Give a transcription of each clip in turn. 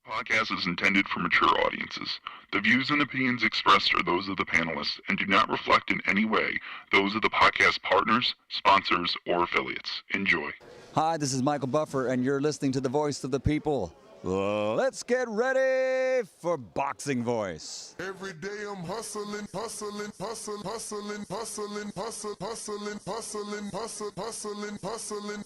Podcast is intended for mature audiences. The views and opinions expressed are those of the panelists and do not reflect in any way those of the podcast partners, sponsors, or affiliates. Enjoy. Hi, this is Michael Buffer, and you're listening to the Voice of the People. Let's get ready for Boxing Voice. Every day I'm hustling, hustling, hustling, hustling, hustling, hustling, hustling, hustling, hustling, hustling, hustling.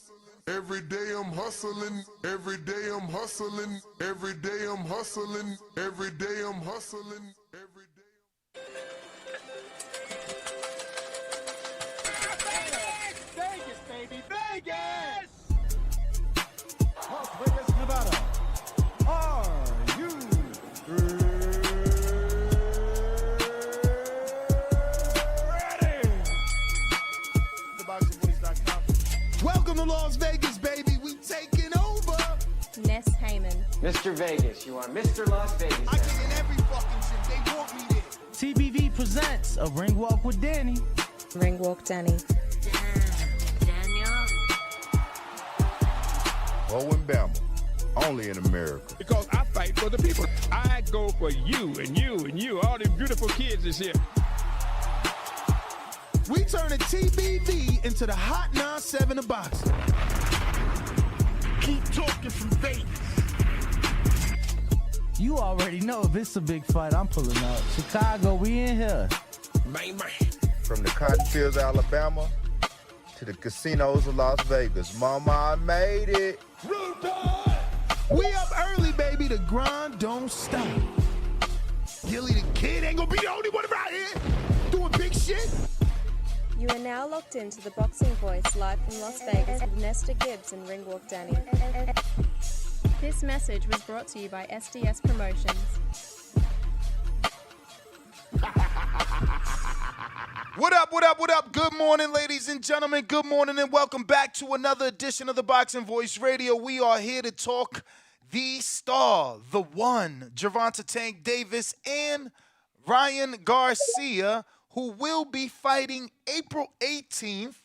Every day I'm hustling, every day I'm hustling, every day I'm hustling, every day I'm hustling, every day. Vegas, baby, Vegas! Las Vegas, Nevada. Are you ready? TheBoxingVoice.com. Welcome to Las Vegas, baby. We taking over. Ness Heyman. Mr. Vegas, you are Mr. Las Vegas. I get in every fucking shit. They want me there. TBV presents a ring walk with Danny. Ring Walk Danny. Owen Bama, only in America. Because I fight for the people. I go for you and you and you, all these beautiful kids is here. We turning TBV into the Hot 97 of boxing. Keep talking from Vegas. You already know if it's a big fight, I'm pulling out. Chicago, we in here. Man. From the cotton fields of Alabama to the casinos of Las Vegas. Mama, I made it. We up early, baby. The grind don't stop. Gilly the Kid ain't gonna be the only one around here doing big shit. You are now locked into the Boxing Voice live from Las Vegas with Nesta Gibbs and Ring Walk Danny. This message was brought to you by SDS Promotions. What up, what up, what up? Good morning, ladies and gentlemen. Good morning and welcome back to another edition of the Boxing Voice Radio. We are here to talk the star, the one, Gervonta Tank Davis and Ryan Garcia, who will be fighting April 18th.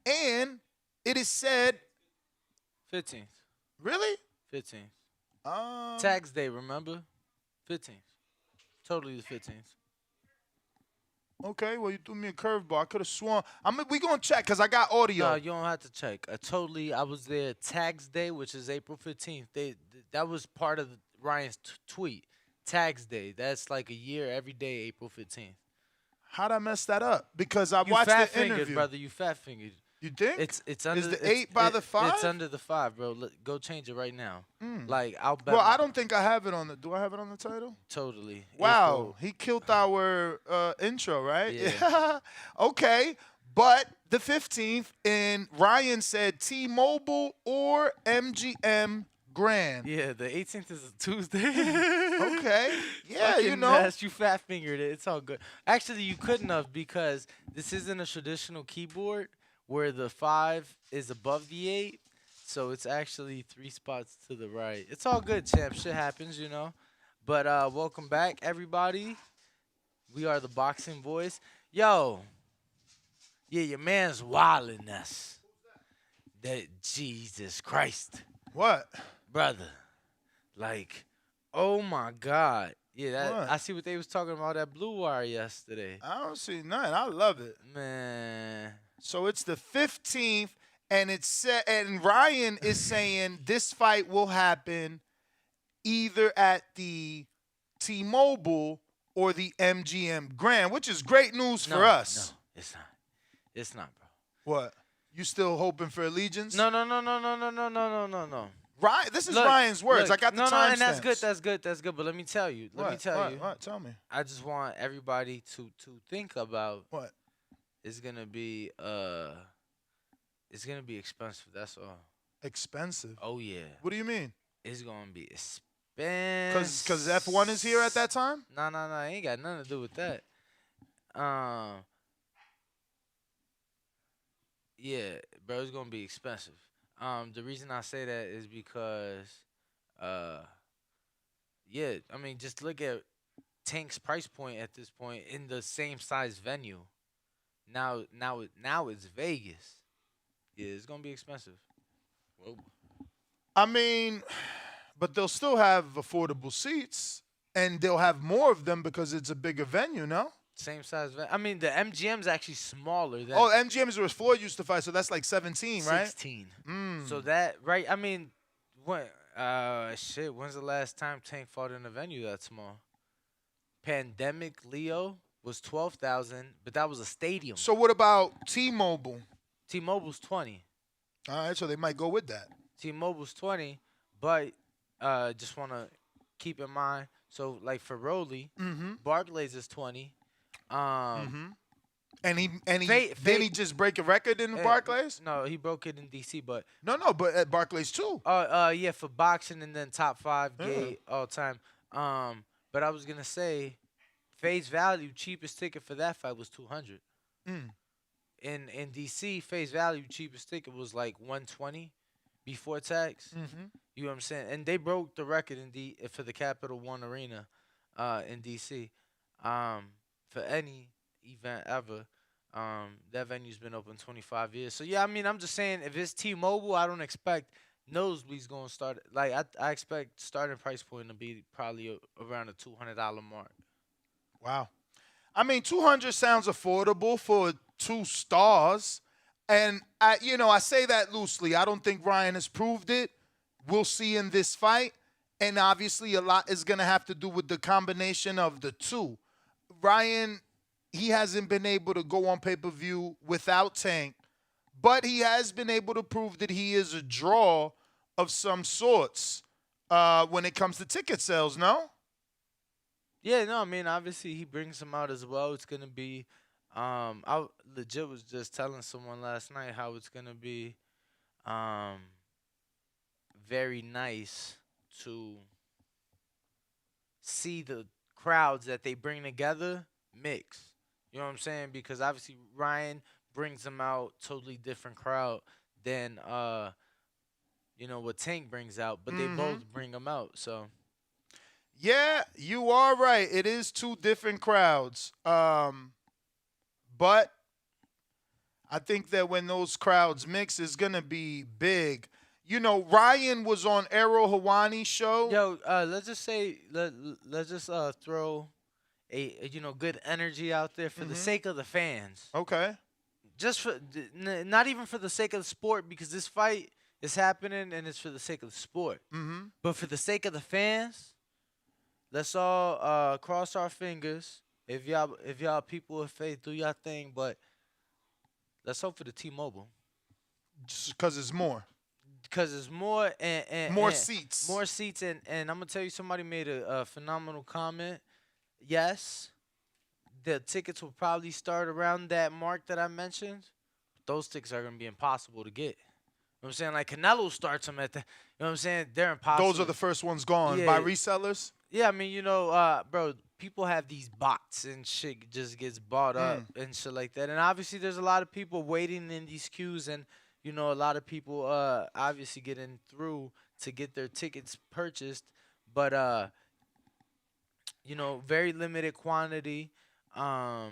And it is said... 15th. Really? 15th. Tax day, remember? 15th. Totally the 15th. Okay, well, you threw me a curveball. I could have sworn. We going to check because I got audio. No, you don't have to check. I was there Tax Day, which is April 15th. That was part of Ryan's tweet. Tax Day. That's like a year every day, April 15th. How'd I mess that up? Because I You watched the fat-fingered, interview. brother. You fat-fingered. You think? It's under Is the 8 by the 5? It's under the 5, bro. Go change it right now. Like, I'll bet. Well, I don't think I have it on the... Do I have it on the title? Totally. Wow, April. he killed our intro, right? Yeah. Okay, but the 15th, and Ryan said T-Mobile or MGM Grand. Yeah, the 18th is a Tuesday. Okay, yeah, Fucking you know. mess. You fat fingered it. It's all good. Actually, you couldn't have because this isn't a traditional keyboard where the 5 is above the 8. So it's actually 3 spots to the right. It's all good, champ. Shit happens, you know. But welcome back, everybody. We are the Boxing Voice. Yo. Yeah, your man's wildin' us. That Jesus Christ. What? Brother. Like, oh my God. Yeah, What? I see what they was talking about that Blue Wire yesterday. I don't see nothing. I love it. Man. So it's the 15th, and and Ryan is saying this fight will happen either at the T-Mobile or the MGM Grand, which is great news for us. No, it's not. It's not, bro. What? You still hoping for allegiance? No. Ryan, this is Look, Ryan's words. look, I got the No, timestamps. and that's good. But let me tell you. What? Tell me. I just want everybody to think about What? it's gonna be expensive. That's all. Expensive. Oh yeah. What do you mean? It's gonna be expensive. Because F1 is here at that time? No. Ain't got nothing to do with that. Yeah, bro, it's gonna be expensive. The reason I say that is because, yeah, I mean, just look at Tank's price point at this point in the same size venue. Now it's Vegas. Yeah, it's gonna be expensive. Whoa. I mean, But they'll still have affordable seats, and they'll have more of them because it's a bigger venue, no? Same size. I mean, the MGM's actually smaller than Oh, MGM is where Floyd used to fight, so that's like 17, right? 16. Mm. So that right? I mean, when shit. When's the last time Tank fought in a venue that small? Pandemic Leo was 12,000, but that was a stadium. So what about T-Mobile? T-Mobile's 20. All right, so they might go with that. T-Mobile's 20, but just want to keep in mind. So like for Rolly, Barclays is 20. And he Fate- he just break a record in Barclays? No, he broke it in DC, but No, but at Barclays too. yeah, for boxing and then top 5 gay all time. But I was gonna say, face value cheapest ticket for that fight was 200. In DC, face value cheapest ticket was like 120 before tax. You know what I'm saying? And they broke the record for the Capital One Arena in DC for any event ever. That venue's been open 25 years. So yeah, I mean, I'm just saying, if it's T-Mobile, I don't expect nosebleeds gonna start. Like I expect starting price point to be probably around the $200 mark. Wow. I mean, 200 sounds affordable for 2 stars. And I say that loosely. I don't think Ryan has proved it. We'll see in this fight. And obviously a lot is going to have to do with the combination of the two. Ryan, he hasn't been able to go on pay-per-view without Tank, but he has been able to prove that he is a draw of some sorts when it comes to ticket sales, no? Yeah, no, I mean, obviously he brings them out as well. It's gonna be, I legit was just telling someone last night how it's gonna be, very nice to see the crowds that they bring together mix. You know what I'm saying? Because obviously Ryan brings them out totally different crowd than what Tank brings out, but they both bring them out. So. Yeah, you are right. It is 2 different crowds. But I think that when those crowds mix, it's going to be big. Ryan was on Errol Hawani's show. Yo, let's just say, let's just throw a good energy out there for the sake of the fans. Okay. Just for not even for the sake of the sport, because this fight is happening and it's for the sake of the sport. But for the sake of the fans. Let's all cross our fingers. If y'all people of faith, do y'all thing. But let's hope for the T-Mobile. Just because it's more. Because it's more and more seats. More seats. And I'm going to tell you, somebody made a phenomenal comment. Yes, the tickets will probably start around that mark that I mentioned. Those tickets are going to be impossible to get. You know what I'm saying? Like Canelo starts them at the, you know what I'm saying? They're impossible. Those are the first ones gone by resellers? Yeah, I mean, bro, people have these bots and shit just gets bought up and shit like that. And obviously there's a lot of people waiting in these queues and, a lot of people obviously getting through to get their tickets purchased. But, very limited quantity. I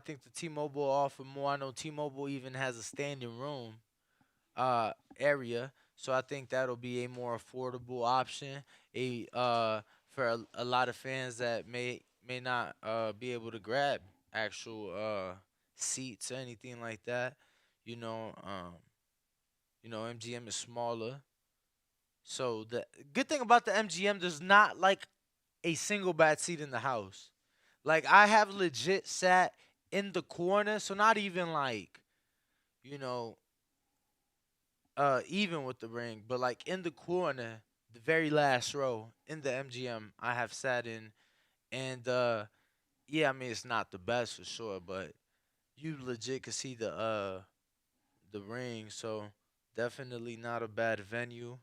think the T-Mobile will offer more. I know T-Mobile even has a standing room area. So I think that'll be a more affordable option, for a lot of fans that may not be able to grab actual seats or anything like that. MGM is smaller. So the good thing about the MGM, there's not like a single bad seat in the house. Like I have legit sat in the corner, so not even like, even with the ring, but like in the corner, the very last row in the MGM I have sat in. And yeah, I mean, it's not the best for sure, but you legit could see the ring, so definitely not a bad venue.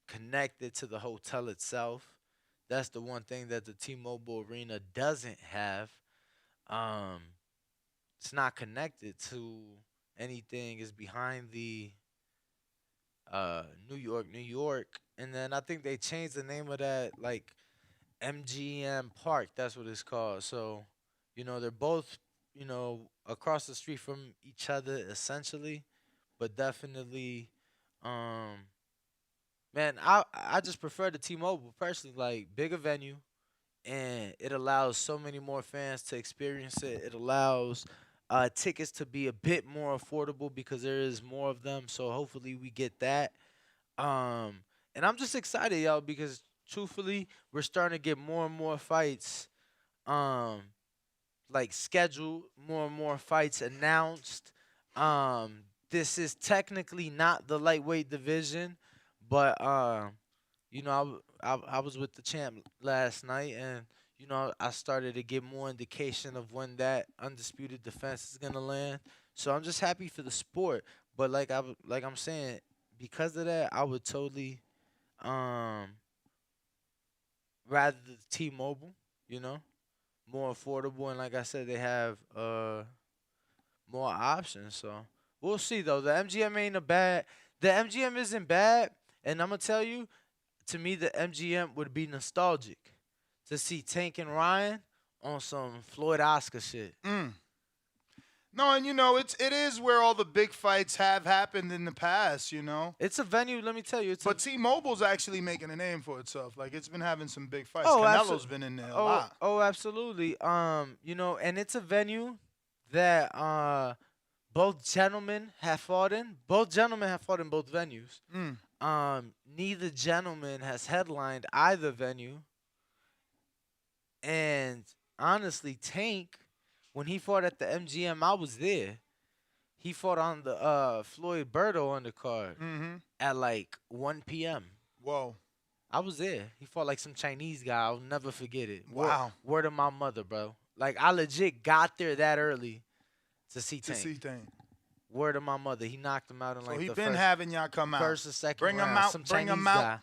Connected to the hotel itself. That's the one thing that the T-Mobile Arena doesn't have. It's not connected to anything. Is behind the New York, and then I think they changed the name of that, like MGM Park. That's what it's called. So, they're both, across the street from each other essentially, but definitely, Man, I just prefer the T-Mobile personally, like bigger venue, and it allows so many more fans to experience it. It allows tickets to be a bit more affordable because there is more of them. So hopefully we get that. Um, and I'm just excited, y'all, because truthfully, we're starting to get more and more fights, um, like scheduled, more and more fights announced. This is technically not the lightweight division, but I was with the champ last night, and I started to get more indication of when that undisputed defense is gonna land. So I'm just happy for the sport. But like I'm saying, because of that, I would totally um rather the T-Mobile, you know, more affordable, and like I said, they have more options. So we'll see though. The MGM ain't a bad. The MGM isn't bad, and I'm gonna tell you, to me, the MGM would be nostalgic to see Tank and Ryan on some Floyd Oscar shit. No, and it is where all the big fights have happened in the past. It's a venue. Let me tell you, But T-Mobile's actually making a name for itself. Like it's been having some big fights. Oh, Canelo's been in there a lot. Oh, absolutely. And it's a venue that both gentlemen have fought in. Both gentlemen have fought in both venues. Neither gentleman has headlined either venue. And honestly, Tank, when he fought at the MGM, I was there. He fought on the Floyd Berto undercard at like 1 p.m. Whoa. I was there. He fought like some Chinese guy. I'll never forget it. Wow. Word of my mother, bro. Like, I legit got there that early to see Tank. Word of my mother. He knocked him out in So like he the been having y'all come out. first or second Bring round. him out. Some Bring Chinese him out. guy.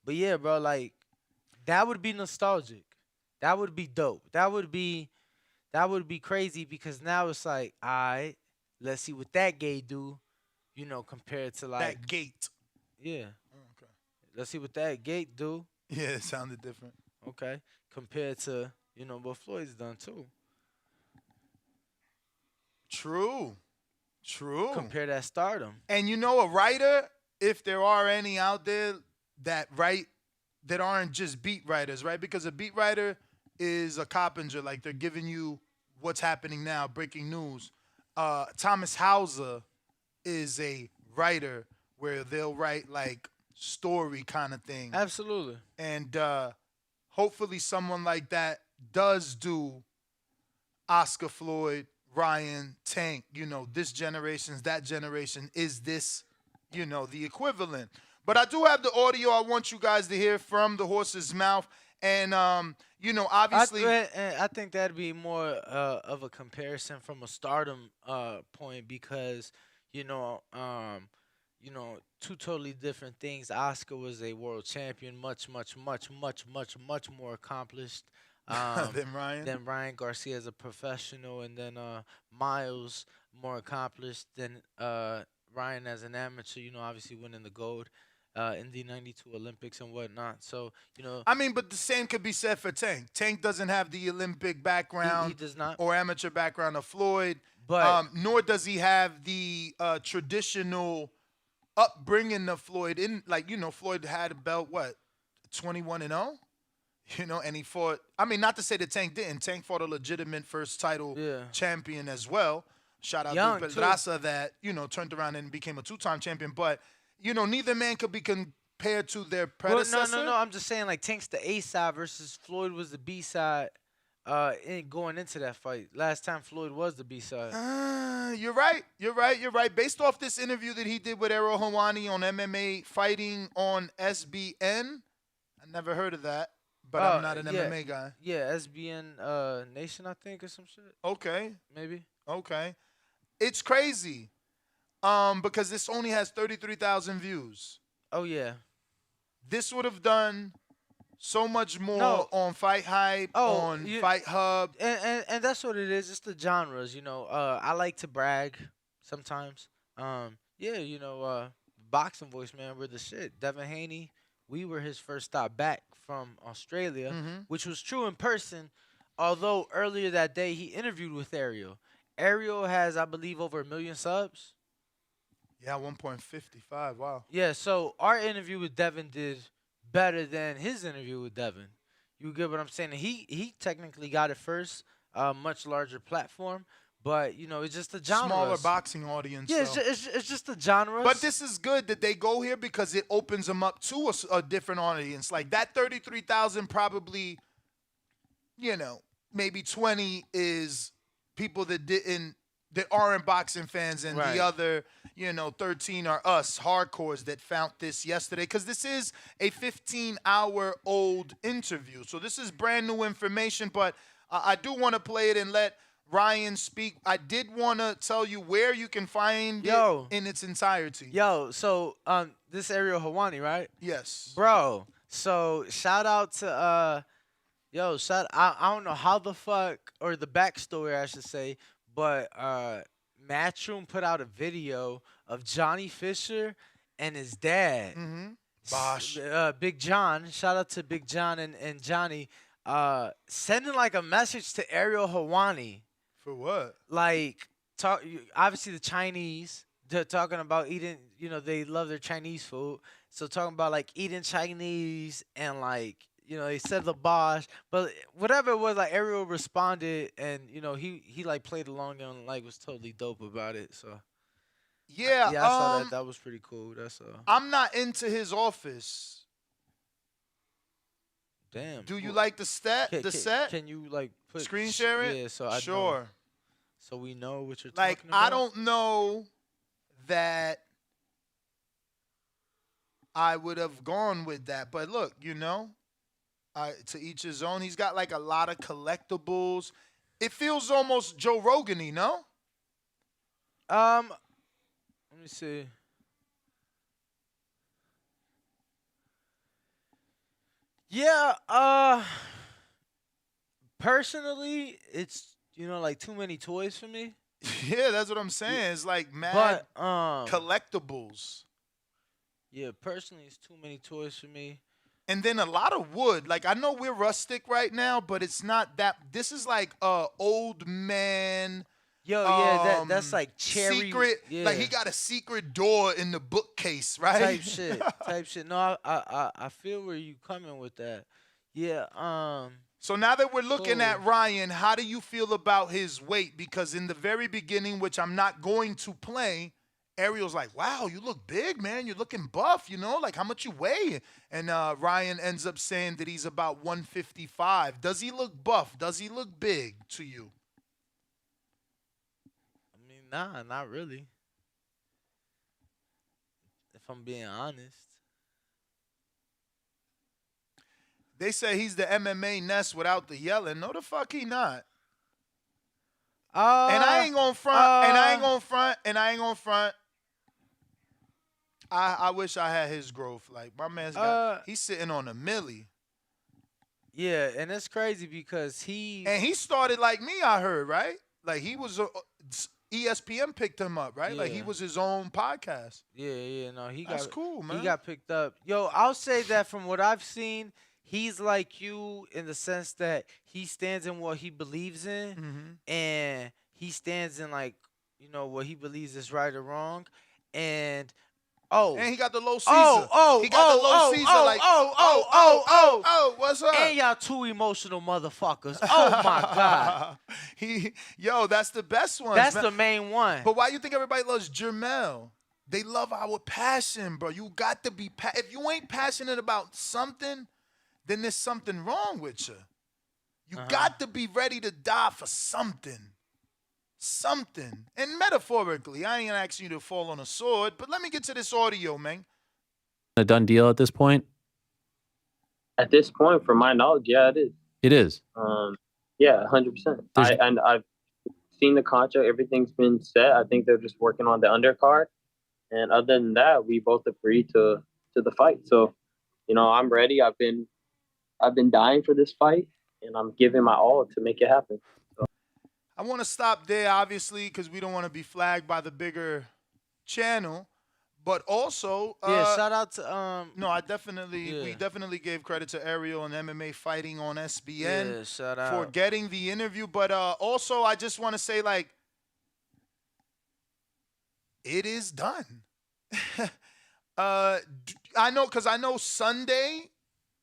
But yeah, bro, like, that would be nostalgic. That would be dope. That would be crazy because now it's like, all right, let's see what that gay do, compared to like That gate. Yeah. Okay. Let's see what that gate do. Yeah, it sounded different. Okay. Compared to, what Floyd's done too. True. Compare that stardom. And a writer, if there are any out there that write that aren't just beat writers, right? Because a beat writer is a carpenter, like they're giving you what's happening now, breaking news. Thomas Hauser is a writer where they'll write like story kind of thing. Absolutely. And hopefully someone like that does do Oscar, Floyd, Ryan, Tank, this generation's, that generation, is this, the equivalent. But I do have the audio I want you guys to hear from the horse's mouth. And, obviously. I think that'd be more of a comparison from a stardom point because, two totally different things. Oscar was a world champion, much more accomplished. Than Ryan? Than Ryan. Garcia as a professional, and then Miles more accomplished than Ryan as an amateur. Obviously winning the gold in the '92 Olympics and whatnot. So I mean, but the same could be said for Tank. Tank doesn't have the Olympic background, he does not, or amateur background of Floyd. But nor does he have the traditional upbringing of Floyd. Floyd had a belt 21-0. And he fought. I mean, not to say that Tank didn't. Tank fought a legitimate first title champion as well. Shout out to Pedraza that turned around and became a two-time champion. But neither man could be compared to their predecessor. No. I'm just saying, like, Tank's the A side versus Floyd was the B side. Going into that fight, last time Floyd was the B side. You're right. Based off this interview that he did with Errol Hawani on MMA Fighting on SBN, I never heard of that. But I'm not an MMA guy. Yeah, SBN Nation, I think, or some shit. Okay. Maybe. Okay. It's crazy. Because this only has 33,000 views. Oh, yeah. This would have done so much more on Fight Hype, on Fight Hub. And that's what it is. It's the genres, I like to brag sometimes. Boxing Voice, man, we're the shit. Devin Haney, we were his first stop back from Australia, which was true in person, although earlier that day he interviewed with Ariel. Ariel has, I believe, over 1 million subs. Yeah, 1.55. Wow. Yeah, so our interview with Devin did better than his interview with Devin. You get what I'm saying? And he technically got it first, much larger platform, but it's just the Smaller genres. boxing audience, Yeah, though. it's just the genres. But this is good that they go here because it opens them up to a different audience. Like that 33,000 probably, maybe 20 is people that aren't boxing fans, and Right. the other, 13 are us hardcores that found this yesterday, because this is a 15-hour-old interview. So this is brand new information, but I do want to play it and let Ryan speak. I did want to tell you where you can find it in its entirety. So this Ariel Hawani, right? Yes. Bro, so shout out to I don't know how the fuck, or the backstory I should say, but Matchroom put out a video of Johnny Fisher and his dad. Bosh. Big John. Shout out to Big John and Johnny. Sending like a message to Ariel Hawani. For what? Like, obviously the Chinese, they're talking about eating, they love their Chinese food. So talking about like eating Chinese and like, they said the Bosch, but whatever it was, like Ariel responded, and he like played along and like was totally dope about it. So yeah, I saw that. That was pretty cool. That's I'm not into his office. Damn. Do you like the set? Can you like put screen share it? Yeah, so I sure. know, so we know what you're like. talking about. I don't know that I would have gone with that, but look, to each his own. He's got like a lot of collectibles. It feels almost Joe Rogan-y, no? Let me see. Yeah, personally, it's like too many toys for me. Yeah, that's what I'm saying. It's like mad collectibles. Yeah, personally, it's too many toys for me. And then a lot of wood. Like, I know we're rustic right now, but it's not that. This is like old man. That's like cherry. Secret. Yeah. Like, he got a secret door in the bookcase, right? Type shit. No, I feel where you coming with that. Yeah. So now that we're looking at Ryan, how do you feel about his weight? Because in the very beginning, which I'm not going to play, Ariel's like, wow, you look big, man. You're looking buff, like how much you weigh? And Ryan ends up saying that he's about 155. Does he look buff? Does he look big to you? I mean, nah, not really. If I'm being honest. They say he's the MMA Ness without the yelling. No, the fuck he not. And I ain't gonna front. I wish I had his growth. Like, my man's he's sitting on a milli. Yeah, and it's crazy because he started like me, I heard, right? Like, he was ESPN picked him up, right? Yeah. Like, he was his own podcast. Yeah, no, That's cool, man. He got picked up. Yo, I'll say that from what I've seen, he's like you in the sense that he stands in what he believes in, and he stands in like, what he believes is right or wrong, and he got the low Caesar. He got the low Caesar. What's up? And y'all two emotional motherfuckers. Oh my God. That's the best one. That's the main one. But why you think everybody loves Jermel? They love our passion, bro. You got to be if you ain't passionate about something, then there's something wrong with you. You got to be ready to die for something. Something. And metaphorically, I ain't asking you to fall on a sword, but let me get to this audio, man. A done deal at this point? At this point, from my knowledge, yeah, it is. It is. Yeah, 100%. I've seen the contract. Everything's been set. I think they're just working on the undercard. And other than that, we both agreed to the fight. So, I'm ready. I've been dying for this fight, and I'm giving my all to make it happen. So. I want to stop there, obviously, because we don't want to be flagged by the bigger channel. But also, shout out to No, we definitely gave credit to Ariel and MMA Fighting on SBN shout out for getting the interview. But also, I just want to say, like, it is done. I know Sunday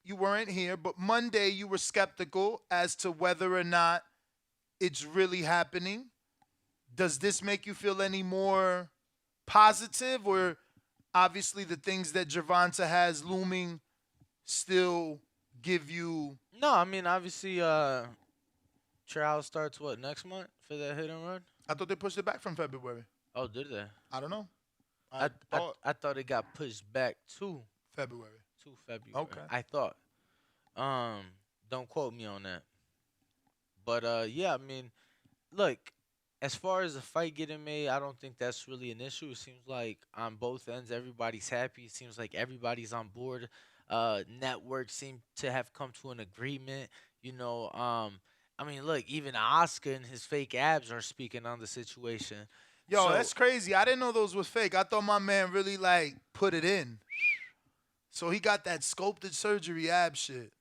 you weren't here, but Monday you were skeptical as to whether or not it's really happening. Does this make you feel any more positive, or obviously the things that Gervonta has looming still give you? No, I mean obviously trial starts next month for that hit and run? I thought they pushed it back from February. Oh, did they? I don't know. I thought it got pushed back to February. Okay. I thought. Don't quote me on that. But yeah, I mean, look, as far as the fight getting made, I don't think that's really an issue. It seems like on both ends everybody's happy. It seems like everybody's on board. Networks seem to have come to an agreement. I mean, look, even Oscar and his fake abs are speaking on the situation. Yo, that's crazy. I didn't know those was fake. I thought my man really put it in. So he got that sculpted surgery ab shit.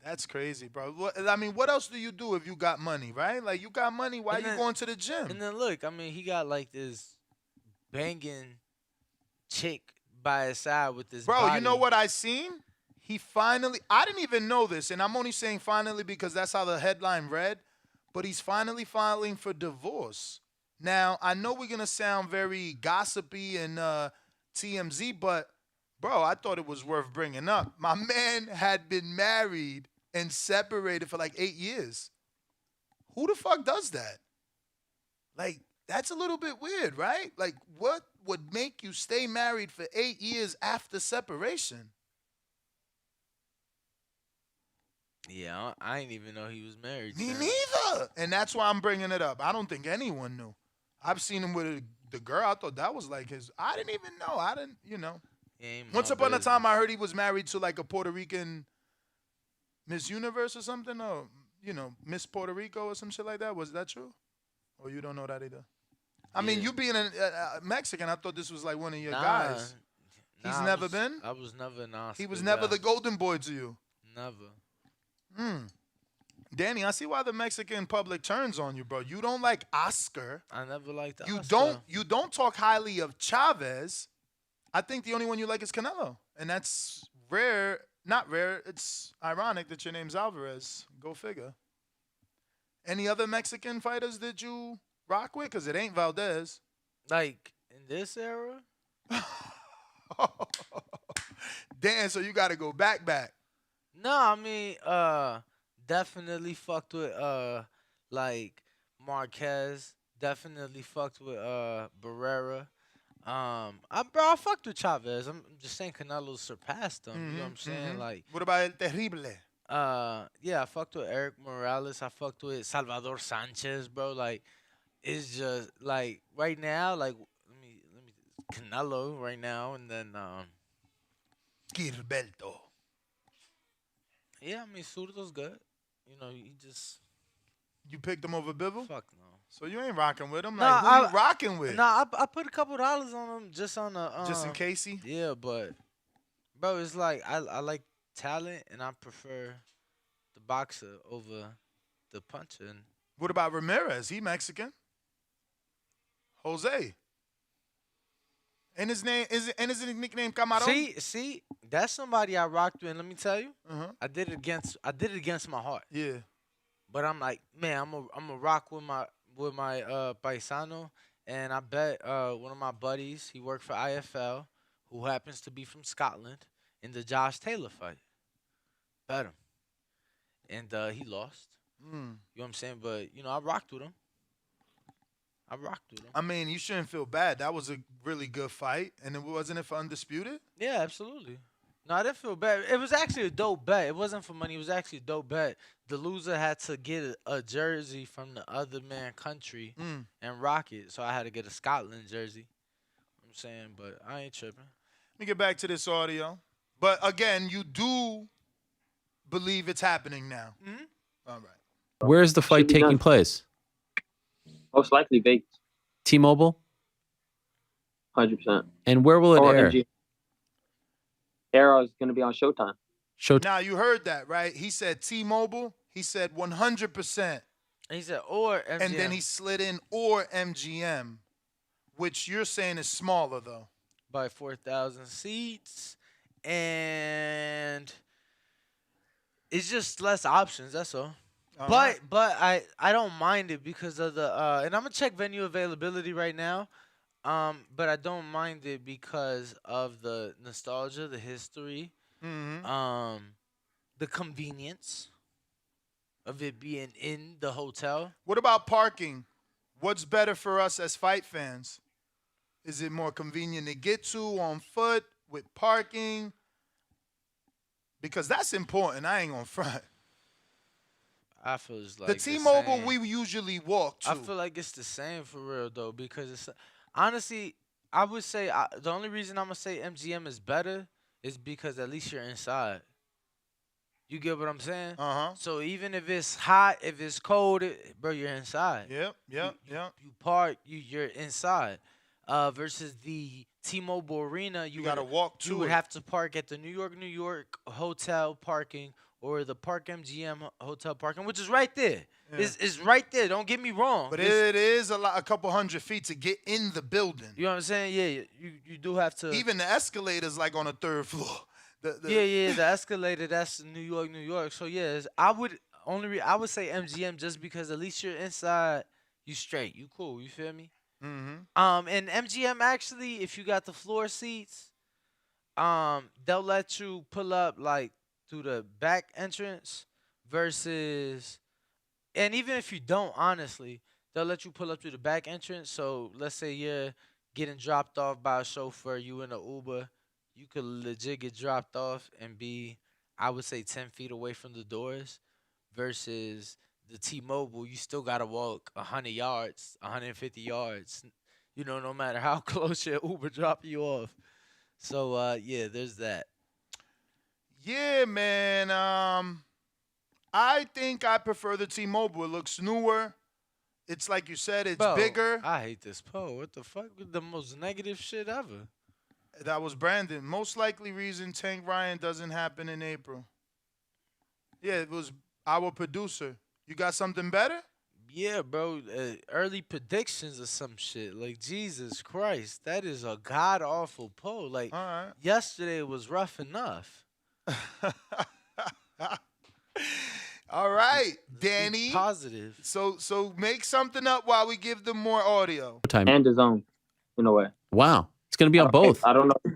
That's crazy, bro. What else do you do if you got money, right? Like, you got money, why you going to the gym? And then look, I mean, he got this banging chick by his side with this Bro, body. you know what I seen? He finally, I didn't even know this, and I'm only saying finally because that's how the headline read, but he's finally filing for divorce. Now, I know we're going to sound very gossipy and TMZ, but, bro, I thought it was worth bringing up. My man had been married and separated for 8 years. Who the fuck does that? That's a little bit weird, right? What would make you stay married for 8 years after separation? Yeah, I didn't even know he was married. Me neither. And that's why I'm bringing it up. I don't think anyone knew. I've seen him with the girl. I thought that was his. I didn't even know. Once upon a time, I heard he was married to a Puerto Rican Miss Universe or something, or Miss Puerto Rico or some shit like that. Was that true? Or you don't know that either? I mean, you being a Mexican, I thought this was one of your guys. He's never been? I was never an Oscar. He was never the golden boy to you? Never. Danny, I see why the Mexican public turns on you, bro. You don't like Oscar. I never liked You Oscar. You don't talk highly of Chavez. I think the only one you like is Canelo. And that's rare. Not rare. It's ironic that your name's Alvarez. Go figure. Any other Mexican fighters that you rock with? Because it ain't Valdez. In this era? Damn, so you got to go back. No, I mean, definitely fucked with Marquez. Definitely fucked with Barrera. I fucked with Chavez. I'm just saying Canelo surpassed him. You know what I'm saying? What about El Terrible? Yeah, I fucked with Eric Morales. I fucked with Salvador Sanchez, bro. It's just right now, let me Canelo right now, and then Gilberto. Yeah, I mean Zurdo's good. He just. You picked him over Bivol? Fuck no. So you ain't rocking with him? Who I, you rocking with? Nah, I put a couple dollars on him just on the. Just in Casey? Yeah, but bro, it's I like talent, and I prefer the boxer over the puncher. And what about Ramirez? He Mexican. Jose. And his nickname Camarón? See, that's somebody I rocked with. And let me tell you, I did it against my heart. Yeah. But I'm like, man, I'm a rock with my paisano, and I bet one of my buddies, he worked for IFL, who happens to be from Scotland, in the Josh Taylor fight. Bet him, and he lost. You know what I'm saying? But I rocked with him. I mean, you shouldn't feel bad. That was a really good fight, and wasn't it for Undisputed? Yeah, absolutely. No, I didn't feel bad. It was actually a dope bet. It wasn't for money. It was actually a dope bet. The loser had to get a jersey from the other man country and rock it. So I had to get a Scotland jersey. I'm saying, but I ain't tripping. Let me get back to this audio. But again, you do believe it's happening now. All right. Where's the fight taking place? Most likely Vegas. T-Mobile? 100%. And where will it air? Era is going to be on Showtime. Now, you heard that, right? He said T-Mobile. He said 100%. And he said, or MGM. And then he slid in, or MGM, which you're saying is smaller, though. by 4,000 seats, and it's just less options. That's all. But I don't mind it because of the and I'm gonna check venue availability right now. But I don't mind it because of the nostalgia, the history, the convenience of it being in the hotel. What about parking? What's better for us as fight fans? Is it more convenient to get to on foot with parking? Because that's important. I ain't gonna front. I feel it's like the T-Mobile we usually walk to. I feel like it's the same for real though, because it's honestly, I would say the only reason I'm gonna say MGM is better is because at least you're inside. You get what I'm saying? So even if it's hot, if it's cold, bro, you're inside. Yep. You park, you're inside. Versus the T-Mobile Arena, you gotta walk to You would it. have to park at the New York hotel parking or the Park MGM hotel parking, which is right there. Yeah. It's right there. Don't get me wrong. But it is a couple hundred feet to get in the building. You know what I'm saying? Yeah, you do have to. Even the escalator's like on the 3rd floor. The escalator. That's New York. So yeah, I would say MGM just because at least you're inside. You straight. You cool. You feel me? And MGM actually, if you got the floor seats, they'll let you pull up like through the back entrance versus, and even if you don't, honestly, they'll let you pull up through the back entrance. So let's say you're getting dropped off by a chauffeur, you in an Uber, you could legit get dropped off and be, I would say, 10 feet away from the doors versus the T-Mobile, you still got to walk 100 yards, 150 yards, no matter how close your Uber drop you off. So, yeah, there's that. Yeah, man. I think I prefer the T-Mobile. It looks newer. It's like you said, it's bigger. I hate this poll. What the fuck? The most negative shit ever. That was Brandon. Most likely reason Tank Ryan doesn't happen in April. Yeah, it was our producer. You got something better? Yeah, bro. Early predictions or some shit. Like, Jesus Christ. That is a god-awful poll. Like, yesterday was rough enough. All right, Danny. Be positive. So make something up while we give them more audio. And his own, in a way. Wow. It's going to be on both. I don't know.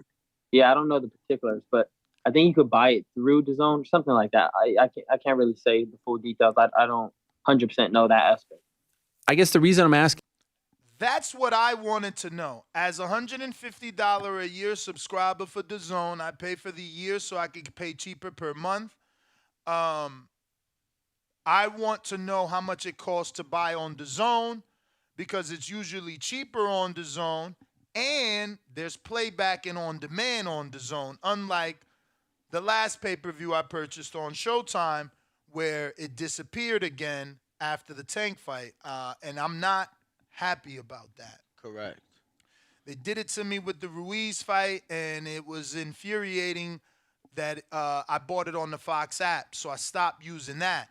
Yeah, I don't know the particulars, but I think you could buy it through DAZN or something like that. I can't really say the full details. I don't 100% know that aspect. I guess the reason I'm asking. That's what I wanted to know. As a $150 a year subscriber for DAZN, I pay for the year so I could pay cheaper per month. I want to know how much it costs to buy on DAZN because it's usually cheaper on DAZN and there's playback and on demand on DAZN, unlike the last pay-per-view I purchased on Showtime where it disappeared again after the Tank fight, and I'm not happy about that. Correct. They did it to me with the Ruiz fight, and it was infuriating that I bought it on the Fox app, so I stopped using that.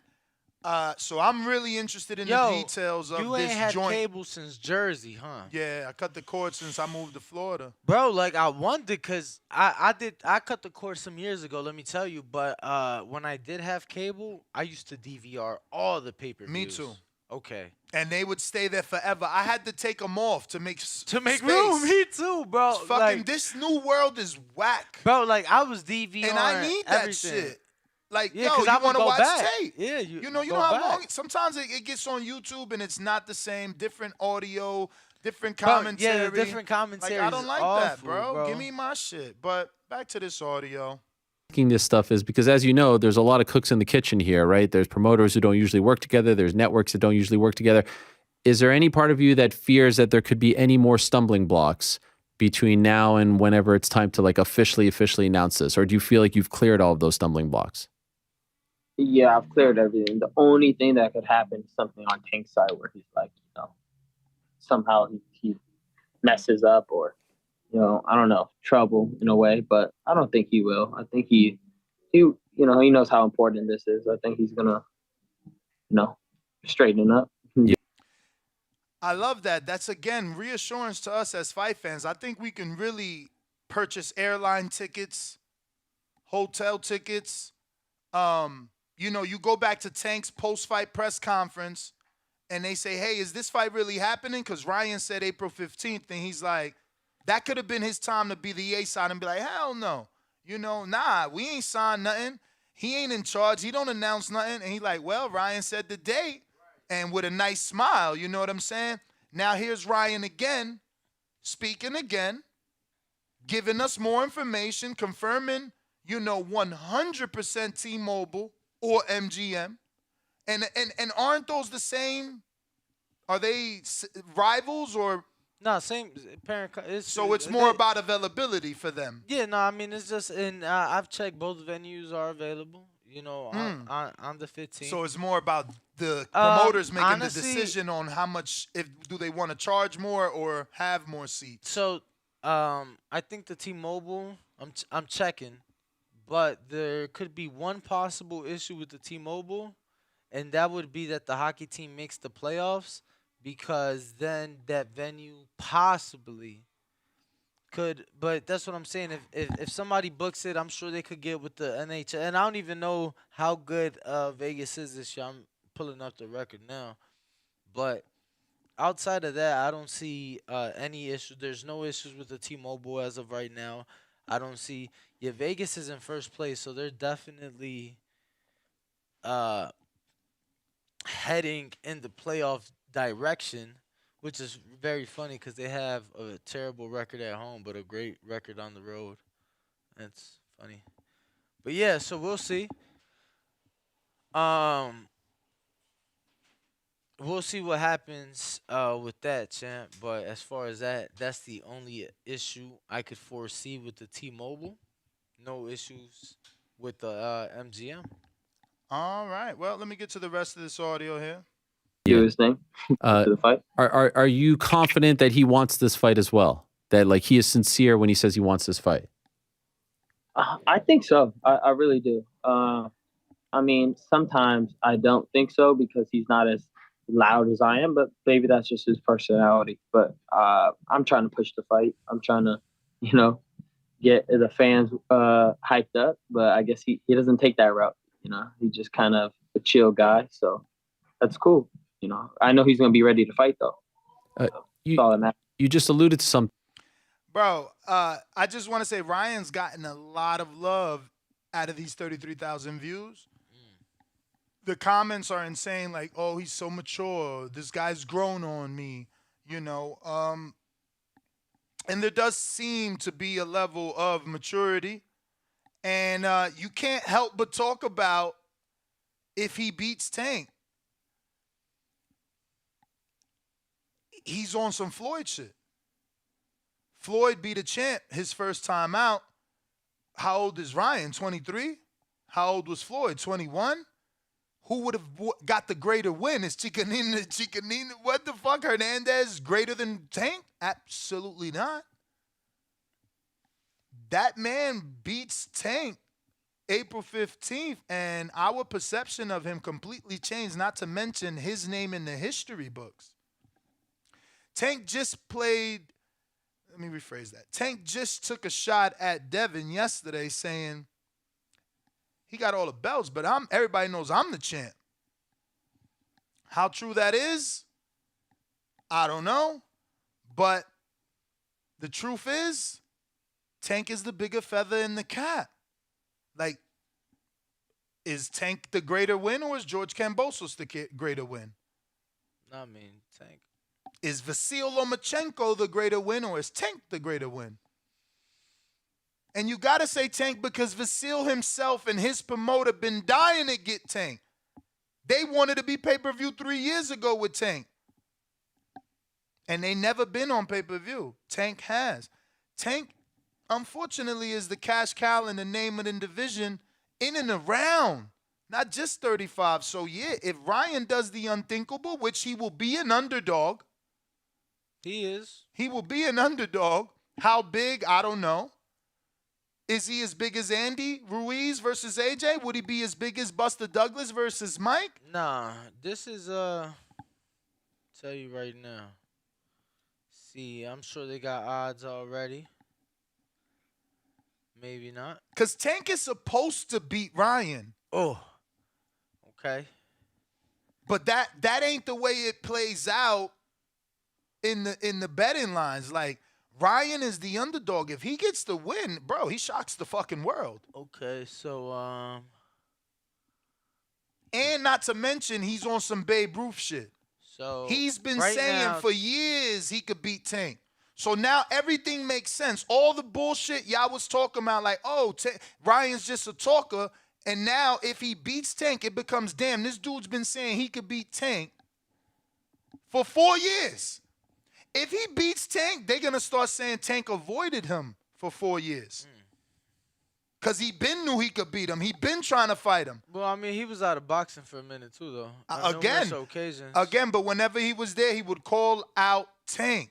So I'm really interested in the details of this joint. You ain't had cable since Jersey, huh? Yeah, I cut the cord since I moved to Florida. Bro, like I wondered because I cut the cord some years ago, let me tell you. But when I did have cable, I used to DVR all the pay-per-views. Me too. Okay. And they would stay there forever. I had to take them off to make space. room. Me too, bro. Fucking this new world is whack. Bro, like I was DVR and I need that everything. shit. Like, yeah, yo, you want to watch back. tape. Yeah, you know how long. Sometimes it gets on YouTube and it's not the same. Different audio, different commentary. Yeah, different commentary. Like, I don't like awful, that, bro. Give me my shit. But back to this audio. This stuff is because, as you know, there's a lot of cooks in the kitchen here, right? There's promoters who don't usually work together. There's networks that don't usually work together. Is there any part of you that fears that there could be any more stumbling blocks between now and whenever it's time to like officially announce this? Or do you feel like you've cleared all of those stumbling blocks? Yeah, I've cleared everything. The only thing that could happen is something on Tank's side where he's like, somehow he messes up or, I don't know, trouble in a way, but I don't think he will. I think he knows how important this is. I think he's gonna, straighten it up. Yeah. I love that. That's again reassurance to us as fight fans. I think we can really purchase airline tickets, hotel tickets. You go back to Tank's post-fight press conference, and they say, hey, is this fight really happening? Because Ryan said April 15th, and he's like, that could have been his time to be the A side and be like, hell no. Nah, we ain't signed nothing. He ain't in charge. He don't announce nothing. And he like, well, Ryan said the date, and with a nice smile, you know what I'm saying? Now here's Ryan again, speaking again, giving us more information, confirming, 100% T-Mobile or MGM. And aren't those the same? Are they rivals or? No, same parent. So it's more about availability for them. Yeah, no, I mean it's just I've checked both venues are available. On the 15th. So it's more about the promoters making honestly, the decision on how much, do they want to charge more or have more seats. So I think the T-Mobile, I'm checking, but there could be one possible issue with the T-Mobile, and that would be that the hockey team makes the playoffs, because then that venue possibly could. But that's what I'm saying. If somebody books it, I'm sure they could get with the NHL. And I don't even know how good Vegas is this year. I'm pulling up the record now, but outside of that, I don't see any issue. There's no issues with the T-Mobile as of right now. I don't see. Yeah, Vegas is in first place, so they're definitely heading in the playoff direction, which is very funny because they have a terrible record at home, but a great record on the road. That's funny. But yeah, so we'll see. We'll see what happens with that, champ. But as far as that's the only issue I could foresee with the T-Mobile. No issues with the MGM. All right. Well, let me get to the rest of this audio here. Do his thing to the fight. Are you confident that he wants this fight as well? That like he is sincere when he says he wants this fight? I think so. I really do. I mean, sometimes I don't think so because he's not as loud as I am, but maybe that's just his personality. But I'm trying to push the fight. I'm trying to, get the fans hyped up. But I guess he doesn't take that route. He's just kind of a chill guy. So that's cool. I know he's going to be ready to fight, though. You just alluded to something. Bro, I just want to say Ryan's gotten a lot of love out of these 33,000 views. The comments are insane, like, oh, he's so mature. This guy's grown on me, And there does seem to be a level of maturity. And you can't help but talk about if he beats Tank. He's on some Floyd shit. Floyd beat a champ his first time out. How old is Ryan? 23? How old was Floyd? 21? Who would have got the greater win? Is Chicanina, what the fuck? Hernandez greater than Tank? Absolutely not. That man beats Tank April 15th, and our perception of him completely changed, not to mention his name in the history books. Tank just played, let me rephrase that. Tank just took a shot at Devin yesterday saying he got all the belts, but everybody knows I'm the champ. How true that is, I don't know. But the truth is, Tank is the bigger feather in the cap. Like, is Tank the greater win or is George Kambosos the greater win? I mean, Tank. Is Vasil Lomachenko the greater win or is Tank the greater win? And you got to say Tank because Vasil himself and his promoter been dying to get Tank. They wanted to be pay-per-view 3 years ago with Tank. And they never been on pay-per-view. Tank has. Tank, unfortunately, is the cash cow in the name of the division in and around. Not just 35. So, yeah, if Ryan does the unthinkable, which he will be an underdog. He is. He will be an underdog. How big? I don't know. Is he as big as Andy Ruiz versus AJ? Would he be as big as Buster Douglas versus Mike? Nah, this is tell you right now. See, I'm sure they got odds already. Maybe not. Because Tank is supposed to beat Ryan. Oh. Okay. But that ain't the way it plays out in the betting lines. Like, Ryan is the underdog. If he gets the win, bro, he shocks the fucking world. Okay, so and not to mention he's on some Babe Ruth shit. So he's been right saying now, for years he could beat Tank. So now everything makes sense. All the bullshit y'all was talking about, like, oh, Ryan's just a talker, and now if he beats Tank, it becomes, damn, this dude's been saying he could beat Tank for 4 years. If he beats Tank, they're going to start saying Tank avoided him for 4 years. Because he been knew he could beat him. He been trying to fight him. Well, I mean, he was out of boxing for a minute, too, though. Again, but whenever he was there, he would call out Tank.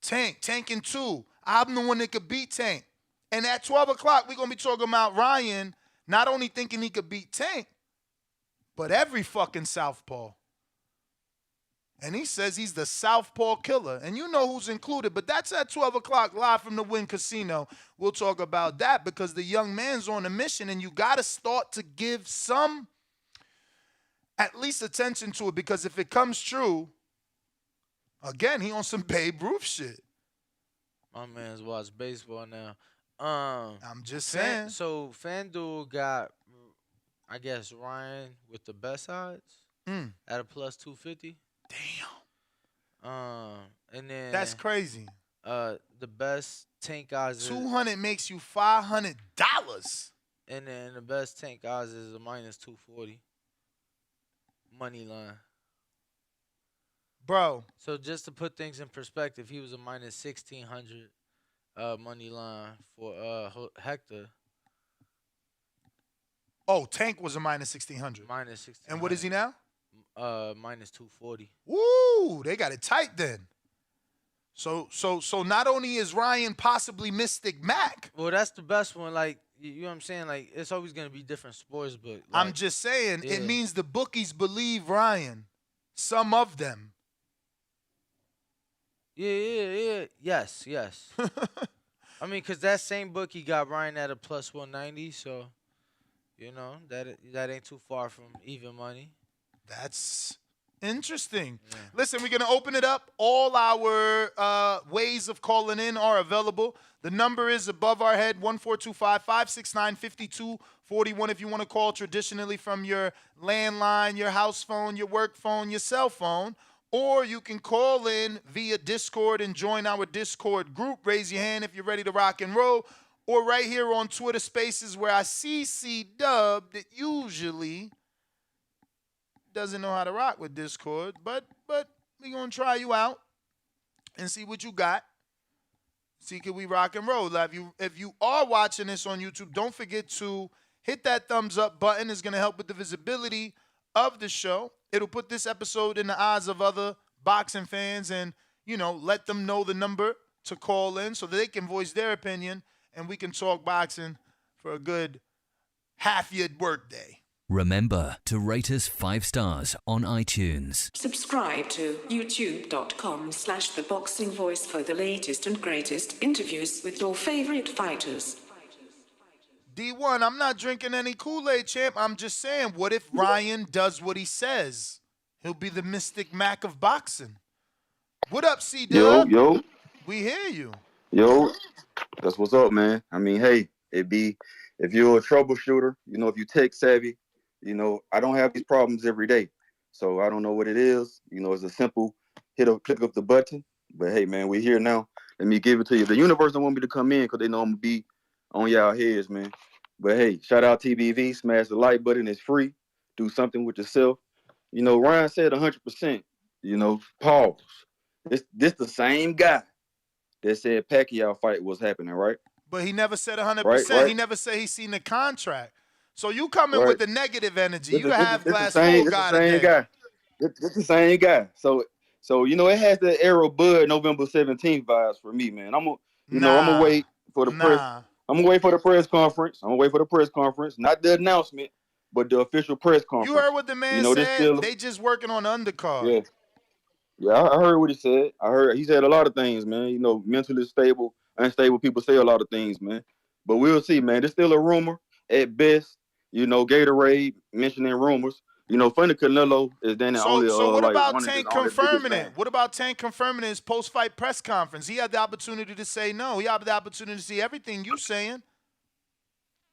Tank in 2. I'm the one that could beat Tank. And at 12 o'clock, we're going to be talking about Ryan not only thinking he could beat Tank, but every fucking southpaw. And he says he's the southpaw killer. And you know who's included. But that's at 12 o'clock live from the Wynn Casino. We'll talk about that because the young man's on a mission. And you got to start to give some, at least attention to it. Because if it comes true, again, he on some Babe Ruth shit. My man's watch baseball now. I'm just saying. So FanDuel got, I guess, Ryan with the best odds at a plus 250. Damn. And then that's crazy. The best Tank odds 200 makes you $500. And then the best Tank odds is a minus 240. Money line. Bro. So just to put things in perspective, he was a minus 1,600 money line for Hector. Oh, Tank was a minus 1,600. Minus 1,600. And what is he now? Minus 240. Woo! They got it tight then. So not only is Ryan possibly Mystic Mac. Well, that's the best one. Like, you know what I'm saying? Like, it's always gonna be different sports, but like, I'm just saying it means the bookies believe Ryan. Some of them. Yeah. Yes. I mean, cause that same bookie got Ryan at a plus 190, so you know that ain't too far from even money. That's interesting. Yeah. Listen, we're going to open it up. All our ways of calling in are available. The number is above our head, 1425-569-5241 if you want to call traditionally from your landline, your house phone, your work phone, your cell phone. Or you can call in via Discord and join our Discord group. Raise your hand if you're ready to rock and roll. Or right here on Twitter Spaces where I see C-Dub that usually doesn't know how to rock with Discord, but we're going to try you out and see what you got. See, can we rock and roll? If you are watching this on YouTube, don't forget to hit that thumbs up button. It's going to help with the visibility of the show. It'll put this episode in the eyes of other boxing fans and, you know, let them know the number to call in so that they can voice their opinion and we can talk boxing for a good half your work day. Remember to rate us 5 stars on iTunes. Subscribe to youtube.com/The Boxing Voice for the latest and greatest interviews with your favorite fighters. D1, I'm not drinking any Kool-Aid, champ. I'm just saying, what if Ryan does what he says? He'll be the Mystic Mac of boxing. What up, C-Dub? Yo. We hear you. Yo, that's what's up, man. I mean, hey, if you're a troubleshooter, you know, if you tech savvy, you know, I don't have these problems every day. So I don't know what it is. You know, it's a simple click of the button. But hey, man, we're here now. Let me give it to you. The universe don't want me to come in because they know I'm going to be on y'all heads, man. But hey, shout out TBV. Smash the like button. It's free. Do something with yourself. You know, Ryan said 100%. You know, pause. This the same guy that said Pacquiao fight was happening, right? But he never said 100%. Right. He never said he seen the contract. So you come in with the negative energy. You have glass full guy today. It's the same guy. So you know, it has the Arrow Bud November 17th vibes for me, man. I'm gonna wait for the press. I'm gonna wait for the press conference. Not the announcement, but the official press conference. You heard what the man said? They just working on the undercard. Yeah, I heard what he said. He said a lot of things, man. You know, mentally stable, unstable people say a lot of things, man. But we'll see, man. It's still a rumor at best. You know, Gatorade mentioning rumors. You know, funny Canelo is then the only So what like about one of his Tank only biggest confirming it? fans. What about Tank confirming his post-fight press conference? He had the opportunity to say no. He had the opportunity to see everything you saying.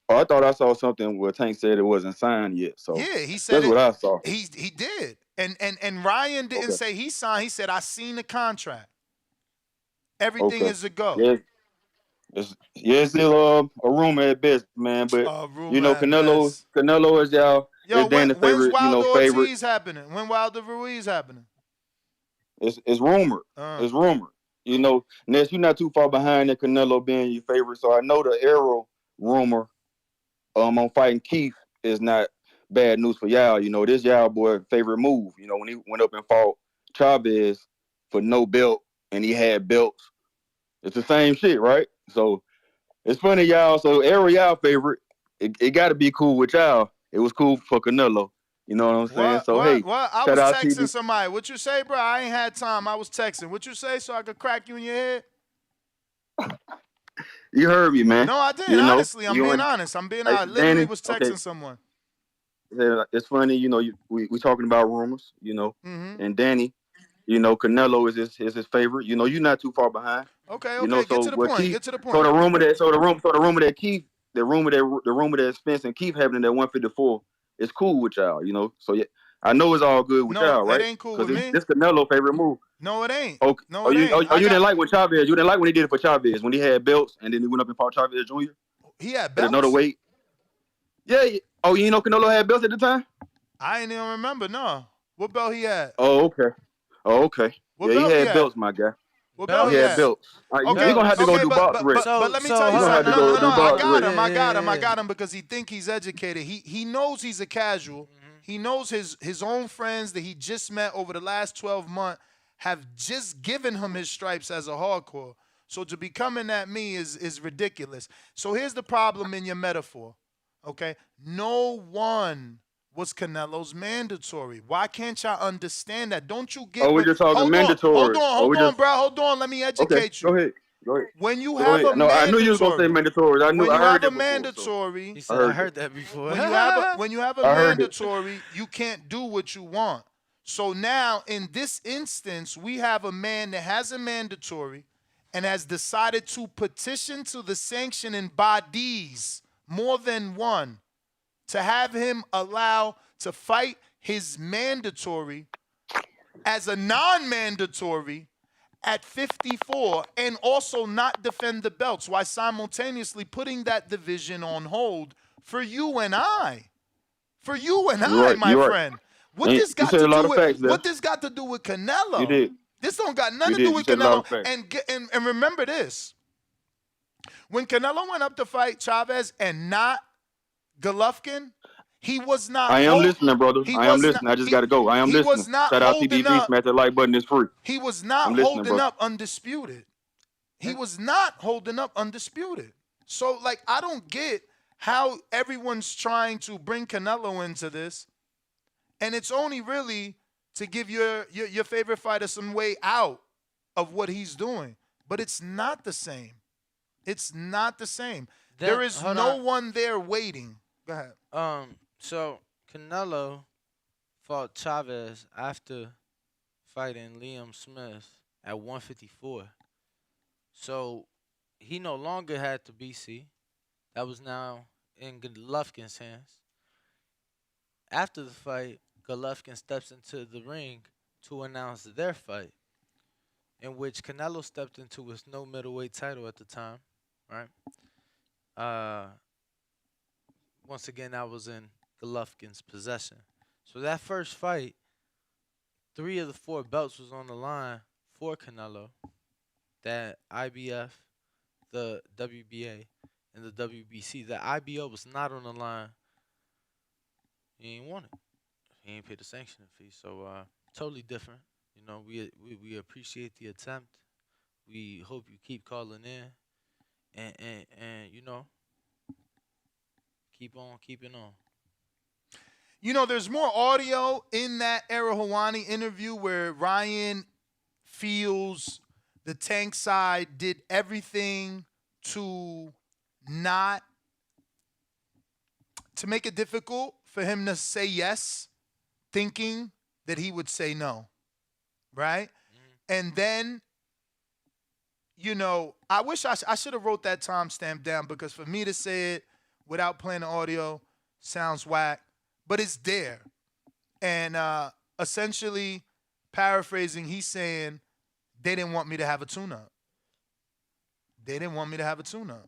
Oh, I thought I saw something where Tank said it wasn't signed yet. So Yeah, he said that's it. what I saw. He did. And Ryan didn't say he signed. He said I seen the contract. Everything is a go. Yeah, it's still a rumor at best, man. But you know, Canelo is y'all Yo, is Dan's when's favorite. You know, Wilder favorite. Ortiz happening? When Wilder Ruiz happening? It's rumored. It's rumored. You know, Ness, you're not too far behind in Canelo being your favorite. So I know the Arrow rumor on fighting Keith is not bad news for y'all. You know, this y'all boy favorite move. You know, when he went up and fought Chavez for no belt and he had belts. It's the same shit, right? So it's funny, y'all. So Arrow y'all favorite. It got to be cool with y'all. It was cool for Canelo. You know what I'm saying? So hey, What? I shout was out texting TV. somebody. What you say, bro? I ain't had time. I was texting. What you say so I could crack you in your head? You heard me, man. No, I didn't. You know, Honestly, I'm being honest. I'm being honest. I literally Danny, was texting someone. It's funny, you know. We talking about rumors, you know, Mm-hmm. and Danny, you know, Canelo is his favorite. You know, you're not too far behind. Okay. You know, Get so to the what point. Keith? Get to the point. So the rumor that Keith, the rumor that Spence and Keith having at 154 is cool with y'all. You know, so yeah, I know it's all good with y'all, right? It ain't cool with me. This Canelo favorite move. No, it ain't. Okay. No, it ain't. You didn't like when Chavez. You didn't like when he did it for Chavez when he had belts and then he went up and fought Chavez Jr. He had at belts. another weight. Yeah. Oh, you know Canelo had belts at the time? I ain't even remember. No. What belt he had? Oh, okay. What Yeah, he belt had belts, my guy. What belt he had belts. You're gonna have to go do box reps. But let me tell you something. No, I got him because he think he's educated. He knows he's a casual. He knows his own friends that he just met over the last 12 months have just given him his stripes as a hardcore. So to be coming at me is ridiculous. So here's the problem in your metaphor, okay? No one was Canelo's mandatory. Why can't y'all understand that? Don't you get? We're just talking mandatory. Hold on, bro. Hold on. Let me educate you. Go ahead. When you have a mandatory, no, I knew you was gonna say mandatory. I heard that mandatory. He said I heard that before. When you have a mandatory, you can't do what you want. So now, in this instance, we have a man that has a mandatory and has decided to petition to the sanctioning bodies, more than one, to have him allow to fight his mandatory as a non-mandatory at 54 and also not defend the belts while simultaneously putting that division on hold for you and I. For you and my friend. What this got to do with Canelo? You did. This don't got nothing to do with Canelo. And remember this. When Canelo went up to fight Chavez and not Golovkin, he was not. I am listening, brother. I am listening. I just got to go. I am listening. Shout out TDV. Smash that like button. It's free. He was not holding up undisputed. He was not holding up undisputed. So, like, I don't get how everyone's trying to bring Canelo into this, and it's only really to give your favorite fighter some way out of what he's doing. But it's not the same. It's not the same. There is no one there waiting. Go ahead. So Canelo fought Chavez after fighting Liam Smith at 154. So he no longer had the BC. That was now in Golovkin's hands. After the fight, Golovkin steps into the ring to announce their fight, in which Canelo stepped into his no middleweight title at the time, right? Once again, I was in Golovkin's possession. So that first fight, 3 of the 4 belts was on the line for Canelo. That IBF, the WBA, and the WBC. The IBO was not on the line. He ain't want it. He ain't paid the sanctioning fee. So totally different. You know, we appreciate the attempt. We hope you keep calling in. And you know, keep on keeping on. You know, there's more audio in that Era Hawani interview where Ryan feels the Tank side did everything to not to make it difficult for him to say yes, thinking that he would say no, right? And then, you know, I wish I should have wrote that timestamp down, because for me to say it without playing the audio sounds whack, but it's there. And essentially, paraphrasing, he's saying they didn't want me to have a tune-up. They didn't want me to have a tune-up.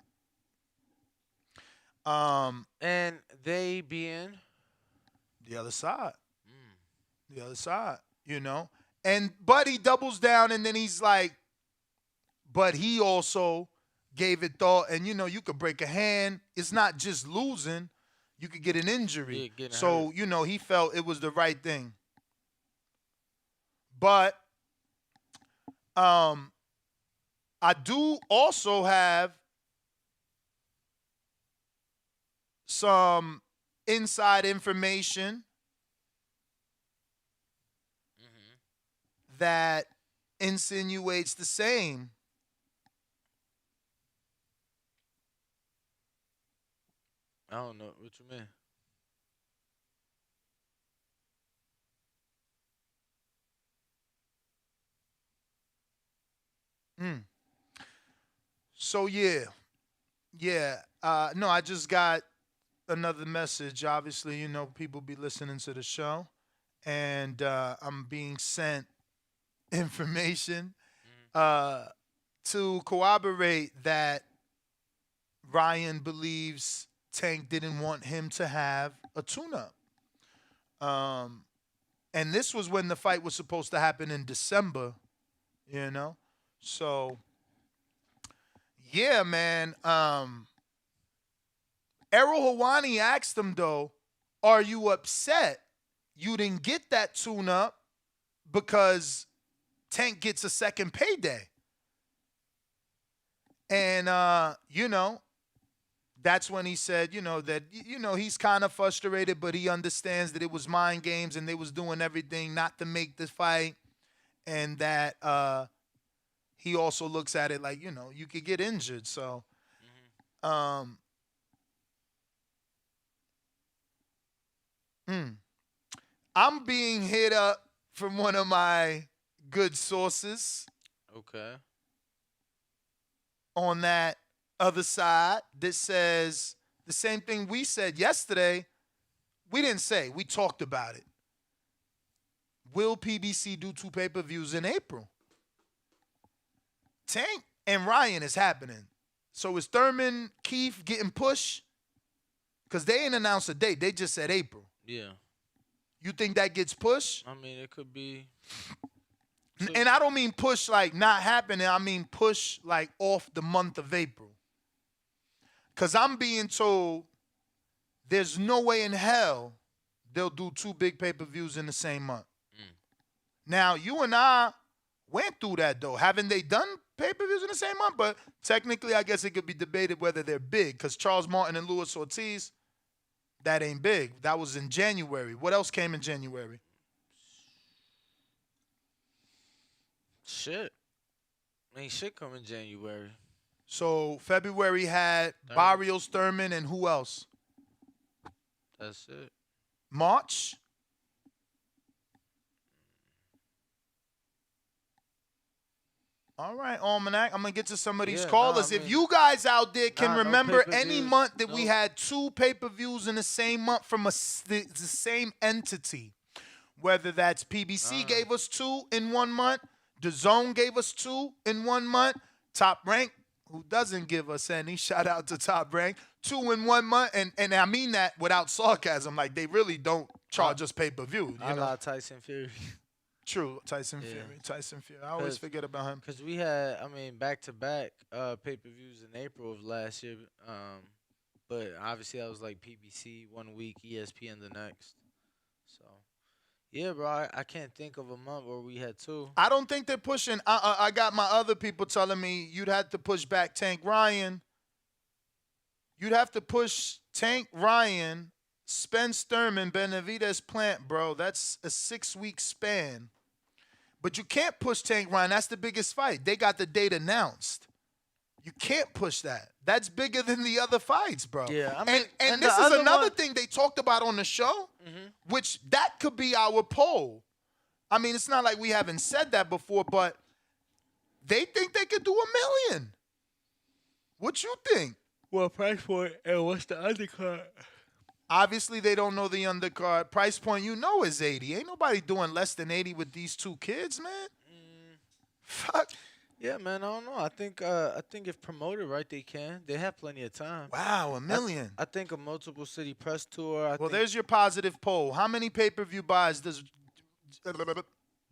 And they being the other side. The other side, you know. But he doubles down, and then he's like, but he also gave it thought. And, you know, you could break a hand. It's not just losing. You could get an injury. Yeah, so, hurt. You know, he felt it was the right thing. But I do also have some inside information that insinuates the same. I don't know what you mean. So yeah. No, I just got another message. Obviously, you know, people be listening to the show, and I'm being sent information to corroborate that Ryan believes Tank didn't want him to have a tune-up. And this was when the fight was supposed to happen in December, you know? So, yeah, man. Errol Hawani asked him, though, are you upset you didn't get that tune-up because Tank gets a second payday? And, you know, that's when he said, you know, that, you know, he's kind of frustrated, but he understands that it was mind games and they was doing everything not to make the fight. And that he also looks at it like, you know, you could get injured. So, I'm being hit up from one of my good sources. Okay. On that other side that says the same thing we said yesterday. We didn't say. We talked about it. Will PBC do 2 pay-per-views in April? Tank and Ryan is happening. So is Thurman, Keith getting pushed? Because they ain't announced a date. They just said April. Yeah. You think that gets pushed? I mean, it could be. And I don't mean push like not happening. I mean push like off the month of April. Because I'm being told there's no way in hell they'll do 2 big pay-per-views in the same month. Now, you and I went through that, though. Haven't they done pay-per-views in the same month? But technically, I guess it could be debated whether they're big. Because Charles Martin and Luis Ortiz, that ain't big. That was in January. What else came in January? Shit. Ain't shit come in January. So February had Barrios, Thurman, and who else? That's it. March? All right, Almanac. I'm going to get to some of these callers. If you guys out there can remember any month that we had 2 pay-per-views in the same month from the same entity, whether that's PBC gave us 2 in 1 month, DAZN gave us 2 in 1 month, Top Rank, who doesn't give us any, shout out to Top Rank, 2 in 1 month, and I mean that without sarcasm, like they really don't charge us pay-per-view. I love Tyson Fury. True, Tyson Fury. I always forget about him. Because we had, I mean, back-to-back pay-per-views in April of last year. But obviously that was like PBC 1 week, ESPN the next. So, yeah, bro, I can't think of a month where we had 2. I don't think they're pushing. I got my other people telling me you'd have to push back Tank Ryan. You'd have to push Tank Ryan, Spence Thurman, Benavidez Plant, bro. That's a 6-week span. But you can't push Tank Ryan. That's the biggest fight. They got the date announced. You can't push that. That's bigger than the other fights, bro. Yeah, I mean, and the this is other another one- thing they talked about on the show, Mhm. which that could be our poll. I mean, it's not like we haven't said that before, but they think they could do $1 million. What you think? What price point and what's the undercard? Obviously, they don't know the undercard. Price point, you know, is 80. Ain't nobody doing less than 80 with these two kids, man. Fuck. Yeah, man, I don't know. I think if promoted right, they can. They have plenty of time. Wow, $1 million. I think a multiple city press tour. Well, there's your positive poll. How many pay-per-view buys does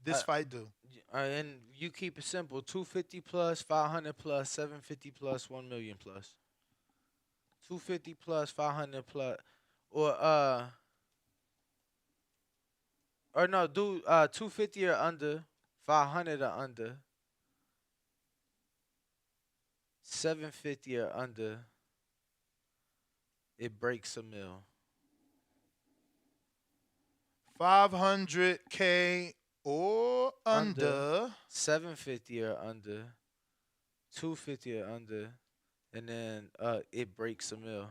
this fight do? And you keep it simple: 250 plus, 500 plus, 750 plus, 1 million plus. 250 plus, 500 plus, or no, do 250 or under, 500 or under, 750 or under. It breaks $1 million. 500K or under. 750 or under, 250 or under, and then it breaks $1 million.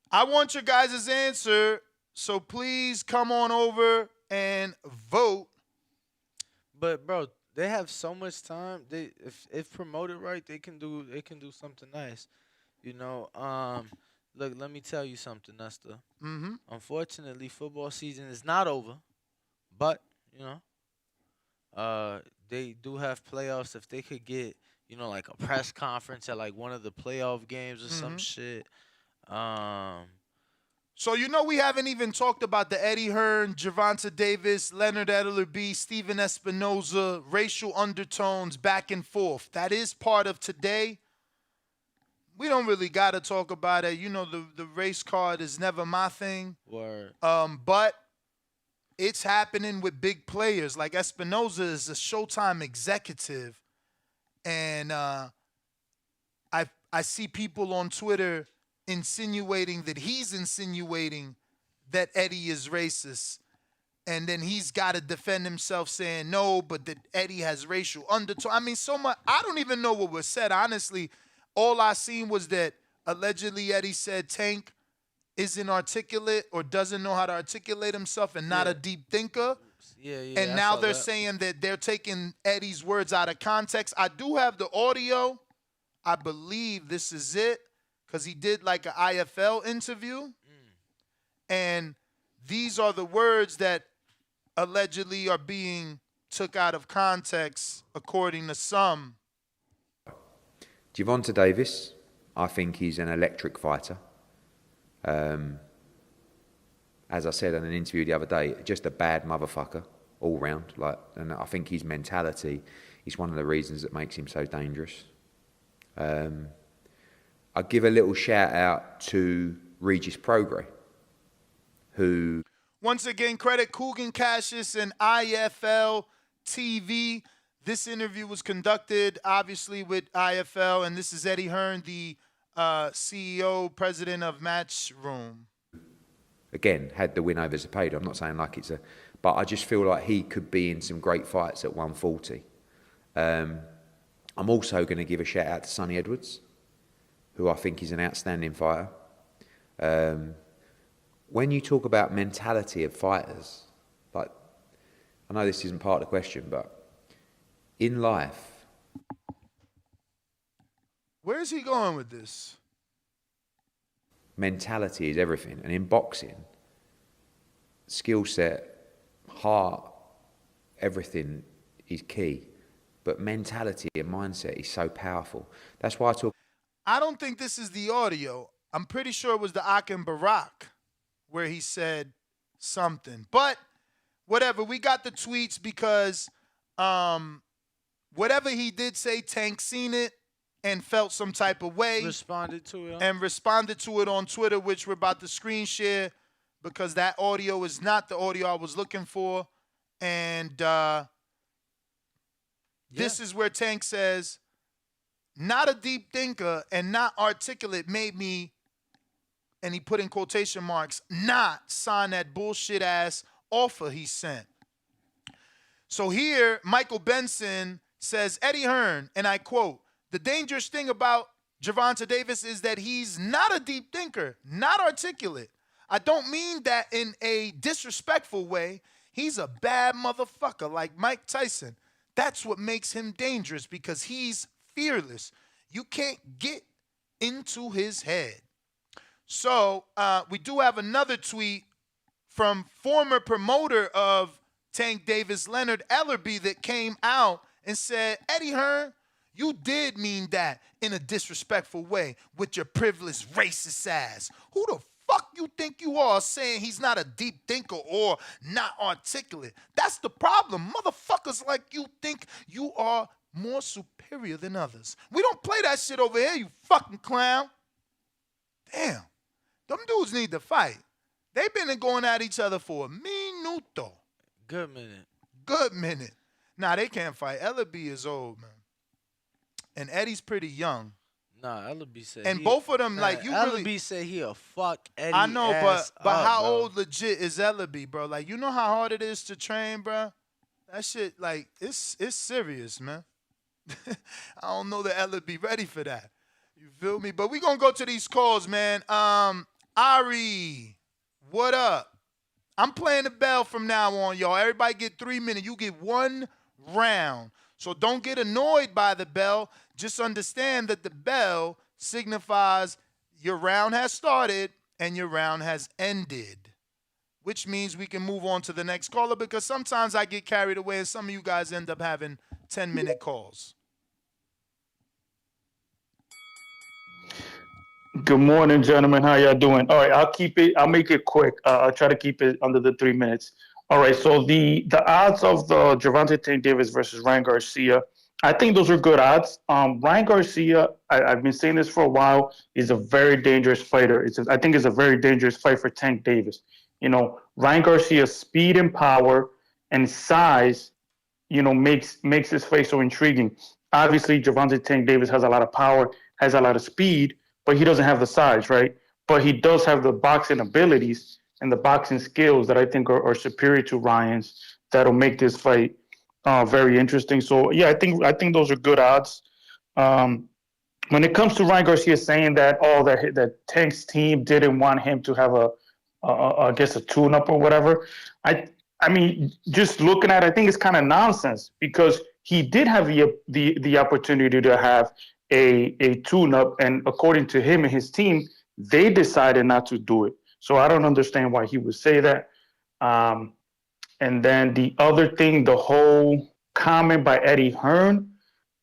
I want your guys' answer, so please come on over and vote. But bro, they have so much time. They if promoted right, they can do something nice. You know, look, let me tell you something, Nestor. Mm-hmm. Unfortunately, football season is not over, but you know, they do have playoffs. If they could get, you know, like a press conference at like one of the playoff games or some shit. So you know we haven't even talked about the Eddie Hearn, Gervonta Davis, Leonard Ellerbe, Steven Espinoza, racial undertones back and forth. That is part of today. We don't really got to talk about it. You know, the race card is never my thing. Word. But it's happening with big players. Like Espinoza is a Showtime executive. And I see people on Twitter insinuating that he's insinuating that Eddie is racist. And then he's got to defend himself saying no, but that Eddie has racial undertone. I mean, so much. I don't even know what was said, honestly. All I seen was that allegedly Eddie said Tank isn't articulate or doesn't know how to articulate himself and not a deep thinker. Yeah, yeah. And I now saw they're that. saying that they're taking Eddie's words out of context. I do have the audio. I believe this is it because he did like an IFL interview. And these are the words that allegedly are being took out of context according to some. Gervonta Davis, I think he's an electric fighter. As I said in an interview the other day, just a bad motherfucker all round. And I think his mentality is one of the reasons that makes him so dangerous. I give a little shout out to Regis Prograis, who... Once again, credit Coogan Cassius and IFL TV. This interview was conducted, obviously, with IFL, and this is Eddie Hearn, the CEO, president of Matchroom. Again, had the win over Zepeda. I'm not saying like it's a... But I just feel like he could be in some great fights at 140. I'm also going to give a shout out to Sonny Edwards, who I think is an outstanding fighter. When you talk about mentality of fighters, like, I know this isn't part of the question, but in life... Where is he going with this? Mentality is everything. And in boxing, skill set, heart, everything is key. But mentality and mindset is so powerful. That's why I talk... I don't think this is the audio. I'm pretty sure it was the Akin Barak where he said something. But whatever, we got the tweets because whatever he did say, Tank seen it and felt some type of way. Responded to it. And responded to it on Twitter, which we're about to screen share because that audio is not the audio I was looking for. And this is where Tank says, not a deep thinker and not articulate made me, and he put in quotation marks, not sign that bullshit ass offer he sent. So here, Michael Benson says, Eddie Hearn, and I quote, the dangerous thing about Gervonta Davis is that he's not a deep thinker, not articulate. I don't mean that in a disrespectful way. He's a bad motherfucker like Mike Tyson. That's what makes him dangerous because he's fearless. You can't get into his head. So we do have another tweet from former promoter of Tank Davis, Leonard Ellerby, that came out and said, Eddie Hearn, you did mean that in a disrespectful way with your privileged racist ass. Who the fuck you think you are saying he's not a deep thinker or not articulate? That's the problem. Motherfuckers like you think you are more superior than others. We don't play that shit over here, you fucking clown. Damn. Them dudes need to fight. They've been going at each other for a minuto. Good minute. Good minute. Nah, they can't fight. Ellerby is old, man. And Eddie's pretty young. Nah, Ellerby said. And both of them, like, you Ellerby really said he'll fuck Eddie. I know, ass but up, how bro. old legit is Ellerby, bro? Like, you know how hard it is to train, bro? That shit, like, it's serious, man. I don't know that Ellerby ready for that. You feel me? But we gonna go to these calls, man. Ari, what up? I'm playing the bell from now on, y'all. Everybody get 3 minutes. You get 1 round. So don't get annoyed by the bell. Just understand that the bell signifies your round has started and your round has ended, which means we can move on to the next caller because sometimes I get carried away and some of you guys end up having 10-minute calls. Good morning, gentlemen. How y'all doing? All right, I'll make it quick. I'll try to keep it under the 3 minutes. All right, so the odds of the Gervonta Tank Davis versus Ryan Garcia, I think those are good odds. Ryan Garcia, I've been saying this for a while, is a very dangerous fighter. I think it's a very dangerous fight for Tank Davis. You know, Ryan Garcia's speed and power and size, you know, makes his fight so intriguing. Obviously, Gervonta Tank Davis has a lot of power, has a lot of speed, but he doesn't have the size, right? But he does have the boxing abilities and the boxing skills that I think are superior to Ryan's that'll make this fight very interesting. So, yeah, I think those are good odds. When it comes to Ryan Garcia saying that, that Tank's team didn't want him to have I guess a tune-up or whatever, I mean, just looking at it, I think it's kind of nonsense because he did have the opportunity to have a tune-up, and according to him and his team, they decided not to do it. So I don't understand why he would say that. And then the other thing, the whole comment by Eddie Hearn,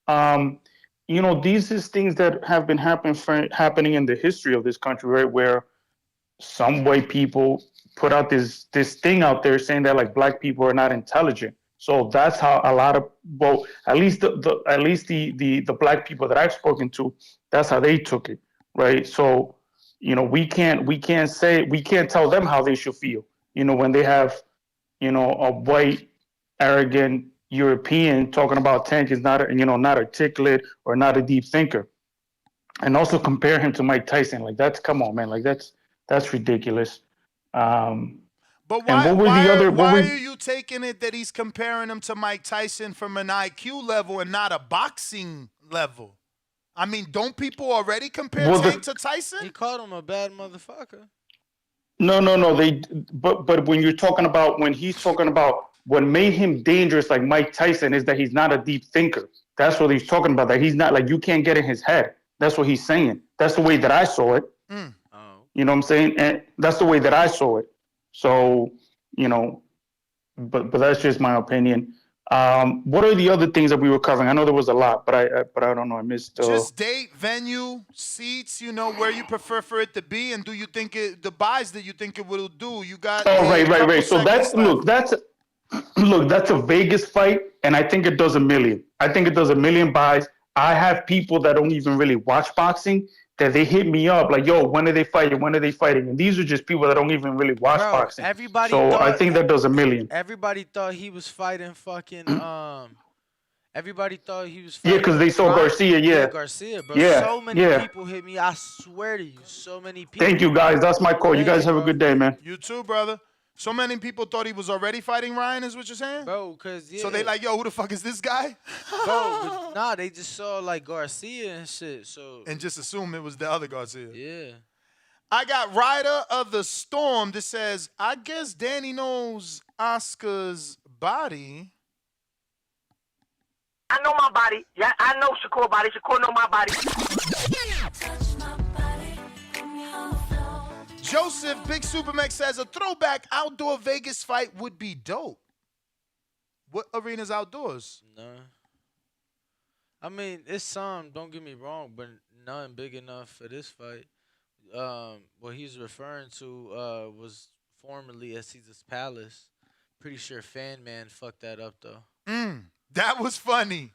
you know, these is things that have been happening in the history of this country, right? Where some white people put out this thing out there saying that like black people are not intelligent. So that's how a lot of, well, at least the black people that I've spoken to, that's how they took it, right? So, you know, we can't tell them how they should feel, you know, when they have, you know, a white, arrogant European talking about Tank is not articulate or not a deep thinker, and also compare him to Mike Tyson. Like come on, man, like that's ridiculous. But why are you taking it that he's comparing him to Mike Tyson from an IQ level and not a boxing level? I mean, don't people already compare Tank to Tyson? He called him a bad motherfucker. No. But when you're talking about, when he's talking about what made him dangerous like Mike Tyson is that he's not a deep thinker. That's what he's talking about, that he's not, like, you can't get in his head. That's what he's saying. That's the way that I saw it. You know what I'm saying? And that's the way that I saw it. So, you know, but that's just my opinion. What are the other things that we were covering? I know there was a lot, but I don't know. I missed. Just date, venue, seats. You know, where you prefer for it to be, and do you think the buys that you think it will do? You got. Oh, right. So that's a Vegas fight, and I think it does 1 million. I think it does 1 million buys. I have people that don't even really watch boxing that they hit me up like, yo, when are they fighting? When are they fighting? And these are just people that don't even really watch boxing. I think that does 1 million. Everybody thought he was fighting fucking everybody thought he was fighting. Yeah, because they saw Garcia, Garcia, bro. Yeah, so many people hit me. I swear to you, so many people. Thank you, guys. That's my call. You guys have a good day, man. You too, brother. So many people thought he was already fighting Ryan, is what you're saying? Bro, because, yeah. So they like, yo, who the fuck is this guy? Bro, but nah, they just saw, like, Garcia and shit, so. And just assume it was the other Garcia. Yeah. I got Rider of the Storm that says, I guess Danny knows Oscar's body. I know my body. Yeah, I know Shakur body. Shakur know my body. Joseph Big Supermax says a throwback outdoor Vegas fight would be dope. What arena's outdoors? No. I mean, it's some, don't get me wrong, but none big enough for this fight. What he's referring to was formerly at Caesar's Palace. Pretty sure Fan Man fucked that up, though. That was funny.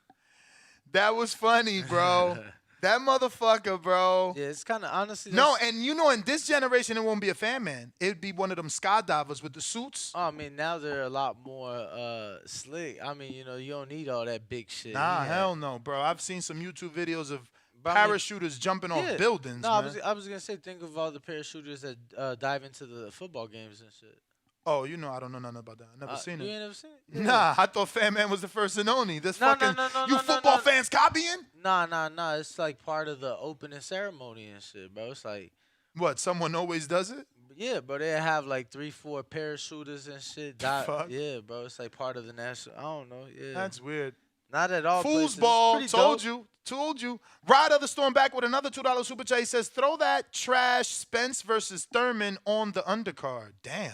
That was funny, bro. That motherfucker, bro. Yeah, it's kind of honestly. No, and you know, in this generation, it won't be a Fan Man. It'd be one of them skydivers with the suits. Oh, I mean, now they're a lot more slick. I mean, you know, you don't need all that big shit. Nah, hell no, bro. I've seen some YouTube videos of parachuters jumping off buildings. No, man. I was gonna say, think of all the parachuters that dive into the football games and shit. Oh, you know, I don't know nothing about that. I never seen it. You ain't never seen it? Yeah. Nah, I thought Fan Man was the first and only. This No, fucking no, football no. fans copying? Nah. It's like part of the opening ceremony and shit, bro. It's like what? Someone always does it? Yeah, bro. They have like 3-4 parachuters and shit. Fuck. Yeah, bro. It's like part of the national. I don't know. Yeah. That's weird. Not at all. Foosball, told dope. you. Ride of the Storm back with another $2 super chat. He says, throw that trash Spence versus Thurman on the undercard. Damn.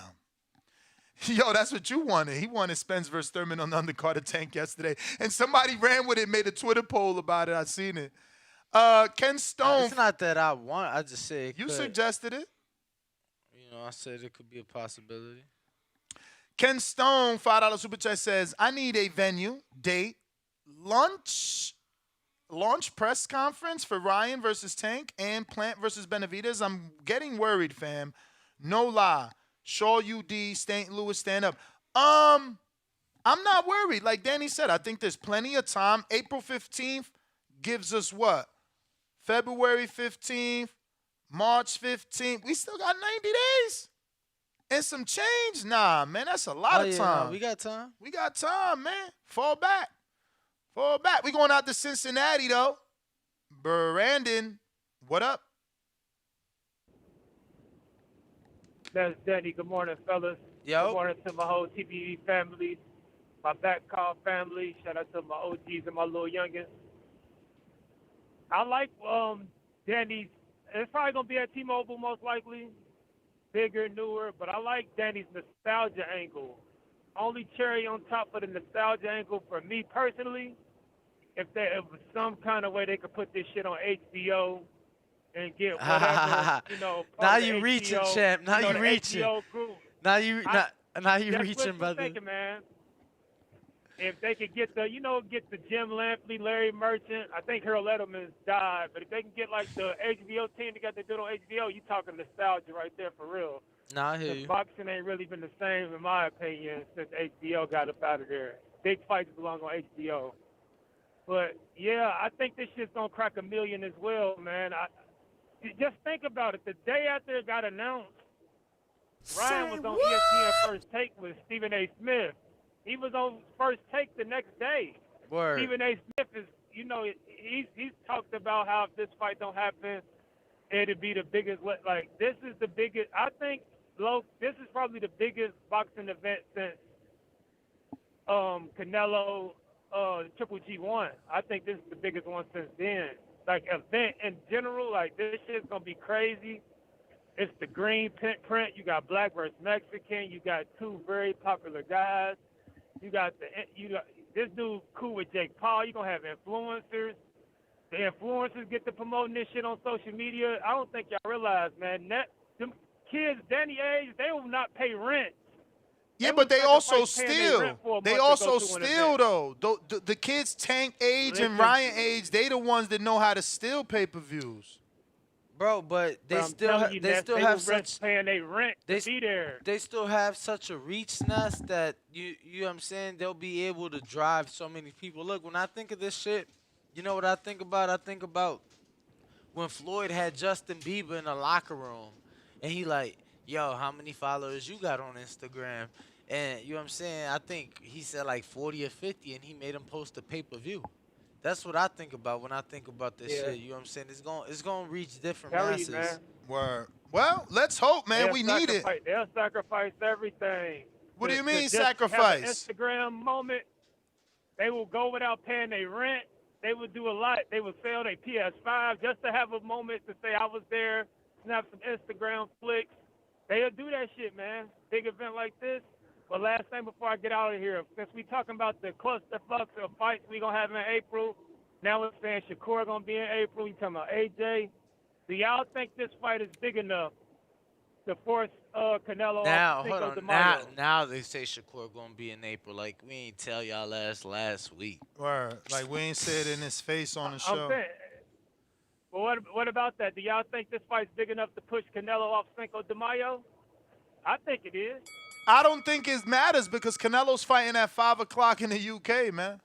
Yo, that's what you wanted. He wanted Spence versus Thurman on the undercard of Tank yesterday. And somebody ran with it, made a Twitter poll about it. I seen it. Ken Stone. It's not that I want. I just say it You could. suggested it. You know, I said it could be a possibility. Ken Stone, $5 super chat says, I need a venue, date, launch press conference for Ryan versus Tank and Plant versus Benavidez. I'm getting worried, fam. No lie. Shaw UD, St. Louis, stand up. I'm not worried. Like Danny said, I think there's plenty of time. April 15th gives us what? February 15th, March 15th. We still got 90 days. And some change? Nah, man, that's a lot of time. No, we got time. We got time, man. Fall back. We going out to Cincinnati, though. Brandon, what up? That's Danny. Good morning, fellas. Yo. Good morning to my whole TBV family, my back call family. Shout out to my OGs and my little youngins. I like Danny's. It's probably going to be at T-Mobile most likely. Bigger, newer, but I like Danny's nostalgia angle. Only cherry on top of the nostalgia angle for me personally, if there was some kind of way they could put this shit on HBO and get whatever, Now you reaching, champ. Now you the reaching. HBO group. Now you That's reaching, what brother. I'm thinking, man. If they could get the Jim Lampley, Larry Merchant, I think Harold Edelman's died, but if they can get like the HBO team together to do it on HBO, you talking nostalgia right there for real. Nah, I hear you. Boxing ain't really been the same, in my opinion, since HBO got up out of there. Big fights belong on HBO. But, yeah, I think this shit's going to crack 1 million as well, man. Just think about it. The day after it got announced, Ryan was on ESPN First Take with Stephen A. Smith. He was on First Take the next day. Word. Stephen A. Smith is, he's talked about how if this fight don't happen, it'd be the biggest, this is the biggest, I think, this is probably the biggest boxing event since Canelo Triple G won. I think this is the biggest one since then. Like, event in general, like, this shit's going to be crazy. It's the green print. You got black versus Mexican. You got two very popular guys. You got this dude cool with Jake Paul. You're going to have influencers. The influencers get to promoting this shit on social media. I don't think y'all realize, man, them kids, Danny age, they will not pay rent. Yeah, but they also steal. They also steal, though. The kids Tank age and Ryan age, they the ones that know how to steal pay-per-views. Bro, but they still have such paying their rent to be there. They still have such a reach nest that you know what I'm saying, they'll be able to drive so many people. Look, when I think of this shit, you know what I think about? I think about when Floyd had Justin Bieber in the locker room and he yo, how many followers you got on Instagram? And you know what I'm saying? I think he said like 40 or 50, and he made him post a pay-per-view. That's what I think about when I think about this Yeah. shit. You know what I'm saying? It's gonna reach different Tell you, man. masses. Word. Well, let's hope, man. We need it. They'll sacrifice everything. What do you mean just have an sacrifice? Instagram moment. They will go without paying their rent. They would do a lot. They would sell their PS5 just to have a moment to say I was there, snap some Instagram flicks. They'll do that shit, man. Big event like this. But last thing before I get out of here, since we talking about the clusterfucks of fights we gonna have in April, now we're saying Shakur gonna be in April. We talking about AJ. Do y'all think this fight is big enough to force Canelo Now, off hold Cinco de on. Mayo? Now they say Shakur gonna be in April. Like we ain't tell y'all last week. Word. Like we ain't said in his face on the I'm show. saying, but what about that? Do y'all think this fight's big enough to push Canelo off Cinco de Mayo? I think it is. I don't think it matters because Canelo's fighting at 5 o'clock in the UK, man.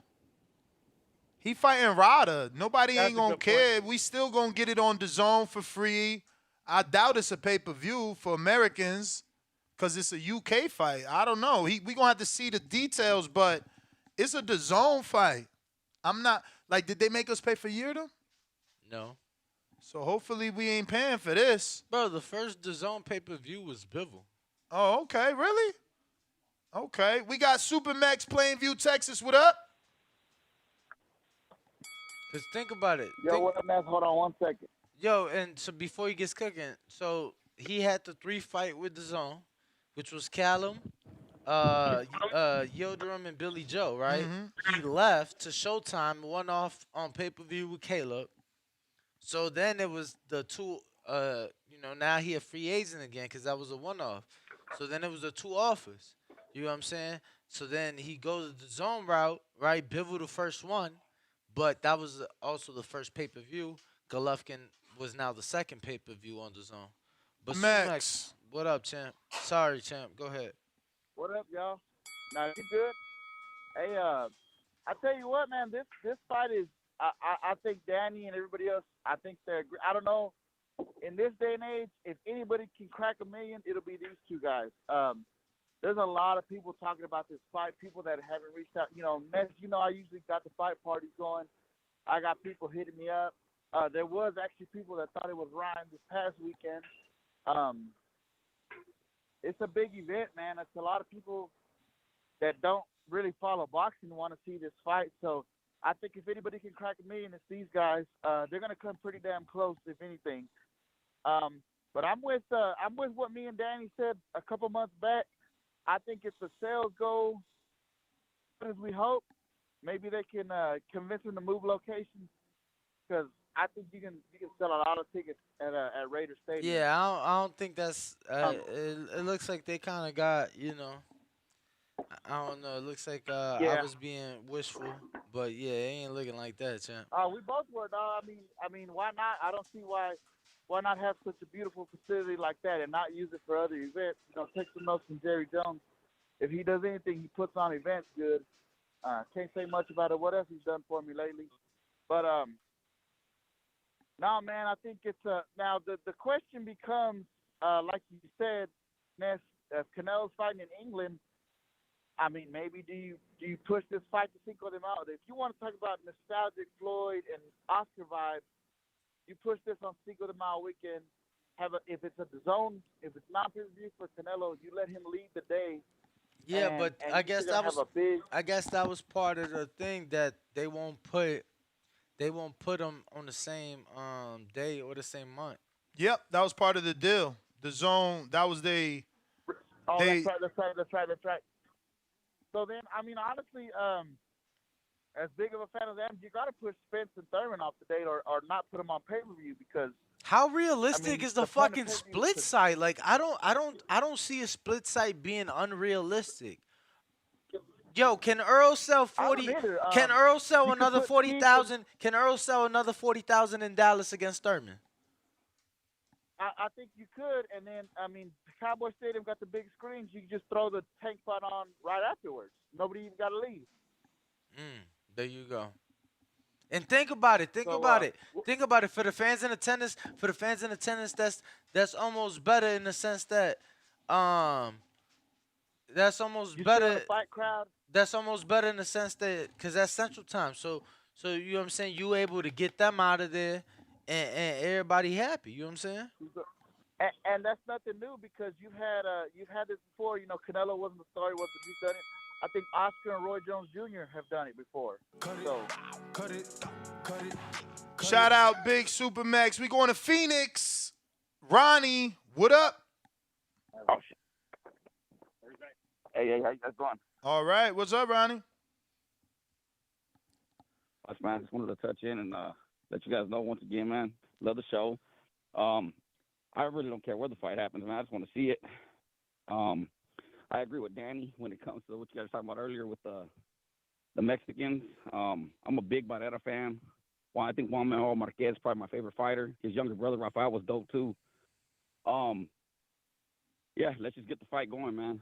He fighting Rada. Nobody That's ain't a gonna good care. We still gonna get it on DAZN for free. I doubt it's a pay-per-view for Americans because it's a UK fight. I don't know. We gonna have to see the details, but it's a DAZN fight. I'm not like, did they make us pay for Yurda? No. So hopefully we ain't paying for this. Bro, the first DAZN pay-per-view was Bivol. Oh, okay, really? Okay, we got Supermax Plainview, Texas. What up? Cause think about it. Yo, what up, man? Hold on 1 second. Yo, and so before he gets cooking, so he had the 3 fight with DAZN, which was Callum, Yildirim, and Billy Joe, right? He left to Showtime, won off on pay-per-view with Caleb. So then it was the 2, now he a free agent again because that was a one-off. So then it was the 2 offers. You know what I'm saying? So then he goes the DAZN route, right? Bivol the first one, but that was also the first pay-per-view. Golovkin was now the second pay-per-view on DAZN. But Max, what up, champ? Sorry, champ. Go ahead. What up, y'all? Now you good? Hey, I tell you what, man. This fight is. I think Danny and everybody else. I think they're. I don't know. In this day and age, if anybody can crack a million, it'll be these 2 guys. There's a lot of people talking about this fight. People that haven't reached out. Ness, I usually got the fight parties going. I got people hitting me up. There was actually people that thought it was Ryan this past weekend. It's a big event, man. It's a lot of people that don't really follow boxing want to see this fight. So I think if anybody can crack a million, it's these guys. They're gonna come pretty damn close, if anything. But I'm with what me and Danny said a couple months back. I think if the sales go as we hope, maybe they can convince them to move locations because I think you can sell a lot of tickets at Raider Stadium. Yeah, I don't think that's. It looks like they kind of got, I don't know. It looks like I was being wishful, but yeah, it ain't looking like that, champ. We both were, dog. I mean, why not? I don't see why not have such a beautiful facility like that and not use it for other events. Take some notes from Jerry Jones. If he does anything, he puts on events good. Can't say much about it. What else he's done for me lately? But no, man, I think it's now the question becomes, like you said, Ness, if Canelo's fighting in England. I mean, maybe do you push this fight to Cinco de Mayo? If you want to talk about nostalgic Floyd and Oscar vibes, you push this on Cinco de Mayo weekend. If it's a DAZN, if it's not pay-per-view for Canelo, you let him lead the day. Yeah, but I guess that was part of the thing that they won't put them on the same day or the same month. Yep, that was part of the deal. DAZN, that was That's right. So then, I mean, honestly, as big of a fan of them, you got to push Spence and Thurman off the date or not put them on pay-per-view because. How realistic is the fucking split site? Like, I don't see a split site being unrealistic. Yo, can Earl sell 40? Can Earl sell another 40,000? Can Earl sell another 40,000 in Dallas against Thurman? I think you could, and then Cowboy Stadium got the big screens. You can just throw the tank fight on right afterwards. Nobody even got to leave. There you go. And think about it. Think about it. For the fans in attendance, that's almost better in the sense that That's almost You still in better. the fight crowd? That's almost better in the sense that because that's Central Time. So you know what I'm saying. You able to get them out of there, and everybody happy. You know what I'm saying. And that's nothing new because you've had this before. You know, Canelo wasn't the star he was, but he's done it. I think Oscar and Roy Jones Jr. have done it before. So, Shout out Big Supermax. We going to Phoenix. Ronnie, what up? Oh shit. Hey, how you guys doing? All right, what's up, Ronnie? Man, I just wanted to touch in and let you guys know once again, man. Love the show. I really don't care where the fight happens, man. I just want to see it. I agree with Danny when it comes to what you guys were talking about earlier with the Mexicans. I'm a big Barrera fan. Well, I think Juan Manuel Marquez is probably my favorite fighter. His younger brother Rafael was dope too. Yeah, let's just get the fight going, man.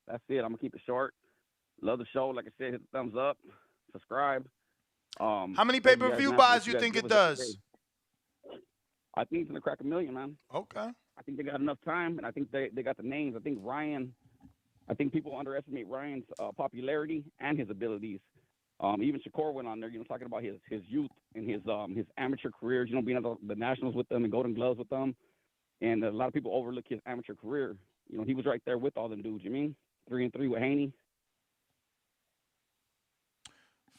That's it. I'm gonna keep it short. Love the show. Like I said, hit the thumbs up, subscribe. How many pay-per-view buys you think it does? I think it's gonna crack 1 million, man. Okay. I think they got enough time, and I think they got the names. I think people underestimate Ryan's popularity and his abilities. Even Shakur went on there, talking about his youth and his amateur careers, being at the Nationals with them and Golden Gloves with them. And a lot of people overlook his amateur career. He was right there with all them dudes. 3-3 with Haney.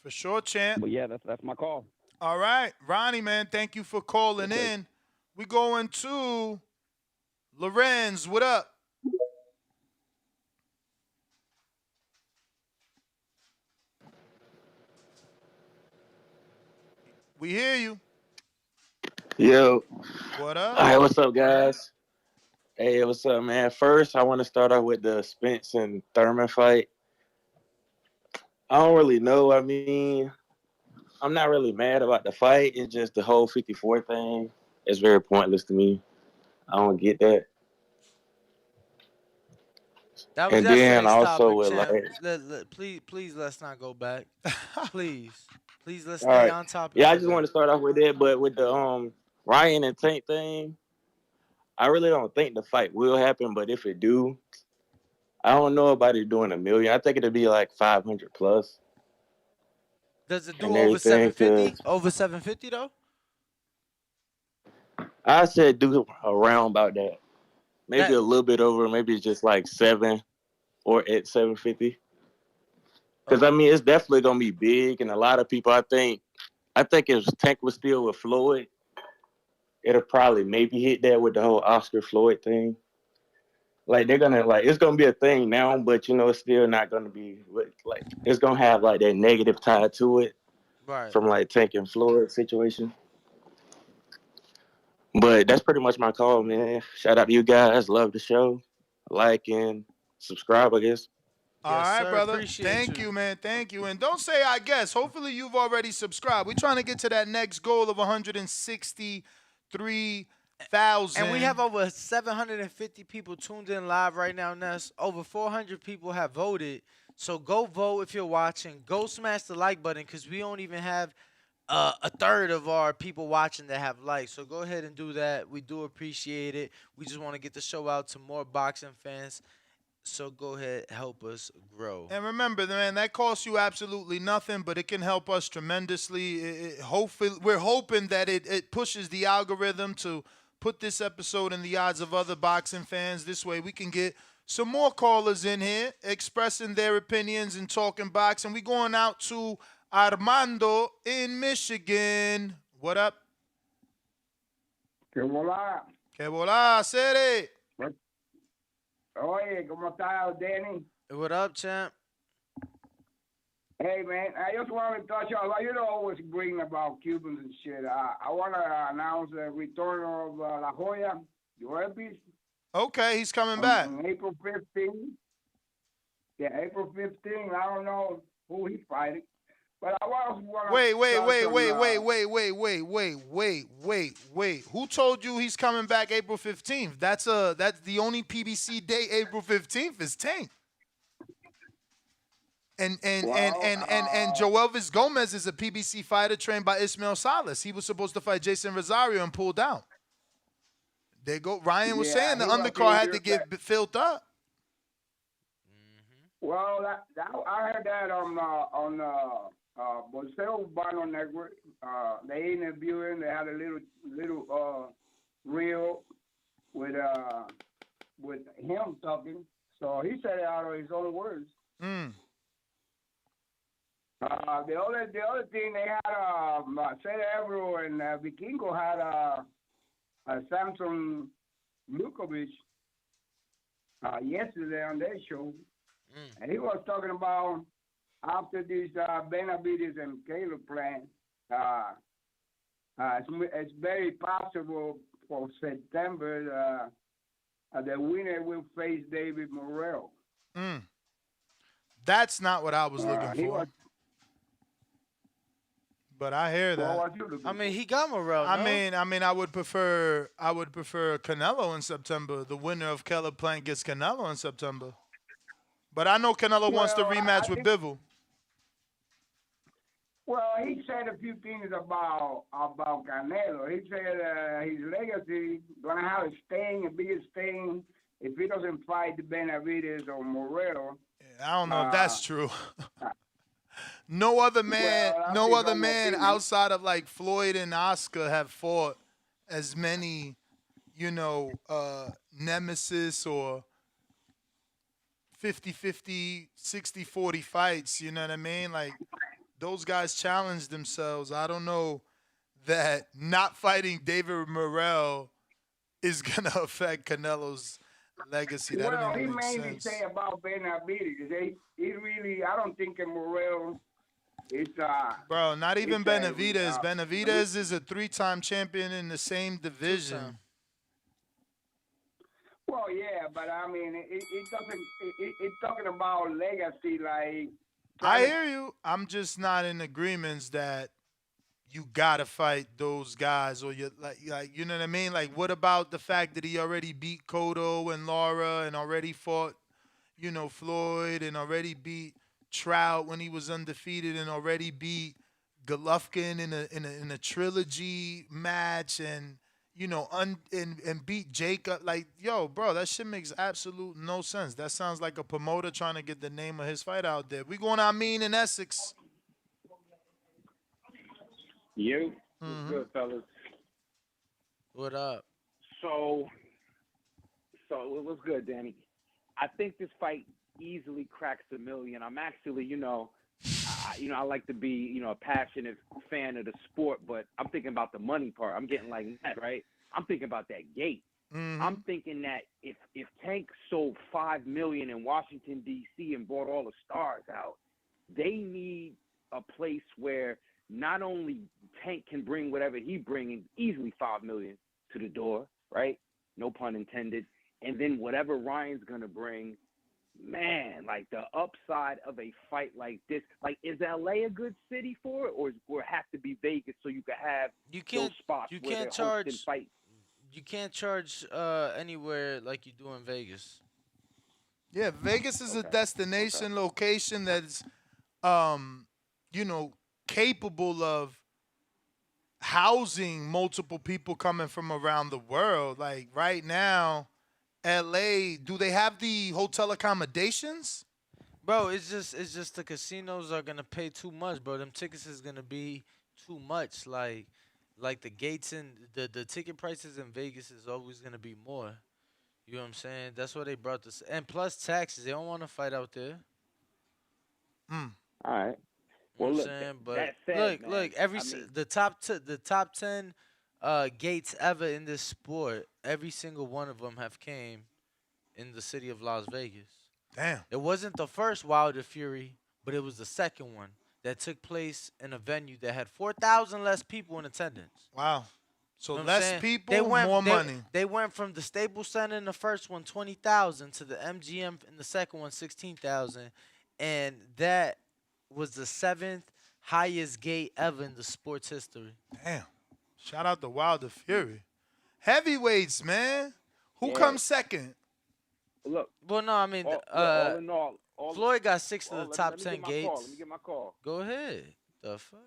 For sure, champ. But yeah, that's my call. All right, Ronnie, man, thank you for calling in. We going to Lorenz. What up? We hear you. Yo. What up? All right, what's up, guys? Hey, what's up, man? First, I want to start off with the Spence and Thurman fight. I don't really know. I mean, I'm not really mad about the fight. It's just the whole 54 thing is very pointless to me. I don't get that. That was And then yesterday's also topic, with champ. Please, let's not go back. Please, let's all stay right. on topic. Yeah, I just want to start off with that, but with the Ryan and Tank thing, I really don't think the fight will happen. But if it do, I don't know about it doing 1 million. I think it'll be like 500 plus. Does it do and over everything, 750? Over 750 though? I said do around about that. Maybe a little bit over. Maybe it's just like 7 or at 750. Because I mean, it's definitely gonna be big, and a lot of people. I think if Tank was still with Floyd, it'll probably maybe hit that with the whole Oscar Floyd thing. Like they're gonna it's gonna be a thing now, but it's still not gonna be it's gonna have like that negative tie to it, right? From like Tank and Floyd situation. But that's pretty much my call, man. Shout out to you guys. Love the show. Like and subscribe, I guess. All right, sir. brother. Appreciate Thank you, man. Thank you. And don't say I guess. Hopefully you've already subscribed. We're trying to get to that next goal of 163,000. And we have over 750 people tuned in live right now, Ness. Over 400 people have voted. So go vote if you're watching. Go smash the like button because we don't even have a third of our people watching that have likes. So go ahead and do that. We do appreciate it. We just want to get the show out to more boxing fans. So go ahead, help us grow. And remember, man, that costs you absolutely nothing, but it can help us tremendously. Hopefully, we're hoping that it pushes the algorithm to put this episode in the eyes of other boxing fans. This way we can get some more callers in here expressing their opinions and talking boxing. We going out to Armando in Michigan. What up? Que volá. Que volá, Sere. Oye, ¿cómo estás, Danny? What up, champ? Hey, man, I just want to touch on, you know, always bring about Cubans and shit. I want to announce the return of La Jolla, Joelpis. Okay, he's coming back. On April 15th. Yeah, April 15th. I don't know who he's fighting. But I want to Wait. Who told you he's coming back April 15th? That's the only PBC day April 15th is Tank. And Joelvis Gomez is a PBC fighter trained by Ismael Salas. He was supposed to fight Jason Rosario and pulled out. There go. Ryan was saying the undercard had to get filled up. Well, I heard that on Bolseo Urbano Network. They interviewed him. They had a little reel with him talking. So he said it out of his own words. The other thing they had Cedar Evero and Vikingo had Samson Lukovic yesterday on their show, and he was talking about after this Benavides and Caleb plan, it's very possible for September the winner will face David Morrell. That's not what I was looking for. But I hear that. I mean, he got Morrell. I mean, I would prefer Canelo in September. The winner of Caleb Plant gets Canelo in September. But I know Canelo wants to rematch with Bivol. Well, he said a few things about Canelo. He said his legacy gonna have a stain, a bigger stain, if he doesn't fight Benavides or Morrell. I don't know if that's true. No other man outside of like Floyd and Oscar have fought as many, nemesis or 50-50, 60-40 fights, you know what I mean? Like, those guys challenged themselves. I don't know that not fighting David Morrell is going to affect Canelo's legacy. That Well, don't he even make mainly sense. say about Benavides. He really, I don't think Morrell is. Bro, not even it's, Benavides. Benavides is a 3-time champion in the same division. Well, yeah, but I mean, it doesn't. It's talking about legacy, like. I hear you. I'm just not in agreements that you gotta fight those guys, or you like you know what I mean. Like, what about the fact that he already beat Cotto and Lara, and already fought, Floyd, and already beat Trout when he was undefeated, and already beat Golovkin in a trilogy match, and and beat Jacob. Like, yo, bro, that shit makes absolute no sense. That sounds like a promoter trying to get the name of his fight out there. We going out mean in Essex. You, good fellas. What up? So it was good, Danny. I think this fight easily cracks $1 million. I'm actually, I like to be, a passionate fan of the sport, but I'm thinking about the money part. I'm getting like that, right? I'm thinking about that gate. I'm thinking that if Tank sold $5 million in Washington, D.C. and brought all the stars out, they need a place where not only Tank can bring whatever he brings, easily $5 million to the door, right? No pun intended. And then whatever Ryan's going to bring, man, like the upside of a fight like this, like, is LA a good city for it, or it have to be Vegas so you can have those spots where they're hosting fights? You can't charge anywhere like you do in Vegas. Yeah, Vegas is a destination location that's, capable of housing multiple people coming from around the world. Like right now, LA, do they have the hotel accommodations? Bro, it's just the casinos are gonna pay too much, bro. Them tickets is gonna be too much. Like the gates and the ticket prices in Vegas is always gonna be more. You know what I'm saying? That's why they brought this, and plus taxes. They don't want to fight out there. All right. You know Well, what look, I'm saying? But that said, man, look, the top 10 gates ever in this sport, every single one of them have came in the city of Las Vegas. Damn. It wasn't the first Wilder Fury, but it was the second one that took place in a venue that had 4,000 less people in attendance. Wow. So You know what I'm less saying? people, more money. They went from the Staples Center in the first one, 20,000, to the MGM in the second one, 16,000. And that was the 7th highest gate ever in the sports history. Damn. Shout out to Wilder Fury. Heavyweights, man. Who comes second? Look. Well, no, I mean, all in all, Floyd got 6 of the top let me 10 get my gates. Call. Let me get my call. Go ahead. The fuck?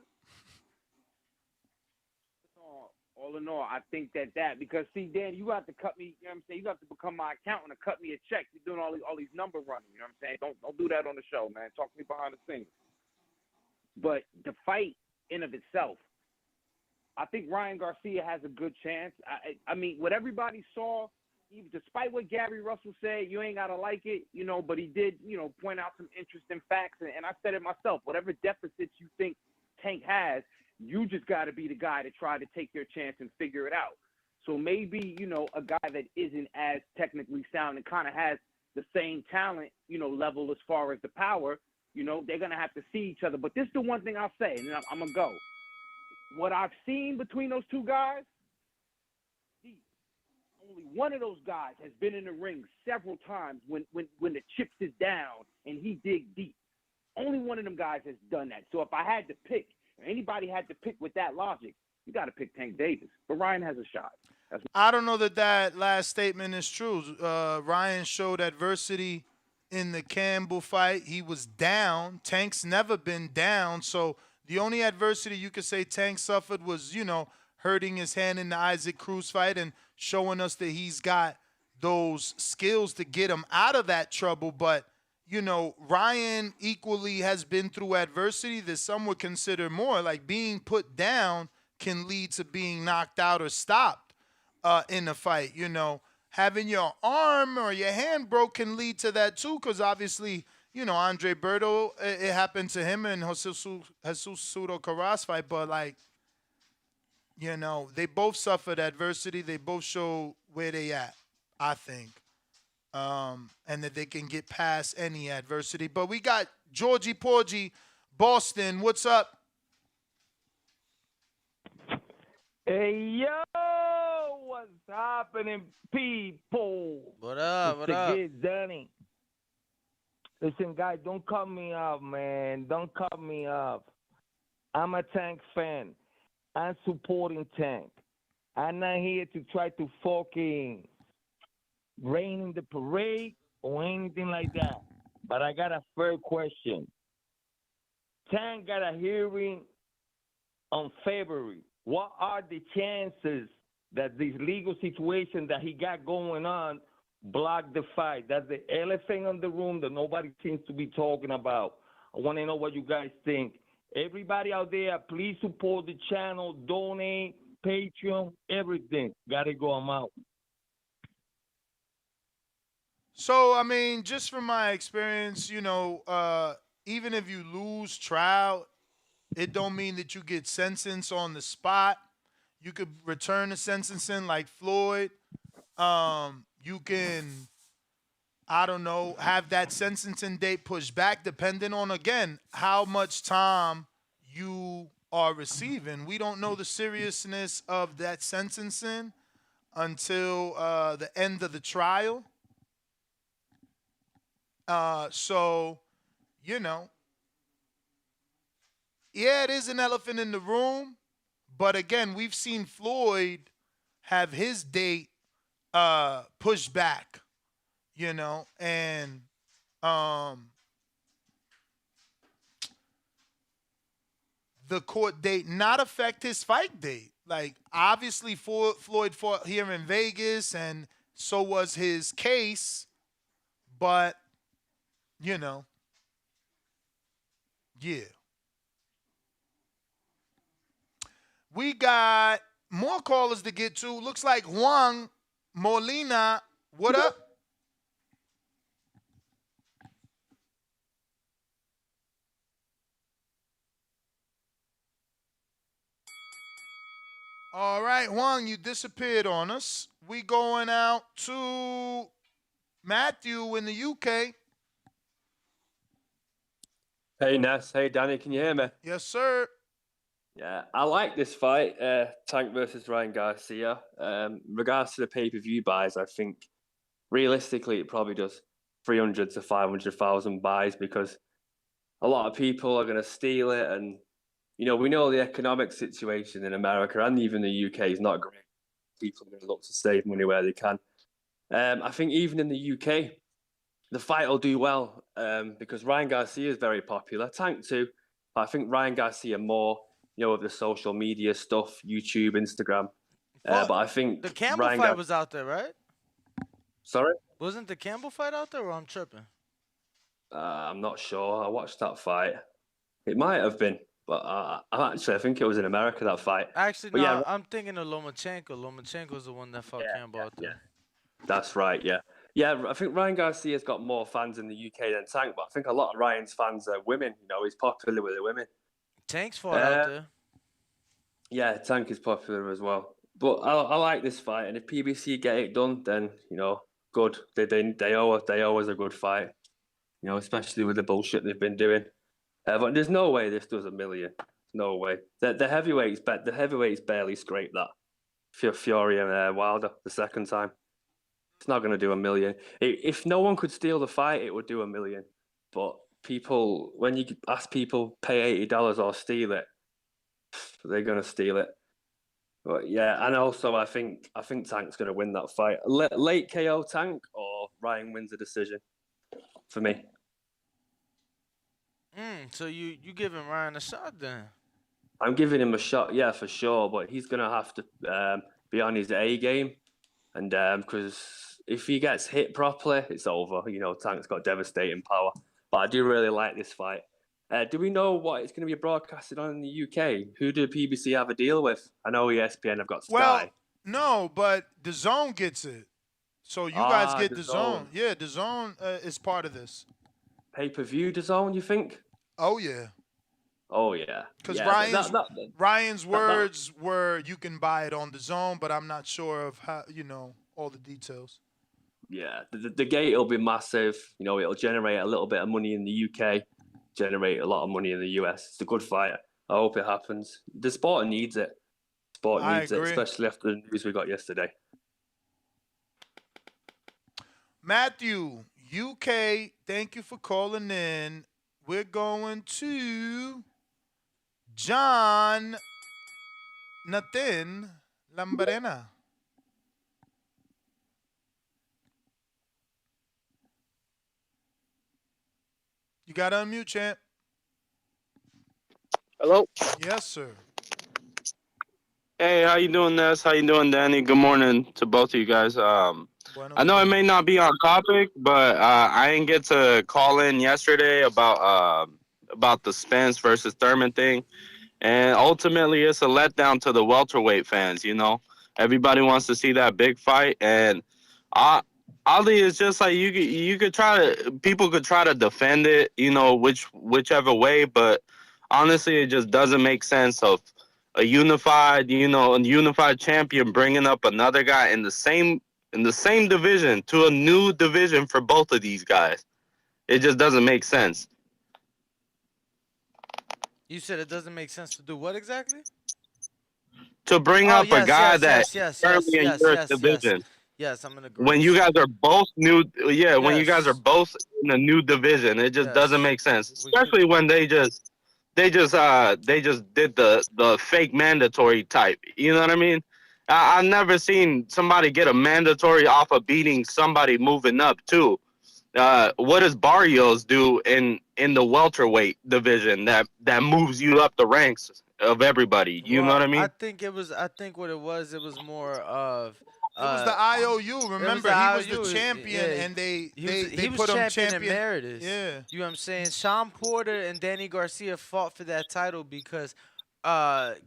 All in all, I think that because see, Dan, you have to cut me. You know what I'm saying? You have to become my accountant and cut me a check. You're doing all these number running. You know what I'm saying? Don't do that on the show, man. Talk to me behind the scenes. But the fight in of itself, I think Ryan Garcia has a good chance. I mean, what everybody saw, even despite what Gary Russell said, you ain't gotta like it, you know. But he did, you know, point out some interesting facts, and I said it myself. Whatever deficits you think Tank has, you just got to be the guy to try to take your chance and figure it out. So maybe, you know, a guy that isn't as technically sound and kind of has the same talent, you know, level as far as the power, you know, they're going to have to see each other. But this is the one thing I'll say, and then I'm going to go. What I've seen between those two guys, only one of those guys has been in the ring several times when the chips is down and he dig deep. Only one of them guys has done that. So if I had to pick, anybody had to pick with that logic, you got to pick Tank Davis. But Ryan has a shot. I don't know that last statement is true. Ryan showed adversity in the Campbell fight. He was down. Tank's never been down. So the only adversity you could say Tank suffered was, you know, hurting his hand in the Isaac Cruz fight and showing us that he's got those skills to get him out of that trouble. But, you know, Ryan equally has been through adversity that some would consider more. Like being put down can lead to being knocked out or stopped in a fight. You know, having your arm or your hand broke can lead to that too, because obviously, you know, Andre Berto, it happened to him in Jesus Soto Caras fight. But, like, you know, they both suffered adversity. They both show where they at, I think. And that they can get past any adversity. But we got Georgie Porgy, Boston. What's up? Hey, yo, what's happening, people? What up? What up? It's Danny. Listen, guys, don't cut me off, man. Don't cut me off. I'm a Tank fan. I'm supporting Tank. I'm not here to try to fucking rain in the parade or anything like that. But I got a fair question. Tank got a hearing on February. What are the chances that this legal situation that he got going on block the fight? That's the elephant in the room that nobody seems to be talking about. I want to know what you guys think. Everybody out there, please support the channel, donate, Patreon, everything. Gotta go, I'm out. So, I mean, just from my experience, you know, even if you lose trial, it don't mean that you get sentenced on the spot. You could return the sentencing like Floyd. You can, I don't know, have that sentencing date pushed back depending on, again, how much time you are receiving. We don't know the seriousness of that sentencing until the end of the trial. So, you know, yeah, it is an elephant in the room. But again, we've seen Floyd have his date pushed back, you know, and the court date not affect his fight date. Like, obviously, Floyd fought here in Vegas, and so was his case. But, you know, yeah. We got more callers to get to. Looks like Juan Molina. What up? All right, Juan, you disappeared on us. We going out to Matthew in the UK. Hey, Ness. Hey, Danny. Can you hear me? Yes, sir. Yeah, I like this fight, Tank versus Ryan Garcia. Regards to the pay-per-view buys, I think realistically it probably does 300 to 500,000 buys because a lot of people are going to steal it. And, you know, we know the economic situation in America and even the UK is not great. People are going to look to save money where they can. I think even in the UK, the fight will do well because Ryan Garcia is very popular. Tank too, but I think Ryan Garcia more, you know, with the social media stuff, YouTube, Instagram. But I think the Campbell Ryan fight was out there, right? Sorry? Wasn't the Campbell fight out there, or I'm tripping? I'm not sure. I watched that fight. It might have been, but I think it was in America, that fight. Actually, But no, yeah, I'm thinking of Lomachenko. Lomachenko's the one that fought Campbell out there. that's right, yeah. Yeah, I think Ryan Garcia's got more fans in the UK than Tank, but I think a lot of Ryan's fans are women. You know, he's popular with the women. Tank's fought out there. Yeah, Tank is popular as well. But I like this fight, and if PBC get it done, then, you know, good. They owe us a good fight. You know, especially with the bullshit they've been doing. But there's no way this does $1 million. No way. The heavyweights barely scraped that. Fury and Wilder the second time. It's not going to do $1 million. If no one could steal the fight, it would do $1 million. But people, when you ask people pay $80 or steal it, they're going to steal it. But yeah, and also I think Tank's going to win that fight. Late KO Tank, or Ryan wins a decision for me. So you giving Ryan a shot then? I'm giving him a shot, yeah, for sure. But he's going to have to be on his A game. And because if he gets hit properly, it's over. You know, Tank's got devastating power. But I do really like this fight. Do we know what it's going to be broadcasted on in the UK? Who do PBC have a deal with? I know ESPN have got Sky. Well, no, but DAZN gets it. So you guys get DAZN. Yeah, DAZN is part of this. Pay-per-view DAZN, you think? Oh, yeah. Oh, yeah. Because yeah, Ryan's words were you can buy it on DAZN, but I'm not sure of how, you know, all the details. Yeah, the gate will be massive. You know, it'll generate a little bit of money in the UK, generate a lot of money in the US. It's a good fight. I hope it happens. The sport needs it. Sport needs it, especially after the news we got yesterday. Matthew, UK, thank you for calling in. We're going to John Nathan Lambarena. You got to unmute, champ. Hello? Yes, sir. Hey, how you doing, Ness? How you doing, Danny? Good morning to both of you guys. I know it may not be on topic, but I didn't get to call in yesterday about the Spence versus Thurman thing, and ultimately it's a letdown to the welterweight fans. You know, everybody wants to see that big fight, and Ali is just like you could people could try to defend it, you know, whichever way, but honestly, it just doesn't make sense of a unified champion bringing up another guy in the same division to a new division for both of these guys. It just doesn't make sense. You said it doesn't make sense to do what exactly? To bring up a guy that's currently in your division. Yes, I'm gonna agree. When you guys are both new, when you guys are both in a new division, it just doesn't make sense. Especially when they just did the fake mandatory type. You know what I mean? I've never seen somebody get a mandatory off of beating somebody moving up too. What does Barrios do in the welterweight division that moves you up the ranks of everybody? You know what I mean? I think what it was more of. It was the IOU. Remember, he was the champion, and they put him champion emeritus. Yeah, you know what I'm saying. Sean Porter and Danny Garcia fought for that title because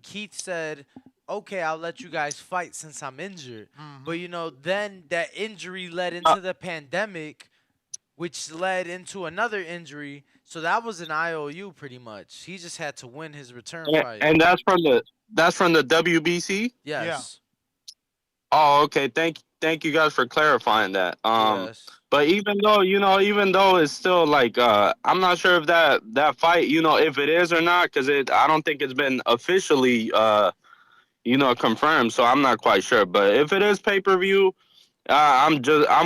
Keith said, "Okay, I'll let you guys fight since I'm injured." But you know, then that injury led into the pandemic, which led into another injury. So that was an IOU pretty much. He just had to win his return fight. And that's from the WBC? Yes. Yeah. Oh, okay. Thank you guys for clarifying that. Yes. But even though it's still like I'm not sure if that fight, if it is or not, because I don't think it's been officially confirmed, so I'm not quite sure. But if it is pay-per-view, I'm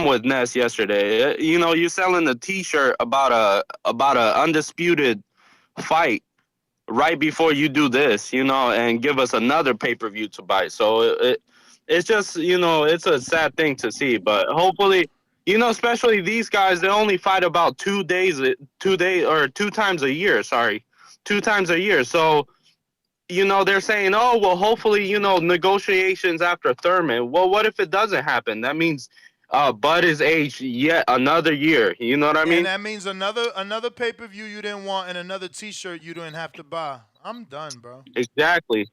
with Ness yesterday. You're selling a T-shirt about a undisputed fight right before you do this, and give us another pay-per-view to buy. So it's just, it's a sad thing to see. But hopefully, especially these guys, they only fight about 2 times a year. So, they're saying, oh, well, hopefully, negotiations after Thurman. Well, what if it doesn't happen? That means Bud is aged yet another year. You know what I mean? And that means another pay-per-view you didn't want and another T-shirt you didn't have to buy. I'm done, bro. Exactly,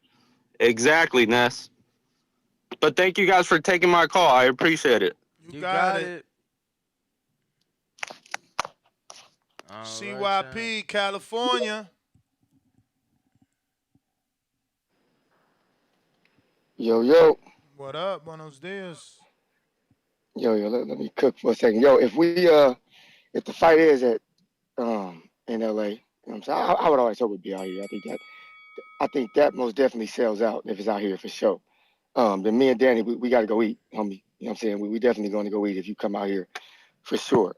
Ness. But thank you guys for taking my call. I appreciate it. You got it. Right, CYP, California. Yo. What up? Buenos dias. Yo, let me cook for a second. Yo, if the fight is at in LA, you know what I'm saying? I would always hope it'd be out here. I think that most definitely sells out if it's out here for sure. Then me and Danny, we got to go eat, homie. You know what I'm saying? We definitely going to go eat if you come out here for sure.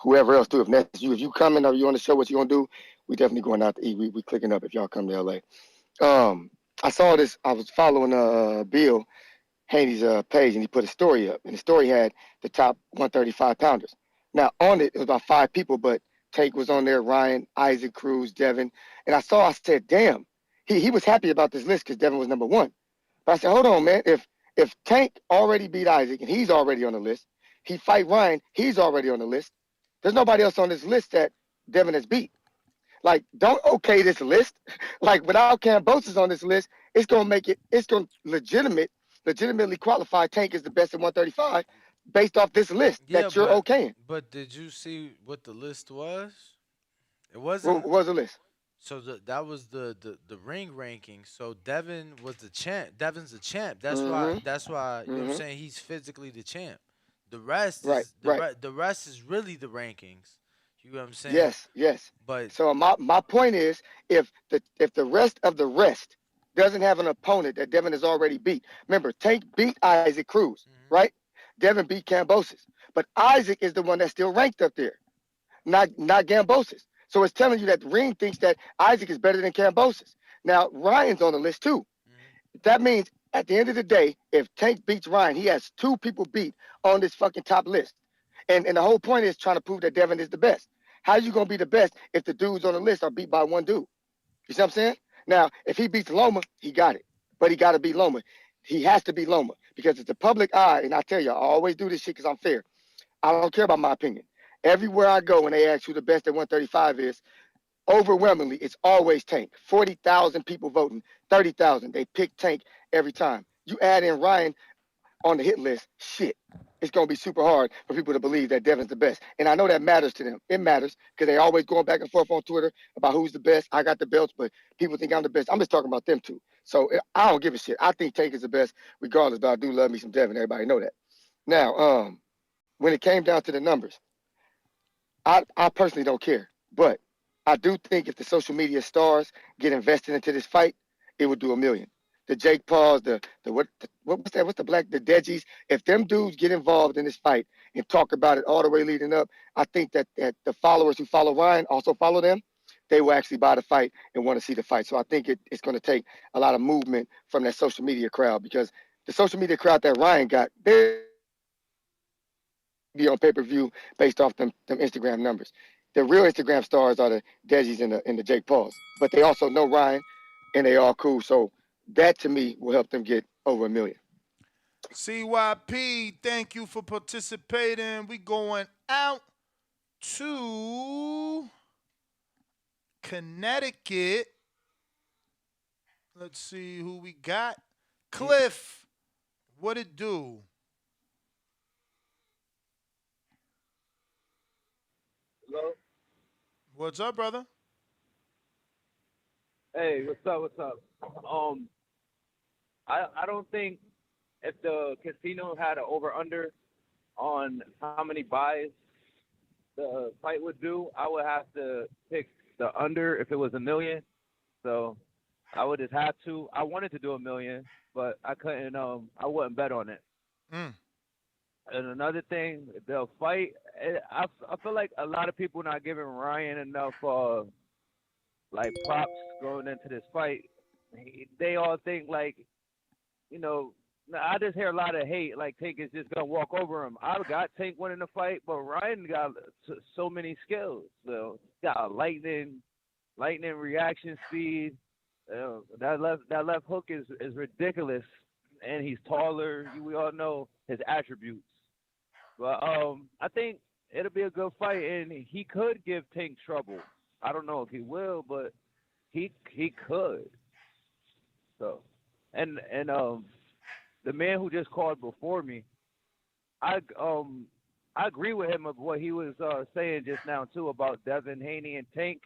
Whoever else do, if you coming or you on the show, what you gonna do? We definitely going out to eat. We clicking up if y'all come to LA. I saw this. I was following Bill Haney's page, and he put a story up, and the story had the top 135 pounders. Now on it was about 5 people, but Tank was on there, Ryan, Isaac, Cruz, Devin, and I said, damn, he was happy about this list because Devin was number 1. But I said, hold on, man, if Tank already beat Isaac and he's already on the list, he fight Ryan, he's already on the list. There's nobody else on this list that Devin has beat. Like, don't okay this list. Like, without Kambosos on this list, it's going to legitimately qualify Tank as the best at 135 based off this list that you're okaying. But did you see what the list was? It wasn't. What was the list? So that was the ring ranking. So Devin was the champ. Devin's the champ. That's why. That's why you know what I'm saying. He's physically the champ. The rest is the rest is really the rankings. You know what I'm saying? Yes. But so my point is, if the rest of the rest doesn't have an opponent that Devin has already beat. Remember, Tank beat Isaac Cruz, right? Devin beat Kambosos, but Isaac is the one that's still ranked up there, not Kambosos. So it's telling you that the ring thinks that Isaac is better than Kambosos. Now Ryan's on the list too. That means at the end of the day, if Tank beats Ryan, he has 2 people beat on this fucking top list. And the whole point is trying to prove that Devin is the best. How you gonna be the best if the dudes on the list are beat by 1 dude? You see what I'm saying? Now, if he beats Loma, he got it. But he got to beat Loma. He has to beat Loma because it's the public eye. And I tell you, I always do this shit because I'm fair. I don't care about my opinion. Everywhere I go and they ask who the best at 135 is, overwhelmingly, it's always Tank. 40,000 people voting, 30,000. They pick Tank every time. You add in Ryan on the hit list, shit. It's going to be super hard for people to believe that Devin's the best. And I know that matters to them. It matters because they always going back and forth on Twitter about who's the best. I got the belts, but people think I'm the best. I'm just talking about them two. So I don't give a shit. I think Tank is the best regardless, but I do love me some Devin. Everybody know that. Now, when it came down to the numbers, I personally don't care. But I do think if the social media stars get invested into this fight, it would do $1 million. The Jake Pauls, what's the black, the Dejies, if them dudes get involved in this fight and talk about it all the way leading up, I think that the followers who follow Ryan also follow them. They will actually buy the fight and want to see the fight. So I think it's going to take a lot of movement from that social media crowd because the social media crowd that Ryan got, they be on pay-per-view based off them Instagram numbers. The real Instagram stars are the Dejies and the Jake Pauls, but they also know Ryan and they all cool. So that to me will help them get over $1 million. CYP, thank you for participating. We going out to Connecticut. Let's see who we got. Cliff, what it do? Hello? What's up, brother? Hey, what's up? I don't think if the casino had an over-under on how many buys the fight would do, I would have to pick the under if it was $1 million. So I would just have to. I wanted to do $1 million, but I couldn't. I wouldn't bet on it. Mm. And another thing, the fight. I feel like a lot of people not giving Ryan enough like props going into this fight. They all think like, you know, I just hear a lot of hate. Like Tank is just gonna walk over him. I got Tank winning the fight, but Ryan got so many skills. So got lightning reaction speed. That left hook is ridiculous, and he's taller. We all know his attributes. But I think it'll be a good fight, and he could give Tank trouble. I don't know if he will, but he could. So, and the man who just called before me, I agree with him of what he was saying just now too about Devin Haney and Tank,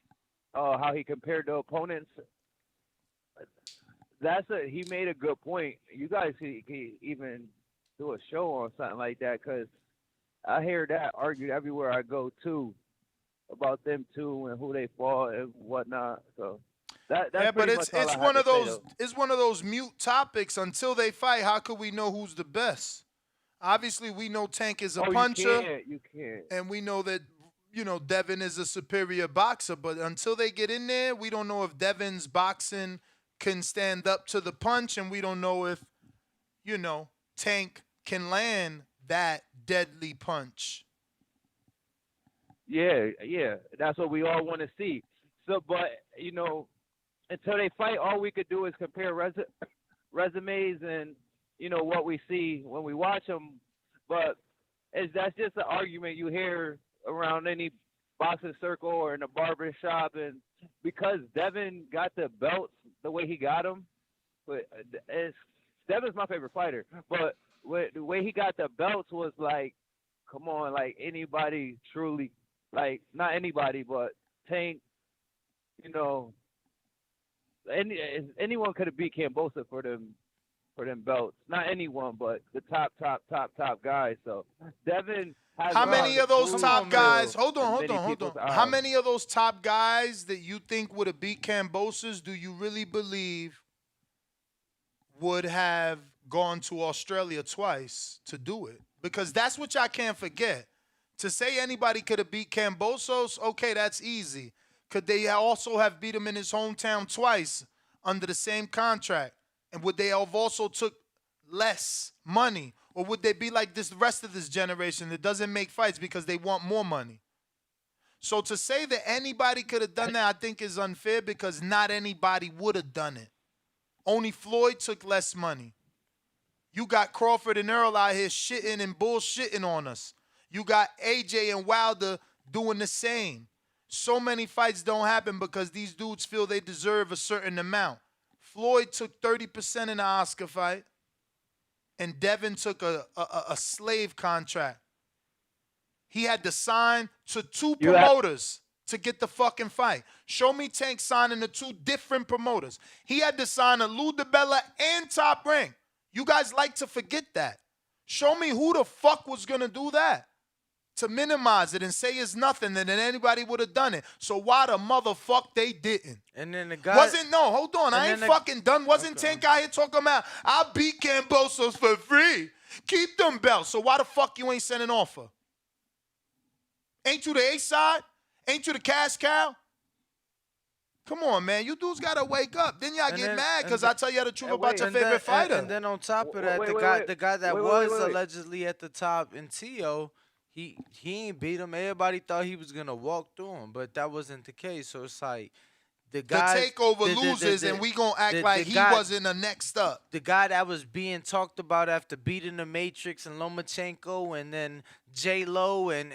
how he compared the opponents. He made a good point. You guys can even do a show on something like that, because I hear that argued everywhere I go too about them two and who they fought and whatnot. So that's but pretty it's much all I one have of to say, those though. it's one of those mute topics. Until they fight, how could we know who's the best? Obviously, we know Tank is a puncher, You can't. and we know that Devin is a superior boxer. But until they get in there, we don't know if Devin's boxing can stand up to the punch, and we don't know if Tank can land that deadly punch. Yeah, that's what we all want to see. So, but until they fight, all we could do is compare resumes and what we see when we watch them. But that's just an argument you hear around any boxing circle or in a barber shop, and because Devin got the belts the way he got them, but Devin's my favorite fighter. But the way he got the belts was like, come on, like anybody truly. Like, not anybody, but Tank, anyone could have beat Kambosa for them belts. Not anyone, but the top guys. So Devin has How many of those top guys? Hold on. people's How eyes. many of those top guys that you think would have beat Kambosos do you really believe would have gone to Australia twice to do it? Because that's what y'all can't forget. To say anybody could have beat Kambosos, okay, that's easy. Could they also have beat him in his hometown twice under the same contract? And would they have also took less money? Or would they be like the rest of this generation that doesn't make fights because they want more money? So to say that anybody could have done that, I think is unfair, because not anybody would have done it. Only Floyd took less money. You got Crawford and Earl out here shitting and bullshitting on us. You got AJ and Wilder doing the same. So many fights don't happen because these dudes feel they deserve a certain amount. Floyd took 30% in the Oscar fight, and Devin took a slave contract. He had to sign to two promoters to get the fucking fight. Show me Tank signing to two different promoters. He had to sign to Lou DiBella and Top Rank. You guys like to forget that. Show me who the fuck was going to do that. To minimize it and say it's nothing, and then anybody would have done it. So why the motherfuck they didn't? And then the guy Hold on, I ain't fucking done. Wasn't Tank out here talking about, I beat Kambosos for free. Keep them belts. So why the fuck you ain't sending an offer? Ain't you the A side? Ain't you the cash cow? Come on, man. You dudes got to wake up. Then y'all get mad because I tell you the truth about your favorite fighter. And then on top of that, the guy that was allegedly at the top in T.O., he ain't beat him. Everybody thought he was going to walk through him, but that wasn't the case. So it's like the takeover loses, and we going to act like he wasn't the next up. The guy that was being talked about after beating the Matrix and Lomachenko, and then J-Lo and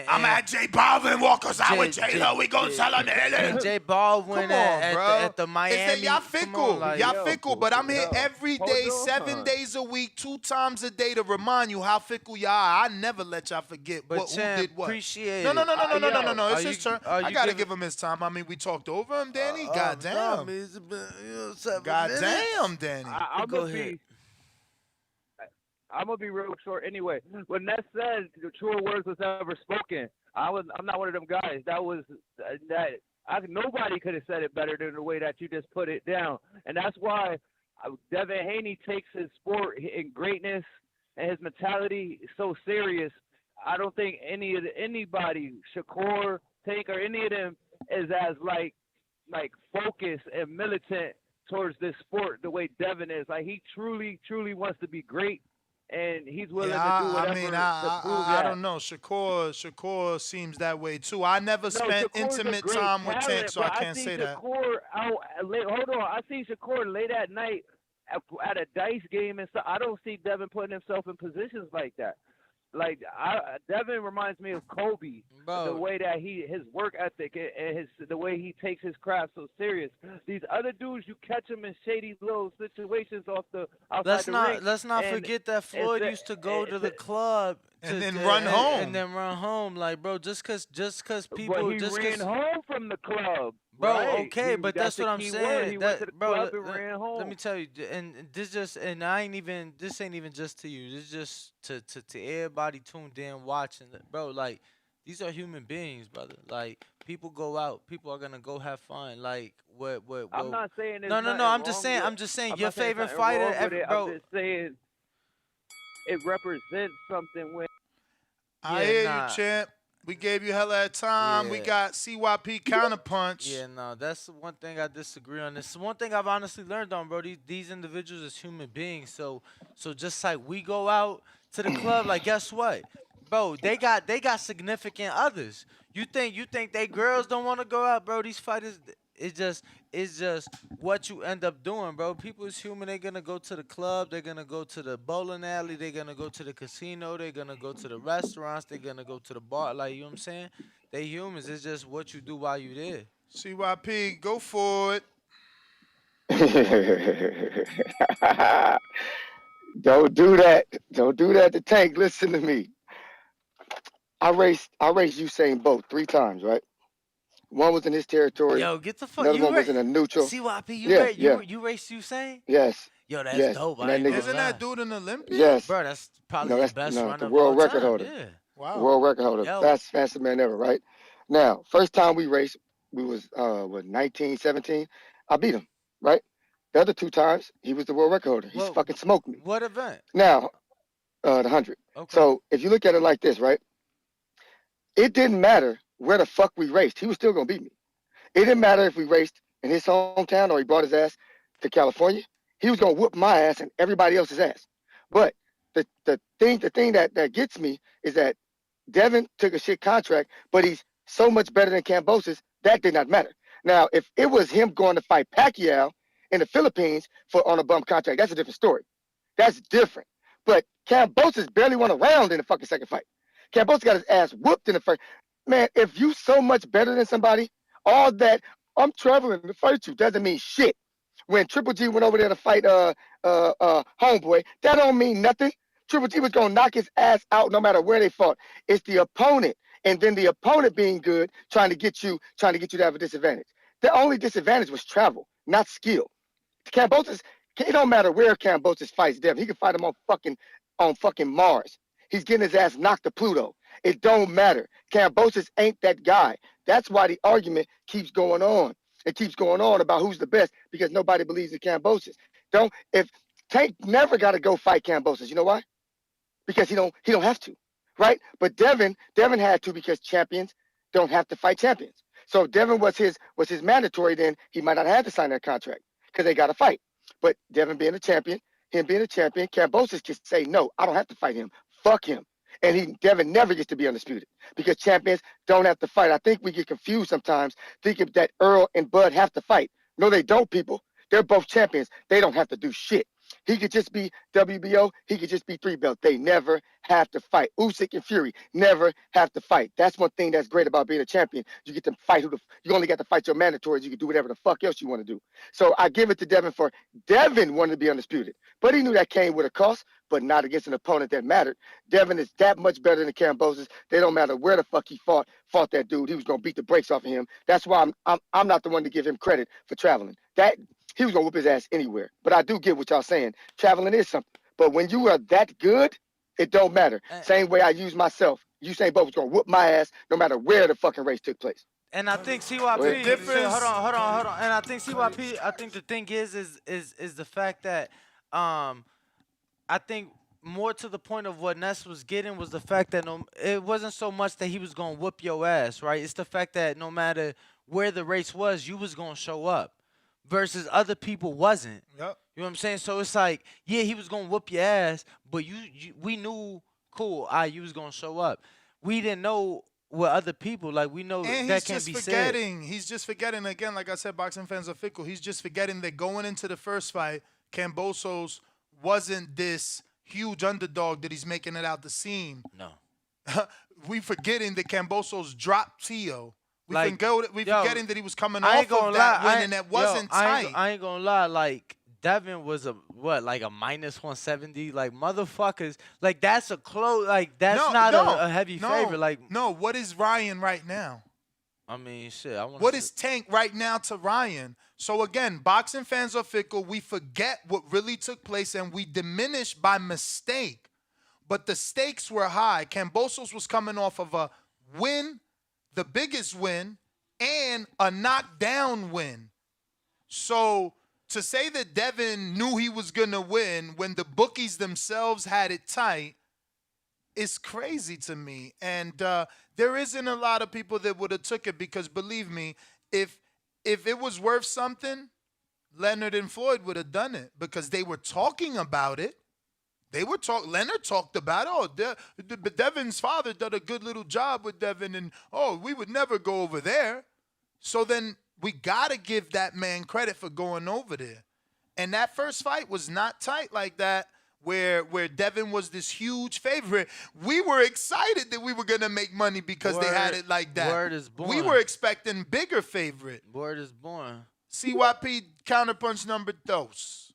I'm at J Balvin Walker's out with J-Lo. We gonna sell him and J Balvin at the Miami. Y'all fickle. Y'all fickle, but I'm here every day, 7 days a week, 2 times a day to remind you how fickle y'all are. I never let y'all forget who did what. Appreciate no. it. It's his turn. I gotta give him his time. I mean, we talked over him, Danny. Goddamn. Goddamn, Danny. I'm gonna be real short anyway. When Ness said the truer words was ever spoken, I'm not one of them guys. Nobody could have said it better than the way that you just put it down, and that's why Devin Haney takes his sport and greatness and his mentality so serious. I don't think anybody, Shakur, Tank, or any of them is as like focused and militant towards this sport the way Devin is. Like, he truly wants to be great. and he's willing Yeah, to do whatever to prove I that. don't know. Shakur seems that way too. I never No, spent Shakur's a intimate great time with Tank, talent, so but I I can't see say that. Shakur out late. Hold on, I see Shakur late at night at a dice game and stuff. I don't see Devin putting himself in positions like that. Like Devin reminds me of Kobe, the way that his work ethic and the way he takes his craft so serious. These other dudes, you catch them in shady little situations outside the ring. Let's not forget that Floyd used to go to the club and then run home. And then run home. Like, bro, just cause people But he ran home from the club. Bro, right? okay, but that's what I'm saying. He That, went to the bro, club and ran home. let me tell you, and this ain't even just to you. This just to everybody tuned in watching. Bro, like, these are human beings, brother. Like, people go out, people are gonna go have fun. Like, what? I'm not saying there's no. nothing I'm just wrong saying. with- I'm just saying I'm your not saying favorite something fighter, wrong with it. bro. I'm just saying it represents something when. I hear you, champ. We gave you hella time. We Yeah. got CYP counterpunch. Yeah, no, that's the one thing I disagree on. This is one thing I've honestly learned on, bro. These individuals is human beings. So just like we go out to the club, like guess what, bro? They got significant others. You think they girls don't want to go out, bro? These fighters, it's just what you end up doing, bro. People is human. They're gonna go to the club. They're gonna go to the bowling alley. They're gonna go to the casino. They're gonna go to the restaurants. They're gonna go to the bar. Like, you know what I'm saying? They humans. It's just what you do while you there. CYP, go for it. Don't do that. Don't do that to Tank. Listen to me. I raced Usain Bolt 3 times, right? One was in his territory. Yo, get the fuck. Another one was in a neutral. CYP, you raced Usain? Yes. Yo, that's yes. dope. And I ain't gonna Isn't lie. that dude an Olympian? Yes. Bro, that's probably No, the that's best no, runner the of world all record time. holder. Yeah. Wow. The world record holder. Yo. Fastest man ever, right? Now, first time we raced, we was 19, 17. I beat him, right? The other 2 times, he was the world record holder. He fucking smoked me. What event? Now, the 100. Okay. So if you look at it like this, right? It didn't matter where the fuck we raced. He was still gonna beat me. It didn't matter if we raced in his hometown or he brought his ass to California. He was gonna whoop my ass and everybody else's ass. But the thing that gets me is that Devin took a shit contract, but he's so much better than Kambosos. That did not matter. Now, if it was him going to fight Pacquiao in the Philippines on a bum contract, that's a different story. That's different. But Kambosos barely won a round in the fucking second fight. Kambosos got his ass whooped in the first. Man, if you so much better than somebody, all that I'm traveling to fight you doesn't mean shit. When Triple G went over there to fight Homeboy, that don't mean nothing. Triple G was gonna knock his ass out no matter where they fought. It's the opponent, and then the opponent being good, trying to get you to have a disadvantage. The only disadvantage was travel, not skill. Kambosos, it don't matter where Kambosos fights Devin. He can fight him on fucking Mars. He's getting his ass knocked to Pluto. It don't matter. Kambosos ain't that guy. That's why the argument keeps going on. It keeps going on about who's the best because nobody believes in Kambosos. If Tank never got to go fight Kambosos, you know why? Because he don't have to, right? But Devin had to because champions don't have to fight champions. So if Devin was his mandatory, then he might not have to sign that contract because they got to fight. But Devin being a champion, Kambosos can say no, I don't have to fight him. Fuck him. And Devin never gets to be undisputed because champions don't have to fight. I think we get confused sometimes thinking that Earl and Bud have to fight. No, they don't, people. They're both champions. They don't have to do shit. He could just be WBO. He could just be 3-belt. They never have to fight. Usyk and Fury never have to fight. That's one thing that's great about being a champion. You get to fight you only got to fight your mandatories. You can do whatever the fuck else you want to do. So I give it to Devin for Devin wanted to be undisputed, but he knew that came with a cost, but not against an opponent that mattered. Devin is that much better than Kambosos. They don't matter where the fuck he fought that dude. He was gonna beat the brakes off of him. That's why I'm not the one to give him credit for traveling. That he was gonna whoop his ass anywhere. But I do get what y'all saying. Traveling is something. But when you are that good, it don't matter. Same way I use myself. Usain Bolt was gonna whoop my ass no matter where the fucking race took place. And I think CYP. Hold on. And I think CYP. I think the thing is the fact that I think more to the point of what Ness was getting was the fact that it wasn't so much that he was gonna whoop your ass, right? It's the fact that no matter where the race was, you was gonna show up. versus other people wasn't. Yep. You know what I'm saying? So it's like, yeah, he was gonna whoop your ass, but we knew, cool, you was gonna show up. We didn't know what other people, like, we know And that he's can't just be forgetting. He's just forgetting again. Like I said, boxing fans are fickle. He's just forgetting that going into the first fight, Kambosos wasn't this huge underdog that he's making it out to seem. No. We forgetting that Kambosos dropped Tio. We Like, forgetting that he was coming I off ain't gonna of that lie, win and that wasn't tight. I ain't gonna lie, like, Devin was like a minus 170, like, motherfuckers, like, that's a close, like, that's not a heavy favorite, like. No, what is Ryan right now? I mean, shit, I want. What is Tank right now to Ryan? So again, boxing fans are fickle. We forget what really took place and we diminish by mistake. But the stakes were high. Kambosos was coming off of a win, the biggest win, and a knockdown win. So to say that Devin knew he was going to win when the bookies themselves had it tight is crazy to me. And there isn't a lot of people that would have took it because, believe me, if it was worth something, Leonard and Floyd would have done it because they were talking about it. Leonard talked about it. Oh, Devin's father did a good little job with Devin, and we would never go over there. So then we got to give that man credit for going over there. And that first fight was not tight like that, where Devin was this huge favorite. We were excited that we were going to make money because they had it like that. Word is born. We were expecting bigger favorite. Word is born. CYP counterpunch number dos.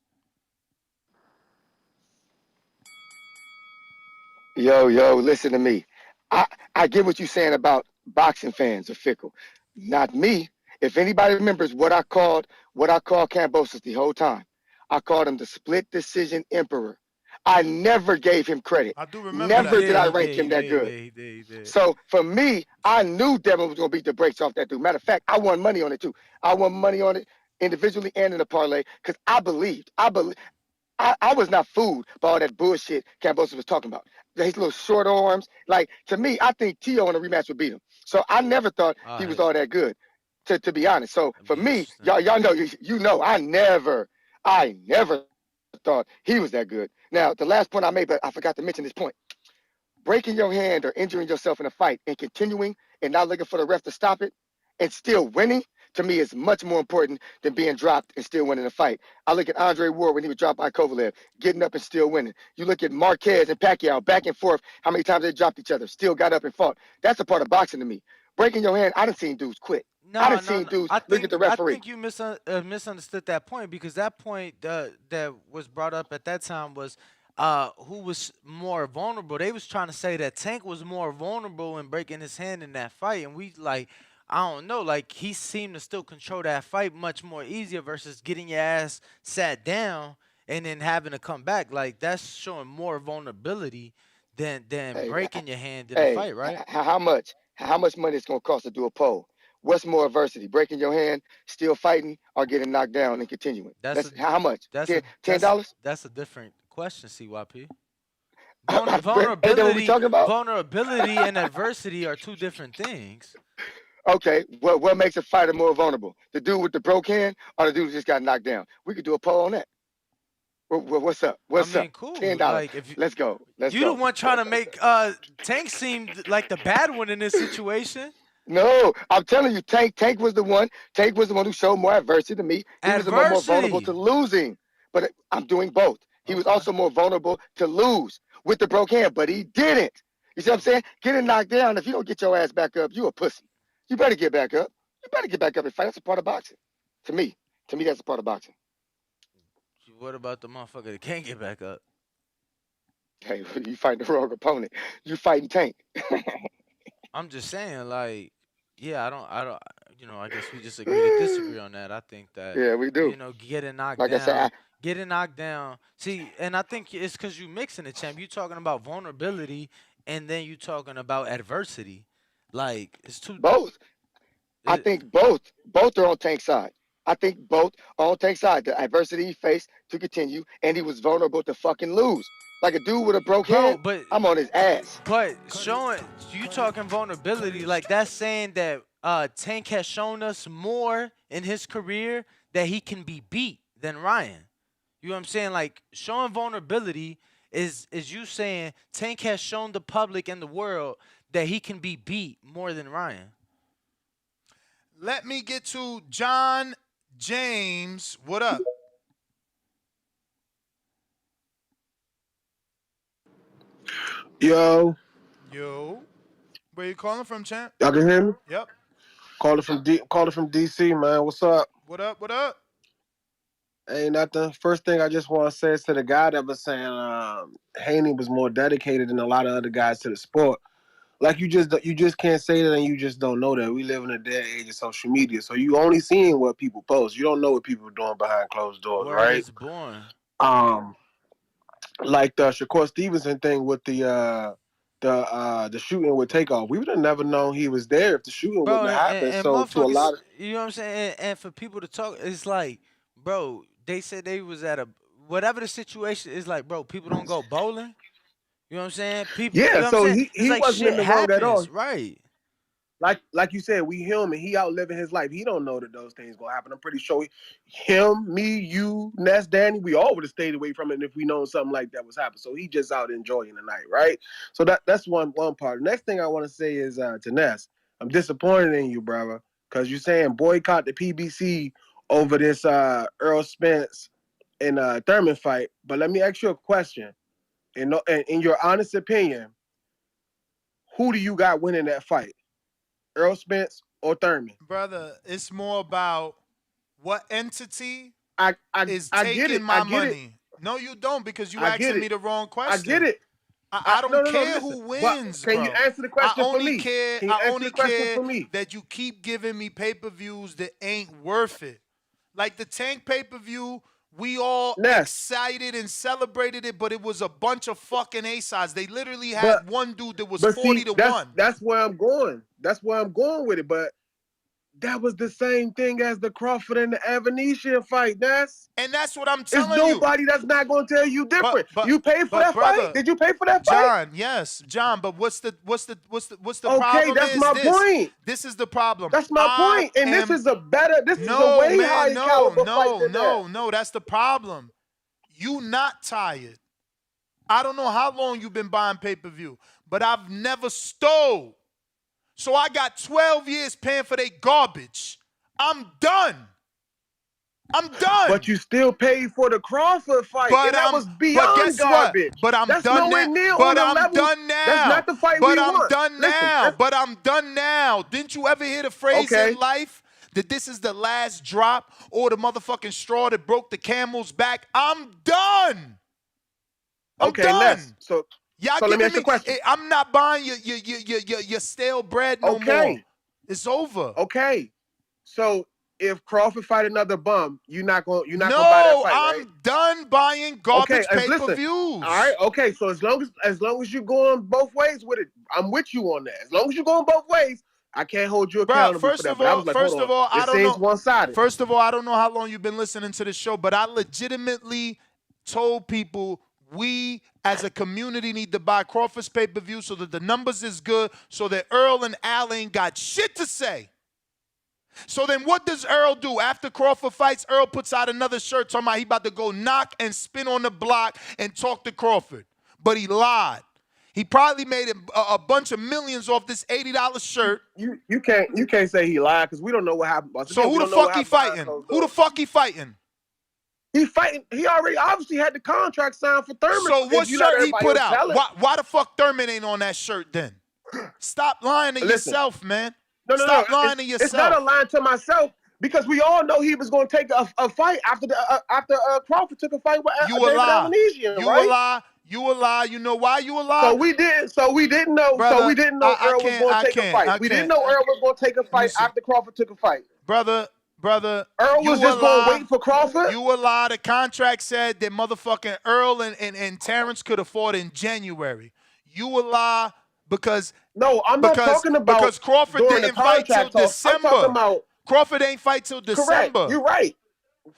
Yo, listen to me. I get what you're saying about boxing fans are fickle. Not me. If anybody remembers what I called Kambosos the whole time, I called him the split decision emperor. I never gave him credit. I do remember Never that. did I rank him that good. So for me, I knew Devin was going to beat the brakes off that dude. Matter of fact, I won money on it too. I won money on it individually and in a parlay because I believed. I was not fooled by all that bullshit Kambosos was talking about. His little short arms. Like, to me, I think Tio in a rematch would beat him. So I never thought he was all that good, to be honest. So for me, y'all know, you know, I never thought he was that good. Now, the last point I made, but I forgot to mention this point. Breaking your hand or injuring yourself in a fight and continuing and not looking for the ref to stop it and still winning, to me, is much more important than being dropped and still winning a fight. I look at Andre Ward when he was dropped by Kovalev, getting up and still winning. You look at Marquez and Pacquiao, back and forth, how many times they dropped each other, still got up and fought. That's a part of boxing to me. Breaking your hand, I done seen dudes quit. I done seen dudes look at the referee. I think you misunderstood that point because that point that was brought up at that time was who was more vulnerable. They was trying to say that Tank was more vulnerable in breaking his hand in that fight, and we like, I don't know, like he seemed to still control that fight much more easier versus getting your ass sat down and then having to come back. Like that's showing more vulnerability than breaking your hand in a fight, right? How much money it's gonna cost to do a poll? What's more adversity? Breaking your hand, still fighting, or getting knocked down and continuing? How much? $10? That's a different question, CYP. Vulnerability and adversity are two different things. Okay, what makes a fighter more vulnerable? The dude with the broke hand or the dude who just got knocked down? We could do a poll on that. What's up? What's up? Cool. $10. Like, Let's go. You the one trying to make Tank seem like the bad one in this situation. No, I'm telling you, Tank was the one. Tank was the one who showed more adversity to me. He was the one more vulnerable to losing. But I'm doing both. He was also more vulnerable to lose with the broke hand, but he didn't. You see what I'm saying? Getting knocked down, if you don't get your ass back up, you a pussy. You better get back up. You better get back up and fight. That's a part of boxing. To me, that's a part of boxing. What about the motherfucker that can't get back up? Hey, you fighting the wrong opponent. You fighting Tank. I'm just saying, like, yeah, I don't, I guess we just agree to disagree on that. I think that, yeah, we do. You know, getting knocked like down. I said, getting knocked down. See, and I think it's because you mixing it, champ. You talking about vulnerability, and then you talking about adversity. Like, it's two. Both. I think both are on Tank's side. I think both are on Tank's side. The adversity he faced to continue, and he was vulnerable to fucking lose. Like a dude with a broke hand, I'm on his ass. But showing, you talking vulnerability, like that's saying that Tank has shown us more in his career that he can be beat than Ryan. You know what I'm saying? Like, showing vulnerability is you saying Tank has shown the public and the world that he can be beat more than Ryan. Let me get to John James. What up? Yo. Yo. Where you calling from, champ? Y'all can hear me? Yep. Calling from DC, man. What's up? What up? What up? Ain't nothing. First thing I just want to say is to the guy that was saying Haney was more dedicated than a lot of other guys to the sport. Like you just can't say that, and you just don't know that. We live in a day and age of social media, so you only seeing what people post. You don't know what people are doing behind closed doors, Word right? is born. Like the Shakur Stevenson thing with the shooting with Takeoff. We would have never known he was there if the shooting Bro, wouldn't have happened. and So to a motherfuckers, lot of you know what I'm saying? And for people to talk, it's like, bro, they said they was at a, whatever the situation is, like, bro, people don't go bowling. You know what I'm saying? People, you yeah, know what so I'm saying? he It's like wasn't in shit the wrong at all. happens, right? Like you said, we human. He out living his life. He don't know that those things gonna happen. I'm pretty sure him, me, you, Ness, Danny, we all would have stayed away from it if we known something like that was happening. So he just out enjoying the night, right? So that's one part. Next thing I want to say is to Ness, I'm disappointed in you, brother, because you're saying boycott the PBC over this Earl Spence and Thurman fight. But let me ask you a question. In your honest opinion, who do you got winning that fight? Earl Spence or Thurman? Brother, it's more about what entity is I get taking it. my I get money. It. No, you don't, because you I get asking it. me the wrong question. I get it. I don't care listen, who wins, can bro. you answer the question I only for me? care. Can you I answer only the question care for me? that you keep giving me pay-per-views that ain't worth it. Like the Tank pay-per-view, we all excited and celebrated it, but it was a bunch of fucking A-sides. They literally had one dude that was 40-1. That's where I'm going. That's where I'm going with it. But that was the same thing as the Crawford and the Avanesyan fight, And that's what I'm telling you. There's nobody that's not going to tell you different. You paid for that fight? Did you pay for that fight? John, yes, John. But what's the okay, problem? That's my point. This is the problem. That's my point. And this is a way higher caliber fight than that. No, that's the problem. You not tired. I don't know how long you've been buying pay-per-view, but I've never stole. So I got 12 years paying for their garbage. I'm done. But you still paid for the Crawford fight, and that was beyond garbage. But I'm that's done nowhere now. near But on the I'm level. done now. That's not the fight but we I'm want. Done now. But I'm done now. Didn't you ever hear the phrase in life that this is the last drop or the motherfucking straw that broke the camel's back? I'm done. I'm done. So y'all let me giving ask you a question. I'm not buying your stale bread no more. It's over. Okay. So if Crawford fight another bum, you're not gonna buy that fight, right? I'm done buying garbage pay-per-views. All right, okay. So as long as you're going both ways with it, I'm with you on that. As long as you're going both ways, I can't hold you accountable for that. But I was like, first of all, I don't know. One-sided. First of all, I don't know how long you've been listening to the show, but I legitimately told people we as a community need to buy Crawford's pay-per-view so that the numbers is good, so that Earl and Al ain't got shit to say. So then what does Earl do? After Crawford fights, Earl puts out another shirt talking about he about to go knock and spin on the block and talk to Crawford. But he lied. He probably made a bunch of millions off this $80 shirt. You can't say he lied because we don't know what happened. So who the fuck he fighting? Who the fuck he fighting? He fighting. He already obviously had the contract signed for Thurman. So what shirt he put out? Why the fuck Thurman ain't on that shirt then? Stop lying to yourself, man. Stop lying to yourself. It's not a lying to myself because we all know he was going to take a fight after Crawford took a fight with David Avanesyan, right? You a lie. You know why you a lie? So we didn't know. Brother, Earl was going to take a fight. We didn't know Earl was going to take a fight after Crawford took a fight. Brother, Earl was just going to wait for Crawford. You a lie. The contract said that motherfucking Earl and Terrence could have fought in January. You a lie. Because I'm not talking about because Crawford didn't fight till December. I'm talking about Crawford ain't fight till December. Correct.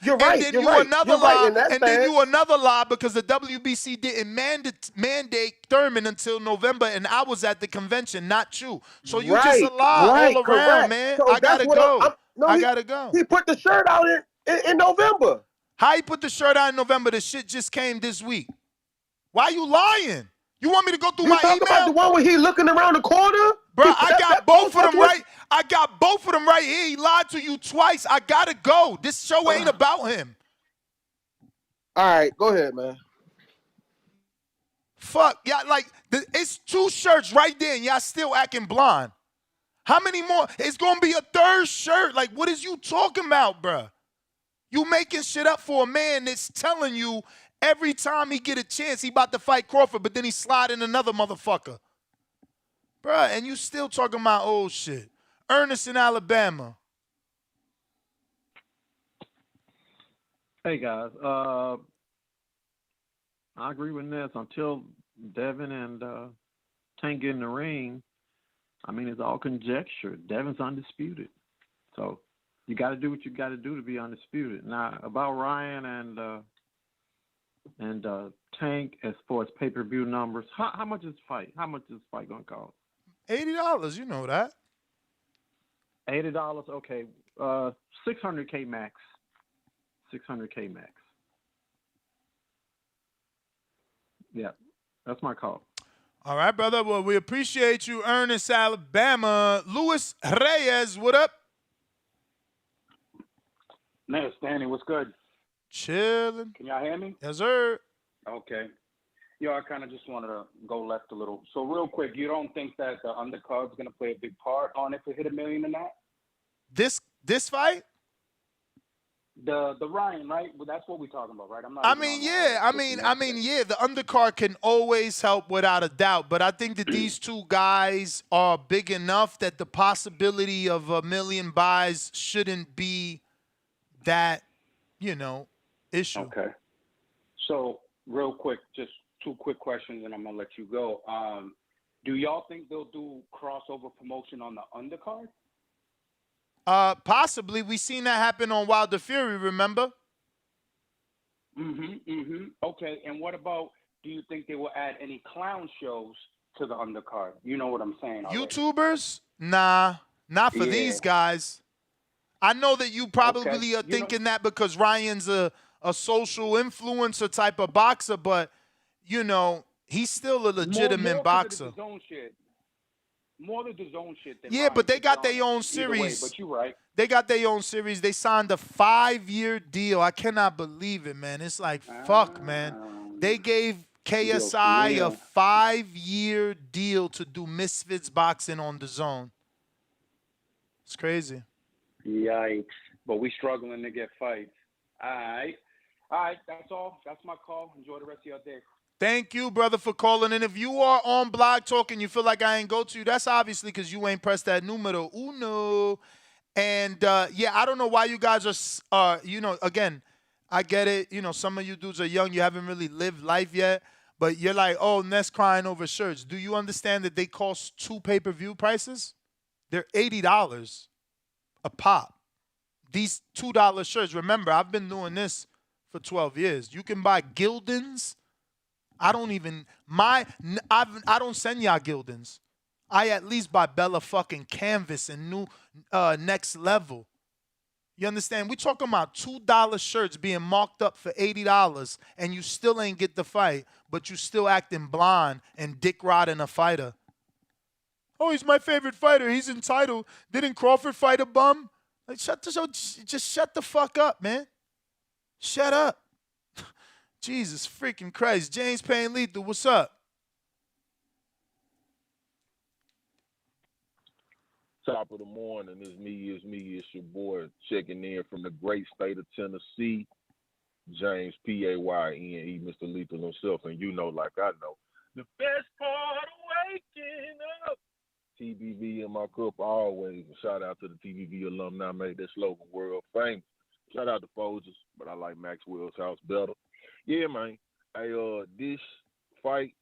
You're right. And then you another lie because the WBC didn't mandate Thurman until November, and I was at the convention, not you. So you just a lie all around, man. So I gotta go. I gotta go. He put the shirt out in November. How he put the shirt on in November? The shit just came this week. Why you lying? You want me to go through my talk email? about the one where he looking around the corner? Bro, I got both of them right. I got both of them right here. He lied to you twice. I gotta go. This show ain't about him. All right, go ahead, man. Fuck, y'all, like, it's 2 shirts right there, and y'all still acting blind. How many more? It's gonna be a 3rd shirt. Like, what is you talking about, bruh? You making shit up for a man that's telling you every time he get a chance, he about to fight Crawford, but then he slide in another motherfucker. Bruh, and you still talking about old shit. Ernest in Alabama. Hey, guys. I agree with Ness. Until Devin and Tank get in the ring, I mean, it's all conjecture. Devin's undisputed. So you got to do what you got to do to be undisputed. Now, about Ryan and Tank, as far as pay-per-view numbers, how much is fight? How much is fight going to cost? $80, you know that. $80, okay. $600K max. $600K max. Yeah, that's my call. All right, brother. Well, we appreciate you, Ernest, Alabama. Luis Reyes, what up? Ness, Danny, what's good? Chilling. Can y'all hear me? Yes, sir. Okay. Yo, I kind of just wanted to go left a little. So real quick, you don't think that the undercard's going to play a big part on if it hit $1 million or not? This fight? The Ryan, right? Well, that's what we're talking about, right? Yeah. The undercard can always help without a doubt, but I think that these two guys are big enough that the possibility of $1 million buys shouldn't be that, issue. Okay. So real quick, just 2 quick questions, and I'm gonna let you go. Do y'all think they'll do crossover promotion on the undercard? Possibly. We seen that happen on Wilder Fury, remember? Okay, and what about, do you think they will add any clown shows to the undercard? You know what I'm saying already. YouTubers? Nah, not for these guys. I know that you probably are thinking that because Ryan's a social influencer type of boxer, but, he's still a legitimate boxer. More the DAZN shit than Yeah, but they got their own series. But you're right. They got their own series. They signed a 5-year deal. I cannot believe it, man. It's like, fuck, man. They gave KSI a 5-year deal to do Misfits boxing on DAZN. It's crazy. Yikes. But we struggling to get fights. All right, that's all. That's my call. Enjoy the rest of your day. Thank you, brother, for calling. And if you are on Blog Talk and you feel like I ain't go to you, that's obviously because you ain't pressed that numero uno. And, I don't know why you guys are, again, I get it. Some of you dudes are young. You haven't really lived life yet. But you're like, oh, Ness crying over shirts. Do you understand that they cost 2 pay-per-view prices? They're $80 a pop. These $2 shirts, remember, I've been doing this for 12 years. You can buy Gildans. I don't send y'all Gildans. I at least buy Bella fucking Canvas and new Next Level. You understand? We talking about $2 shirts being marked up for $80 and you still ain't get the fight, but you still acting blind and dick riding a fighter. Oh, he's my favorite fighter. He's entitled. Didn't Crawford fight a bum? Like, just shut the fuck up, man. Shut up. Jesus freaking Christ. James Payne Lethal, what's up? Top of the morning. It's me. It's your boy checking in from the great state of Tennessee. James, P-A-Y-N-E, Mr. Lethal himself. And you know, like I know, the best part of waking up. TBV in my cup always. Shout out to the TBV alumni, made that slogan world famous. Shout out to Folgers, but I like Maxwell's house better. Yeah, man. This fight,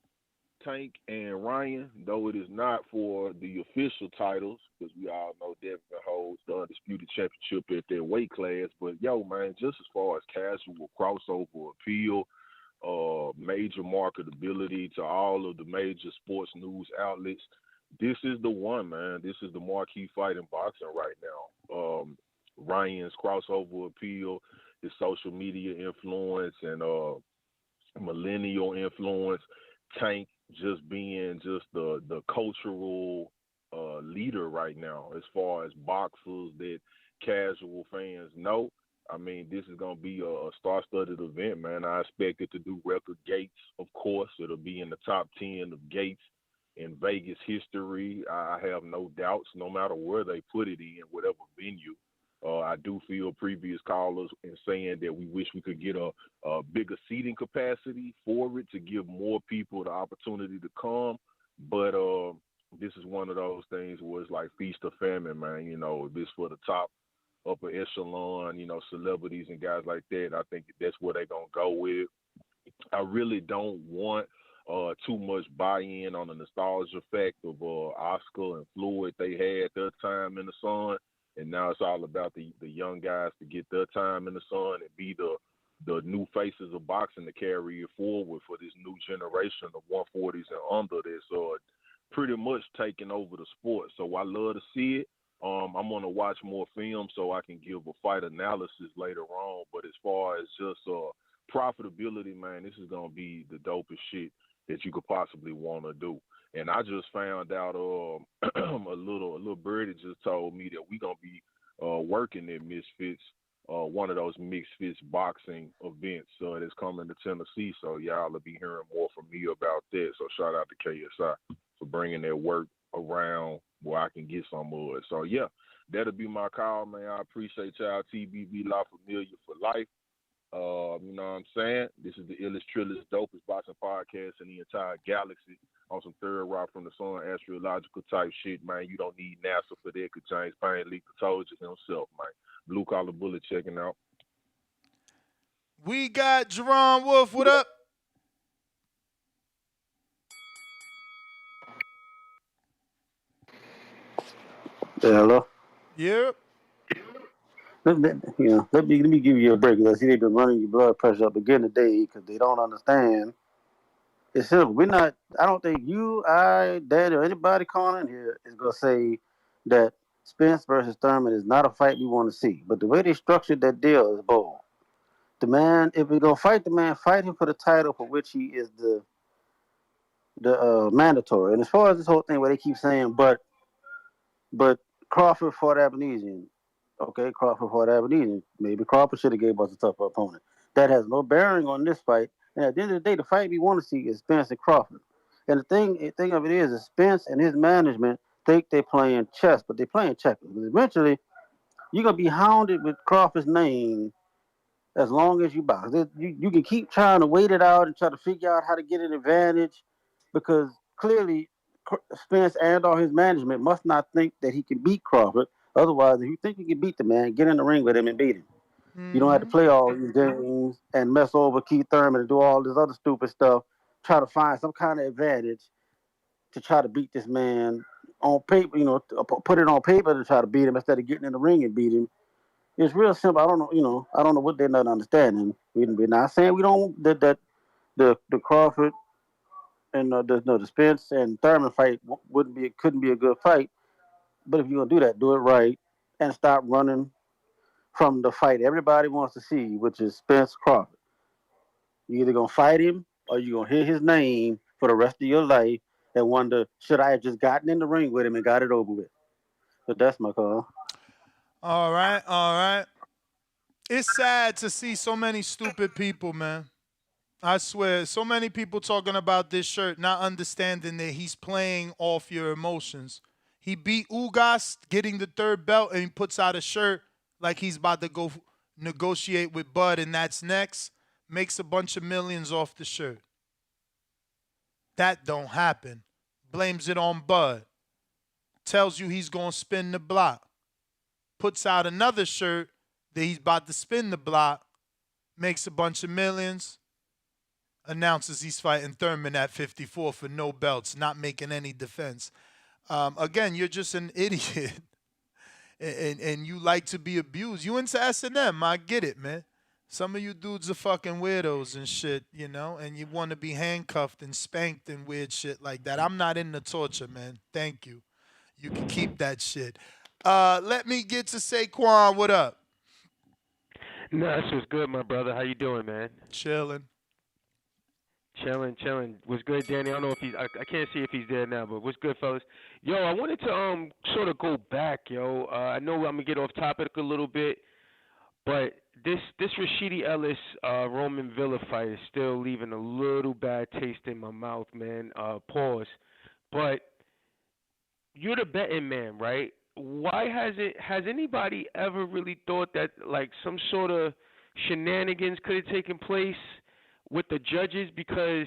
Tank and Ryan, though it is not for the official titles, because we all know Devin holds the undisputed championship at their weight class. But yo, man, just as far as casual crossover appeal, major marketability to all of the major sports news outlets, this is the one, man. This is the marquee fight in boxing right now. Ryan's crossover appeal, his social media influence, and millennial influence. Tank just being just the cultural leader right now as far as boxers that casual fans know. I mean, this is gonna be a star-studded event, man. I expect it to do record gates, of course. It'll be in the top 10 of gates in Vegas history. I have no doubts, no matter where they put it in, whatever venue. I do feel previous callers in saying that we wish we could get a bigger seating capacity for it to give more people the opportunity to come. But this is one of those things where it's like feast or famine, man. You know, this for the top upper echelon, you know, celebrities and guys like that. I think that's where they're going to go with. I really don't want too much buy-in on the nostalgia fact of Oscar and Floyd. They had their time in the sun, and now it's all about the young guys to get their time in the sun and be the new faces of boxing to carry it forward for this new generation of 140s and under that's pretty much taking over the sport. So I love to see it. I'm gonna watch more film so I can give a fight analysis later on. But as far as just profitability, man, this is gonna be the dopest shit that you could possibly want to do. And I just found out a little birdie just told me that we gonna be working at Misfits, one of those Misfits boxing events that's coming to Tennessee. So y'all will be hearing more from me about that. So shout out to KSI for bringing that work around where I can get some of it. So yeah, that'll be my call, man. I appreciate y'all. TBV La Familia for life. You know what I'm saying? This is the illest, trillest, dopest boxing podcast in the entire galaxy on some third rock from the sun, astrological type shit, man. You don't need NASA for that because James Payne leaked told you himself, man. Blue Collar Bullet checking out. We got Jerron Wolf. What up? Yeah, hello. Yep. Let me give you a break. I see they've been running your blood pressure up again today because they don't understand. It's simple. We're not. I don't think you, I, Dad, or anybody calling in here is gonna say that Spence versus Thurman is not a fight we want to see. But the way they structured that deal is bold. The man, if we're gonna fight the man, fight him for the title for which he is the mandatory. And as far as this whole thing where they keep saying, but Crawford fought Abenesian. Okay, Crawford fought Abenesian. Maybe Crawford should have gave us a tougher opponent. That has no bearing on this fight. And at the end of the day, the fight we want to see is Spence and Crawford. And the thing of it is Spence and his management think they're playing chess, but they're playing checkers. Because eventually, you're gonna be hounded with Crawford's name as long as you box. You can keep trying to wait it out and try to figure out how to get an advantage, because clearly Spence and all his management must not think that he can beat Crawford. Otherwise, if you think you can beat the man, get in the ring with him and beat him. You don't have to play all these games and mess over Keith Thurman and do all this other stupid stuff. Try to find some kind of advantage to try to beat this man on paper. Put it on paper to try to beat him instead of getting in the ring and beat him. It's real simple. I don't know. I don't know what they're not understanding. We're not saying we don't that the Crawford and the Spence and Thurman fight couldn't be a good fight. But if you're gonna do that, do it right and stop running from the fight everybody wants to see, which is Spence Crawford. You're either gonna fight him or you're gonna hear his name for the rest of your life and wonder, should I have just gotten in the ring with him and got it over with? But that's my call. All right, all right. It's sad to see so many stupid people, man. I swear, so many people talking about this shirt, not understanding that he's playing off your emotions. He beat Ugas, getting the third belt, and he puts out a shirt like he's about to go negotiate with Bud, and that's next. Makes a bunch of millions off the shirt. That don't happen. Blames it on Bud. Tells you he's going to spin the block. Puts out another shirt that he's about to spin the block. Makes a bunch of millions. Announces he's fighting Thurman at 54 for no belts, not making any defense. Again, you're just an idiot. and you like to be abused. You into S&M, I get it, man. Some of you dudes are fucking weirdos and shit, and you want to be handcuffed and spanked and weird shit like that. I'm not into torture, man. Thank you. You can keep that shit. Let me get to Saquon. What up? Nah, this was good, my brother. How you doing, man? Chilling. Chilling. What's good, Danny? I don't know if he's. I can't see if he's there now, but what's good, fellas? Yo, I wanted to sort of go back, yo. I know I'm gonna get off topic a little bit, but this Rashidi Ellis Roman Villa fight is still leaving a little bad taste in my mouth, man. Pause. But you're the betting man, right? Why has anybody ever really thought that like some sort of shenanigans could have taken place with the judges? Because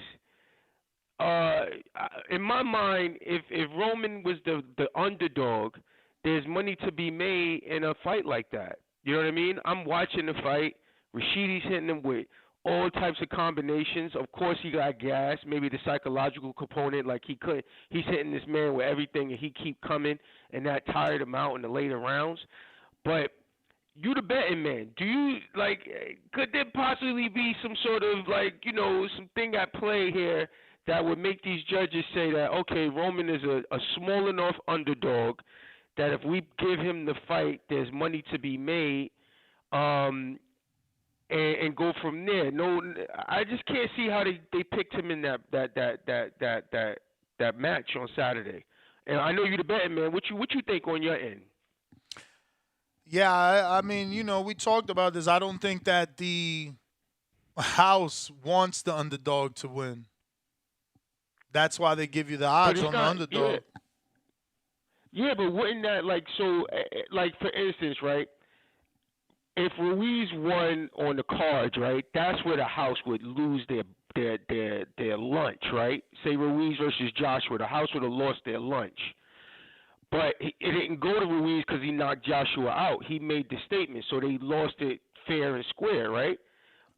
in my mind, if Roman was the underdog, there's money to be made in a fight like that. You know what I mean? I'm watching the fight. Rashidi's hitting him with all types of combinations. Of course, he got gas. Maybe the psychological component, like he's hitting this man with everything, and he keep coming, and that tired him out in the later rounds. But you the betting man. Do you could there possibly be some sort of something at play here that would make these judges say that, okay, Roman is a small enough underdog that if we give him the fight, there's money to be made, and go from there. No, I just can't see how they picked him in that match on Saturday. And I know you the betting man. What you think on your end? Yeah, I mean, we talked about this. I don't think that the house wants the underdog to win. That's why they give you the odds on the underdog. Yeah, but wouldn't that for instance, right? If Ruiz won on the cards, right, that's where the house would lose their lunch, right? Say Ruiz versus Joshua, the house would have lost their lunch. But it didn't go to Ruiz because he knocked Joshua out. He made the statement, so they lost it fair and square, right?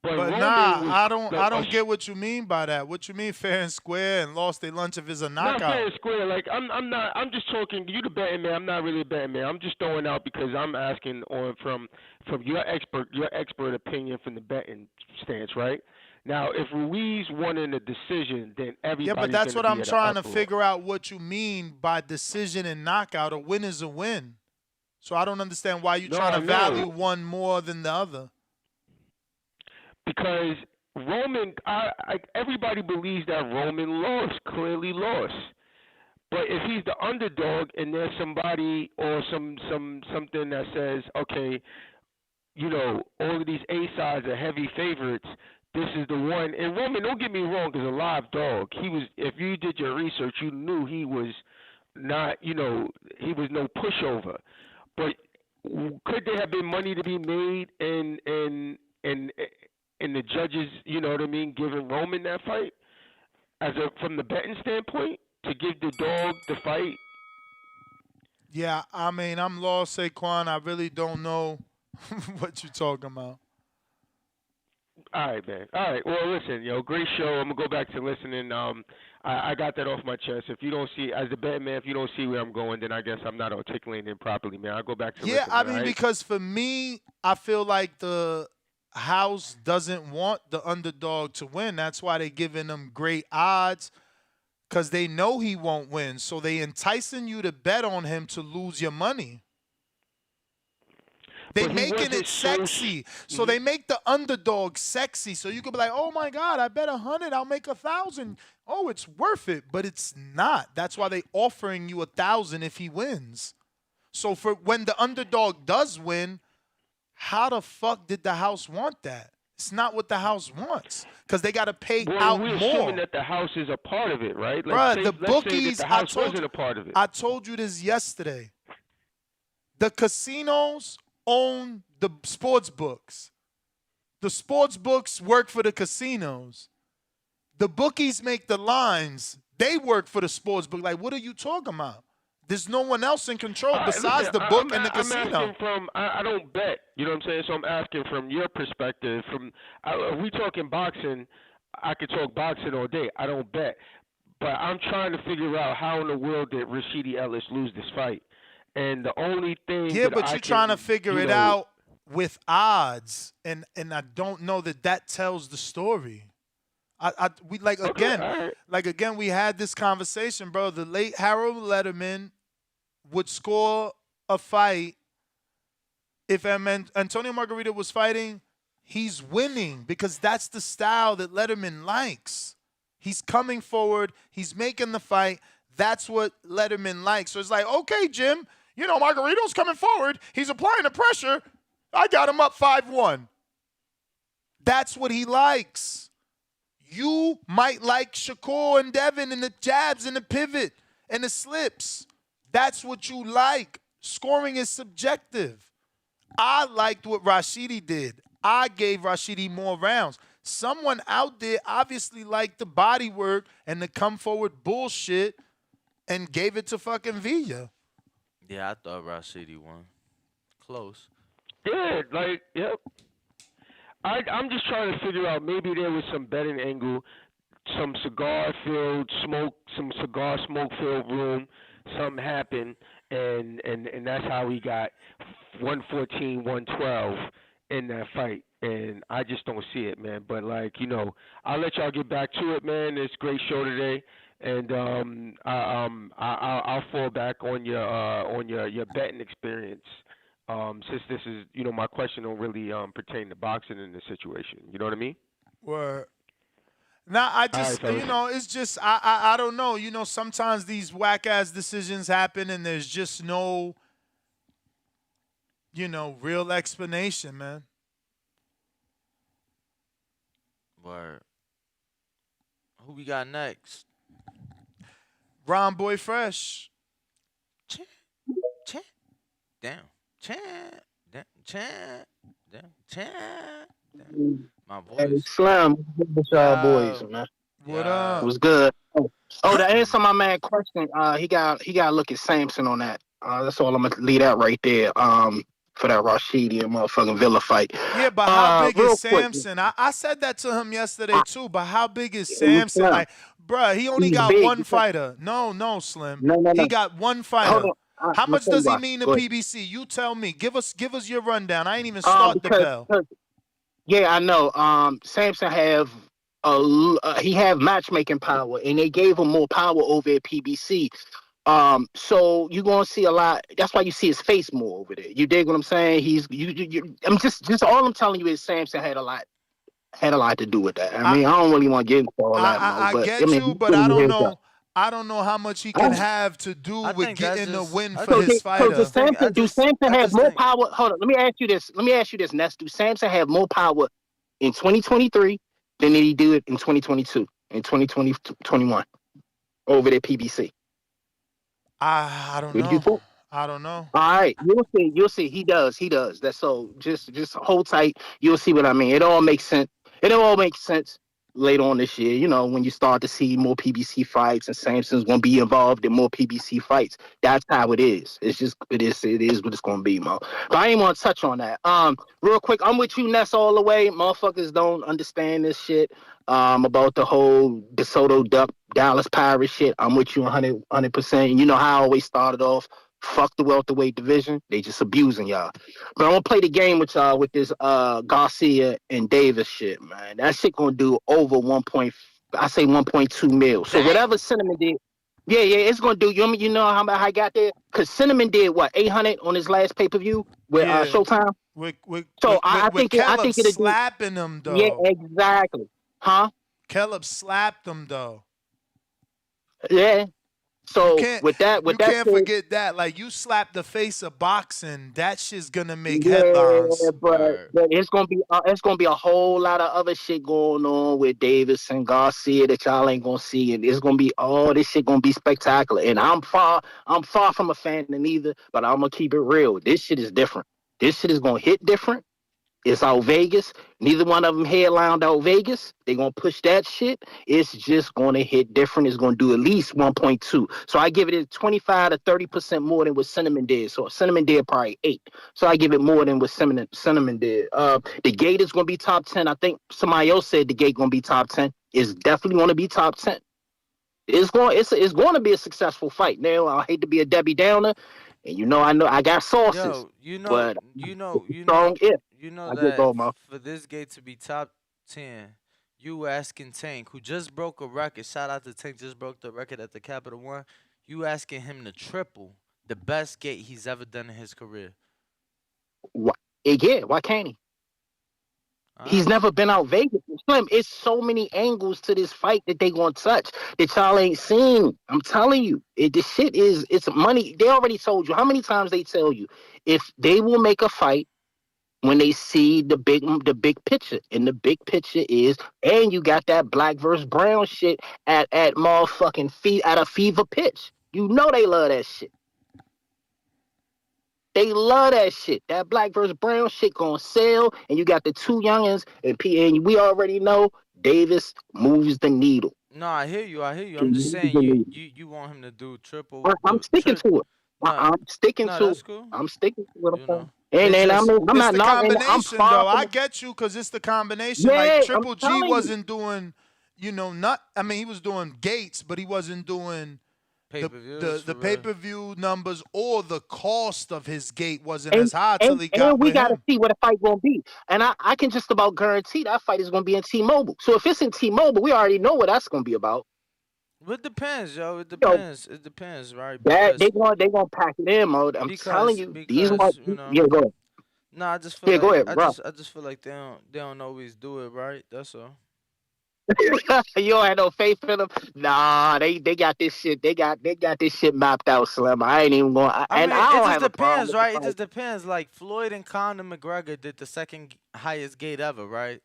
But I don't get what you mean by that. What you mean fair and square and lost their lunch if it's a knockout? Not fair and square. Like I'm just talking. You the betting man. I'm not really a betting man. I'm just throwing out because I'm asking from your expert opinion from the betting stance, right? Now, if Ruiz won in a decision, then everybody's yeah, but that's what I'm trying to uproar. figure out. What you mean by decision and knockout? A win is a win. So I don't understand why you're trying to value one more than the other. Because Roman, everybody believes that Roman clearly lost. But if he's the underdog and there's somebody or something that says, okay, all of these A sides are heavy favorites, this is the one. And Roman, don't get me wrong, is a live dog. He was. If you did your research, you knew he was not. He was no pushover. But could there have been money to be made in the judges, you know what I mean, giving Roman that fight from the betting standpoint to give the dog the fight? Yeah, I mean, I'm lost, Saquon. I really don't know what you're talking about. All right, man. All right. Well, listen, great show. I'm gonna go back to listening. I got that off my chest. If you don't see, as the betting man, if you don't see where I'm going, then I guess I'm not articulating it properly, man. I'll go back to listening. Yeah, I mean, right? because for me, I feel like the house doesn't want the underdog to win. That's why they're giving him great odds, because they know he won't win. So they enticing you to bet on him to lose your money. They making it sexy. So they make the underdog sexy. So you could be like, oh my God, I bet 100, I'll make 1,000. Oh, it's worth it. But it's not. That's why they offering you 1,000 if he wins. So for when the underdog does win, how the fuck did the house want that? It's not what the house wants, because they got to pay out we're more. assuming that the house is a part of it, right? Bruh, the bookies, say that the house wasn't a part of it. I told you this yesterday. The casinos own the sports books. The sports books work for the casinos. The bookies make the lines. They work for the sports book. Like, what are you talking about? There's no one else in control besides the book and the casino. I'm asking I don't bet. You know what I'm saying? So I'm asking from your perspective. If we talking boxing, I could talk boxing all day. I don't bet. But I'm trying to figure out how in the world did Rashidi Ellis lose this fight. And the only thing but you're trying to figure it out with odds, and I don't know that tells the story. We again we had this conversation, bro. The late Harold Letterman would score a fight, if Antonio Margarito was fighting, he's winning because that's the style that Letterman likes. He's coming forward. He's making the fight. That's what Letterman likes. So it's like, okay, Jim, Margarito's coming forward. He's applying the pressure. I got him up 5-1. That's what he likes. You might like Shakur and Devin and the jabs and the pivot and the slips. That's what you like. Scoring is subjective. I liked what Rashidi did. I gave Rashidi more rounds. Someone out there obviously liked the body work and the come forward bullshit and gave it to fucking Villa. Yeah, I thought Rashidi won. Close. Yeah, yep. I'm just trying to figure out, maybe there was some betting angle, some cigar smoke filled room, something happened, and that's how he got 114, 112 in that fight. And I just don't see it, man. But I'll let y'all get back to it, man. It's a great show today, and I'll fall back on your betting experience. Since this is, my question don't really pertain to boxing in this situation. You know what I mean? Word. Now, I just, it's just, I don't know. Sometimes these whack-ass decisions happen and there's just no, real explanation, man. Word. Who we got next? Ron Boy Fresh. Damn. My voice. Hey, Slim, what's y'all boys, man? What up? It was good. Oh, to answer my man question, he got to look at Samson on that. That's all I'm gonna leave that right there. For that Rashidi and motherfucking Villa fight. Yeah, but how big is quick, Samson? I said that to him yesterday too. But how big is Samson? Like, bruh, he only He's got big one because- fighter. No, Slim. No. He got one fighter. Hold on. How much tell does you he why. mean to Go ahead. PBC? You tell me. Give us your rundown. I ain't even start the bell. Yeah, I know. Samson he have matchmaking power, and they gave him more power over at PBC. So you're gonna see a lot. That's why you see his face more over there. You dig what I'm saying? I'm just all I'm telling you is Samson had a lot to do with that. I mean, I don't really want to get into all that, I but get you, but I don't know. I don't know how much he can have to do with getting the win for his fighter. So do Samson have more power? Hold on, let me ask you this, Ness. Do Samson have more power in 2023 than he did in 2022 and 2021 over there PBC? I don't What do you know. think? I don't know. All right, you'll see. He does. That's so. Just hold tight. You'll see what I mean. It all makes sense. Later on this year. When you start to see more PBC fights and Samson's gonna be involved in more PBC fights. That's how it is. It is what it's gonna be, Mo. But I ain't want to touch on that. Real quick, I'm with you, Ness, all the way. Motherfuckers don't understand this shit. About the whole DeSoto Duck Dallas Pirates shit. I'm with you 100%. You know how I always started off. Fuck the welterweight division. They just abusing y'all. But I'm gonna play the game with y'all with this Garcia and Davis shit, man. That shit gonna do over 1.2 mil. So whatever Cinnamon did, yeah, it's gonna do. You know how I got there? Cause Cinnamon did what 800 on his last pay-per-view with Showtime. I think it'll do. Slapping him though. Yeah, exactly. Huh? Caleb slapped him though. Yeah. So you can't forget that. Like, you slap the face of boxing, that shit's gonna make headlines. But it's gonna be a whole lot of other shit going on with Davis and Garcia that y'all ain't gonna see, and it's gonna be all this shit gonna be spectacular. And I'm far from a fan of neither, but I'm gonna keep it real. This shit is different. This shit is gonna hit different. It's out Vegas. Neither one of them headlined out Vegas. They're going to push that shit. It's just going to hit different. It's going to do at least 1.2. So I give it 25 to 30% more than what Cinnamon did. So Cinnamon did probably 8. So I give it more than what Cinnamon did. The gate is going to be top 10. I think somebody else said the gate going to be top 10. It's definitely going to be top 10. It's going to be a successful fight. Now, I hate to be a Debbie Downer. And I got sauces. But you know that for this gate to be top 10, you asking Tank, who just broke a record. Shout out to Tank, just broke the record at the Capital One. You asking him to triple The best gate he's ever done in his career. Yeah, why can't he? All He's right. never been out Vegas. Slim, it's so many angles to this fight that they gonna touch that y'all ain't seen. I'm telling you, the shit it's money. They already told you how many times they tell you if they will make a fight when they see the big picture, and the big picture is, and you got that black versus brown shit at motherfucking feet at a fever pitch. You know they love that shit. They love that shit. That black versus brown shit gonna sell, and you got the two youngins, and we already know Davis moves the needle. No, I hear you. I hear you. He I'm just moves saying the you needle. you you want him to do triple I'm the sticking to it. no I'm sticking no to it. that's cool. I'm sticking to what I'm You saying. know. And It's and I just mean, I'm it's not the knocking. I'm combination far though. I from. get you because it's the combination. Like Yeah, I'm Triple G telling you. wasn't doing, not. I mean, he was doing gates, but he wasn't doing Pay the per views the for the real. pay per view numbers, or the cost of his gate wasn't And as high till and he and got we with gotta him. see what the fight gonna be. And I can just about guarantee that fight is gonna be in T-Mobile. So if it's in T-Mobile, we already know what that's gonna be about. Well, it depends, yo. It You know, depends. It depends, right? that Because they gonna pack it in, mode. I'm telling because you, these ones. because you know. Yeah, go ahead. No, I just feel Yeah, go like ahead, bro. I just feel like they don't always do it right. That's all. You don't have no faith in them. Nah, they got this shit. They got this shit mapped out, Slim. I ain't even going. I And mean, I it don't just have a problem depends, with the right? It fight. just depends. Like Floyd and Conor McGregor did the second highest gate ever, right?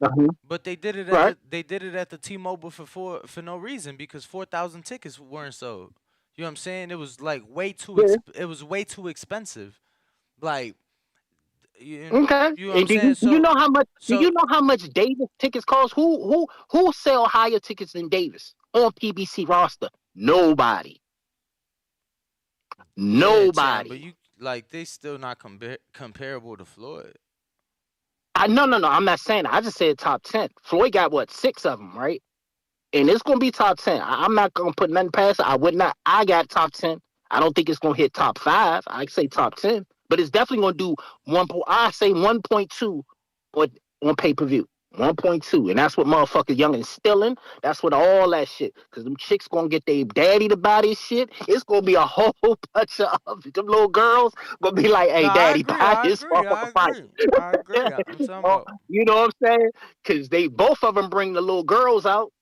Uh-huh. But Right. they did it at the T-Mobile for no reason because 4,000 tickets weren't sold. You know what I'm saying? It was like Yeah. it was way too expensive. Like Okay. you know what I'm And do saying? you know how much? Do So you know how much Davis tickets cost? Who sell higher tickets than Davis on PBC roster? Nobody. yeah, Chan, but Nobody. you like they still not comparable to Floyd. No. I'm not saying that. I just said top 10. Floyd got what, 6 of them, right? And it's gonna be top 10. I'm not gonna put nothing past it. I would not. I got top 10. I don't think it's gonna hit top 5. I say top 10, but it's definitely gonna do I say 1.2 on pay per view. 1.2, and that's what motherfucker Young and stealing. That's what all that shit. Cause them chicks gonna get their daddy to buy this shit. It's gonna be a whole bunch of them little girls gonna be like, No, "Hey, I daddy, agree. buy I this agree. I motherfucker fight." agree. I agree. I'm talking Oh, about you know what I'm saying? Cause they both of them bring the little girls out.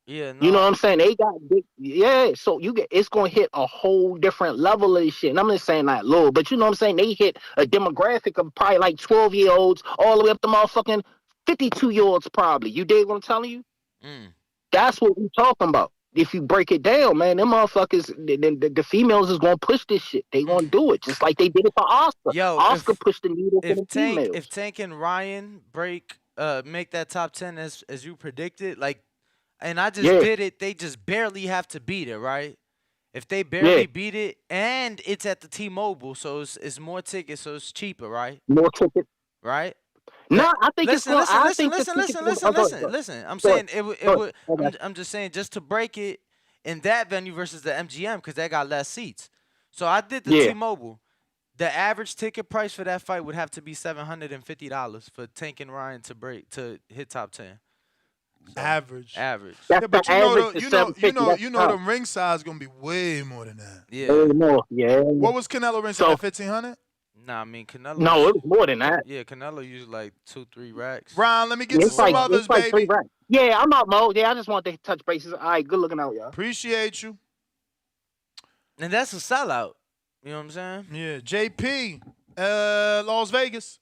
yeah, You know no. what I'm saying? They got big, yeah. So it's gonna hit a whole different level of this shit. And I'm not saying that low, but you know what I'm saying? They hit a demographic of probably like 12-year-olds all the way up to motherfucking 52-year-olds probably. You dig what I'm telling you? Mm. That's what we talking about. If you break it down, man, them motherfuckers, the females is gonna push this shit. They gonna do it just like they did it for Oscar. Yo, Oscar pushed the needle for the if females. Tank and Ryan make that top 10 as you predicted, like, and I just Yeah, did it, they just barely have to beat it, right? If they yeah, barely beat it, and it's at the T-Mobile, so it's more tickets, so it's cheaper, right? more tickets. Right? No, That I think it's listen, going. listen, I listen, think the listen, tickets listen, are going. listen, Oh, go ahead, listen, go ahead. listen. I'm Go ahead. saying it Go ahead. would. Okay. I'm just saying just to break it in that venue versus the MGM because they got less seats. So I did the Yeah. T-Mobile. The average ticket price for that fight would have to be $750 for Tank and Ryan to hit top 10. So, Average. average. That's Yeah, the but average to 750. That's the tough. ring size gonna be way more than that. Yeah. Way more. Yeah. What was Canelo ring size? So At 1,500? Nah, I mean Canelo. no, it was more than that. Yeah, Canelo used like 2-3 racks. Ron, let me get Yeah, to some it's others, like 3 baby. racks. Yeah, I'm out, Mo. Yeah, I just wanted to touch bases. All right, good looking out, y'all. Appreciate you. And that's a sellout. You know what I'm saying? Yeah, JP, Las Vegas.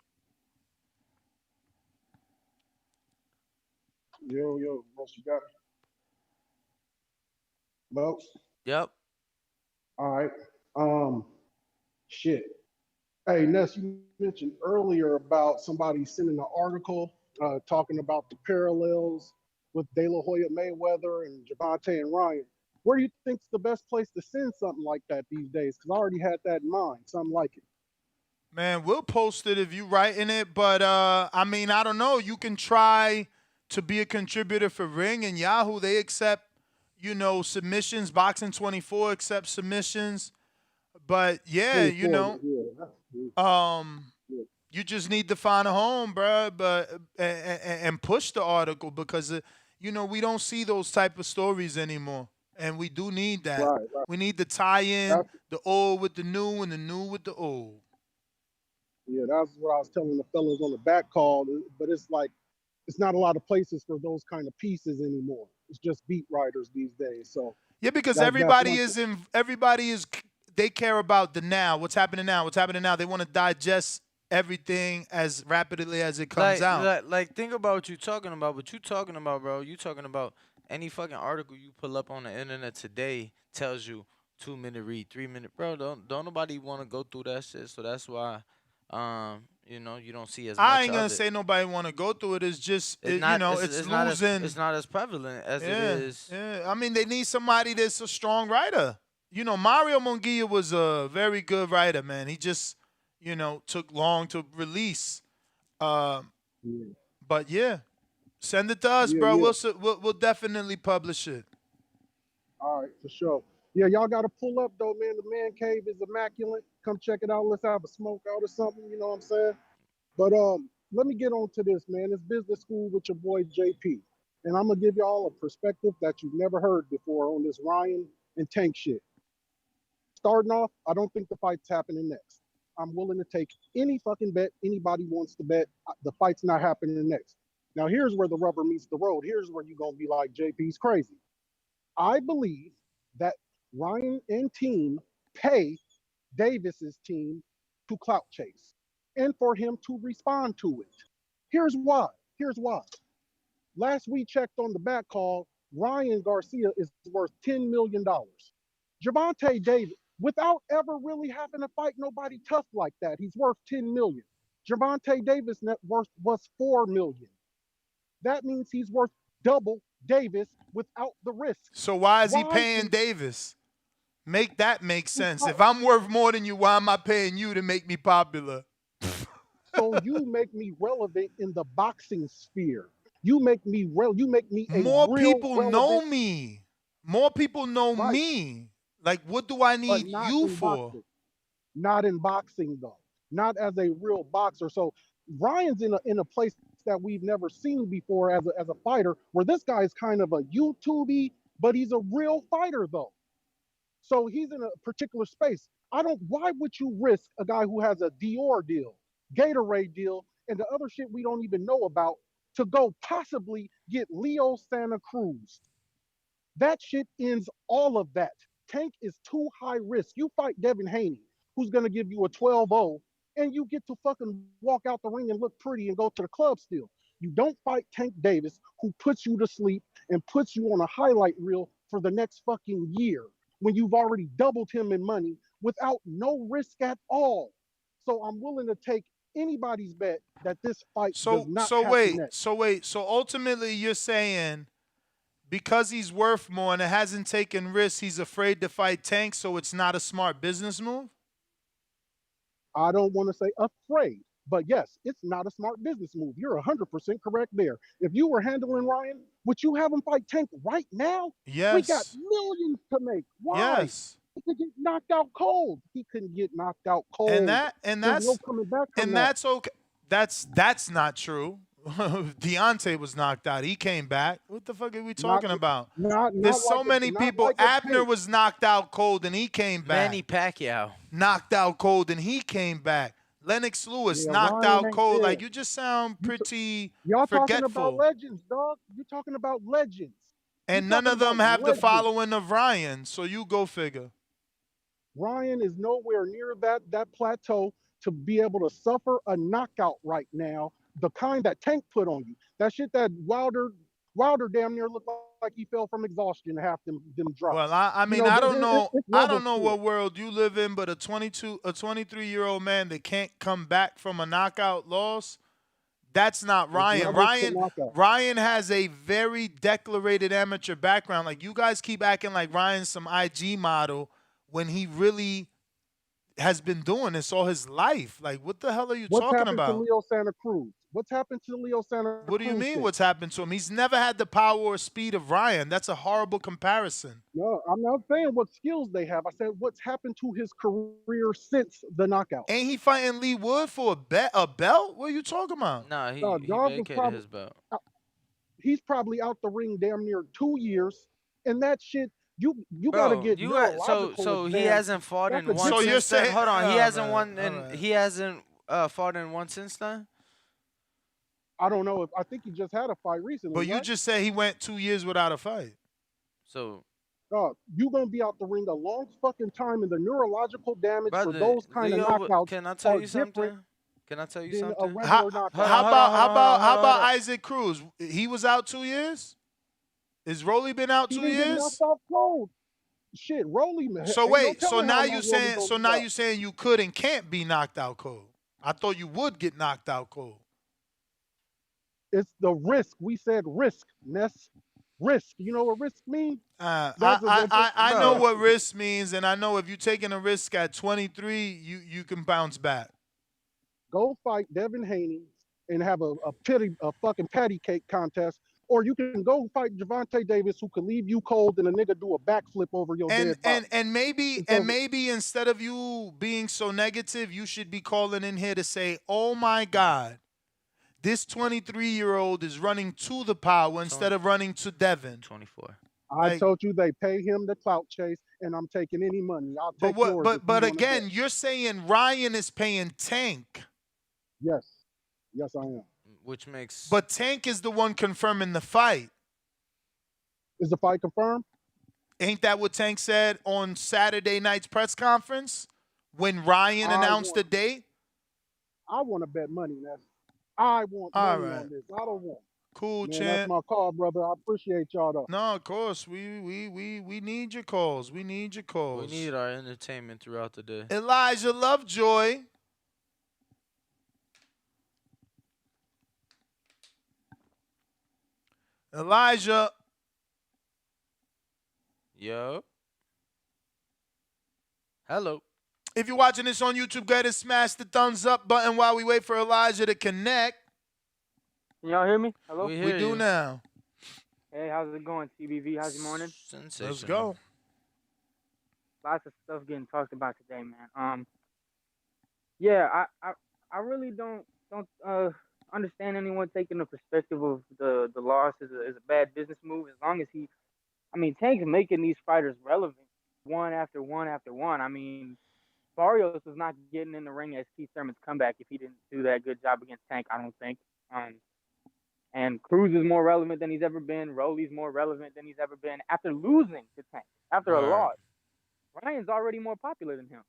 Yo, what you got? Mo? Yep. All right. Shit. Hey, Ness, you mentioned earlier about somebody sending an article talking about the parallels with De La Hoya Mayweather and Gervonta and Ryan. Where do you think's the best place to send something like that these days? Because I already had that in mind, something like it. Man, we'll post it if you writing it, but I mean, I don't know. You can try to be a contributor for Ring and Yahoo. They accept, submissions. Boxing 24 accepts submissions. But yeah, 24, yeah. you just need to find a home, bro. But and push the article because we don't see those type of stories anymore. And we do need that. Right, right. We need the tie-in, That's, the old with the new and the new with the old. yeah, that's what I was telling the fellas on the back call. But it's like it's not a lot of places for those kind of pieces anymore. It's just beat writers these days. So Yeah, because that's one thing. everybody is they care about the now, what's happening now, what's happening now. They want to digest everything as rapidly as it comes out. Like, think about what you're talking about. What you talking about, bro? You talking about any fucking article you pull up on the internet today tells you 2 minute read, 3 minute, bro. Don't nobody want to go through that shit. So that's why, you don't see as I much ain't gonna of it. say nobody want to go through it. It's just It's not. it's Not as. losing. It's not as prevalent as it Yeah, is. yeah. I mean, they need somebody that's a strong writer. Mario Munguia was a very good writer, man. He just, took long to release. Yeah, But yeah, send it to us, yeah, bro. yeah. We'll definitely publish it. All right, for sure. Yeah, y'all got to pull up though, man. The man cave is immaculate. Come check it out. Let's have a smoke out or something. You know what I'm saying? But let me get on to this, man. It's business school with your boy JP, and I'm gonna give y'all a perspective that you've never heard before on this Ryan and Tank shit. Starting off, I don't think the fight's happening next. I'm willing to take any fucking bet anybody wants to bet. The fight's not happening next. Now, here's where the rubber meets the road. Here's where you're going to be like, JP's crazy. I believe that Ryan and team pay Davis's team to clout chase and for him to respond to it. Here's why. Here's why. Last we checked on the back call, Ryan Garcia is worth $10 million. Gervonta Davis, without ever really having to fight nobody tough like that, he's worth $10 million. Gervonta Davis' net worth was $4 million. That means he's worth double Davis without the risk. So why is he paying Davis? Make that make sense. If I'm worth more than you, why am I paying you to make me popular? So you make me relevant in the boxing sphere. You make me You make me a More real people know relevant. me. More people know Right. me. Like, what do I But need not you in for? boxing. Not in boxing though. Not as a real boxer. So Ryan's in a place that we've never seen before as a fighter, where this guy is kind of a YouTubey, but he's a real fighter though. So he's in a particular space. Why would you risk a guy who has a Dior deal, Gatorade deal, and the other shit we don't even know about to go possibly get Leo Santa Cruz? That shit ends all of that. Tank is too high risk. You fight Devin Haney, who's going to give you a 12-0, and you get to fucking walk out the ring and look pretty and go to the club still. You don't fight Tank Davis, who puts you to sleep and puts you on a highlight reel for the next fucking year when you've already doubled him in money without no risk at all. So I'm willing to take anybody's bet that this fight does not happen next. So ultimately, you're saying because he's worth more and it hasn't taken risks, he's afraid to fight Tank, so it's not a smart business move? I don't want to say afraid, but yes, it's not a smart business move. You're 100% correct there. If you were handling Ryan, would you have him fight Tank right now? Yes. We got millions to make. Why? Yes. He could get knocked out cold. He couldn't get knocked out cold. And There's no coming back from that. that's okay. That's not true. Deontay was knocked out. He came back. What the fuck are we talking about? There's so many people. Abner was knocked out cold and he came back. Manny Pacquiao knocked out cold and he came back. Lennox Lewis knocked Ryan out ain't cold. there. Like, you just sound pretty Y'all forgetful. talking about legends, dog. You're talking about legends. And none of them have the following of Ryan, so you go figure. Ryan is nowhere near that plateau to be able to suffer a knockout right now, the kind that Tank put on you. That shit that Wilder damn near looked like he fell from exhaustion half them drops. Well, I mean, I don't know what world you live in, but a 23-year-old man that can't come back from a knockout loss, that's not Ryan. Ryan has a very declarated amateur background. Like, you guys keep acting like Ryan's some IG model when he really has been doing this all his life. Like, what the hell are you talking about? What's happened to Leo Santa Cruz? What's happened to Leo Santa Cruz? What do you mean what's happened to him? He's never had the power or speed of Ryan. That's a horrible comparison. No, I'm not saying what skills they have. I said what's happened to his career since the knockout. Ain't he fighting Lee Wood for a belt? What are you talking about? Nah, he vacated his belt. He's probably out the ring damn near 2 years, and that shit You got to Bro, get you got neurological he exams. hasn't fought That's in a one So different. you're since then. saying, Hold on, he oh, hasn't man, won all and right. he hasn't fought in one since then. I don't know if I think he just had a fight recently, But you right? just said he went 2 years without a fight. So, You gonna be out the ring a long fucking time, and the neurological damage for brother, those kind of Leo, knockouts can I tell are you different something? Can I tell you than a something? How, regular knockout. Hold on, hold on, hold on, hold on, how hold on, about hold on. Isaac Cruz? He was out 2 years? Is Rolly been out He 2 didn't get knocked years? off cold. Shit, Rolly, man, So ain't no wait, so telling how now long you Rolly saying gonna be out. you could and can't be knocked out cold. I thought you would get knocked out cold. It's the risk. We said risk, Ness. Risk. You know what risk means? I know Bro, what risk means, and I know if you're taking a risk at 23, you can bounce back. Go fight Devin Haney and have a fucking patty cake contest, or you can go fight Gervonta Davis, who could leave you cold and a nigga do a backflip over your And dead body. maybe instead of you being so negative, you should be calling in here to say, "Oh my God, this 23-year-old is running to the power instead of running to Devin." 24. I told you they pay him the clout chase, and I'm taking any money. I'll take yours if you But want to bet. again, you're saying Ryan is paying Tank. Yes, yes, I am. Which makes. But Tank is the one confirming the fight. Is the fight confirmed? Ain't that what Tank said on Saturday night's press conference when Ryan announced the date? I want to bet money, Ness. I want All money right. on this. I don't want. Cool, Man, that's champ. my call, brother. I appreciate y'all though. No, of course. We need your calls. We need your calls. We need our entertainment throughout the day. Elijah Lovejoy. Elijah. Yo. Hello. If you're watching this on YouTube, go ahead and smash the thumbs up button while we wait for Elijah to connect. Can y'all hear me? Hello? We do now. Hey, how's it going, TBV? How's your morning? Sensational. Let's go. Lots of stuff getting talked about today, man. Yeah, I really don't understand anyone taking the perspective of the loss as a bad business move. As long as Tank's making these fighters relevant one after one after one. I mean, Barrios was not getting in the ring as Keith Thurman's comeback if he didn't do that good job against Tank, I don't think. And Cruz is more relevant than he's ever been. Rolly's more relevant than he's ever been after losing to Tank, after a loss. Ryan's already more popular than him.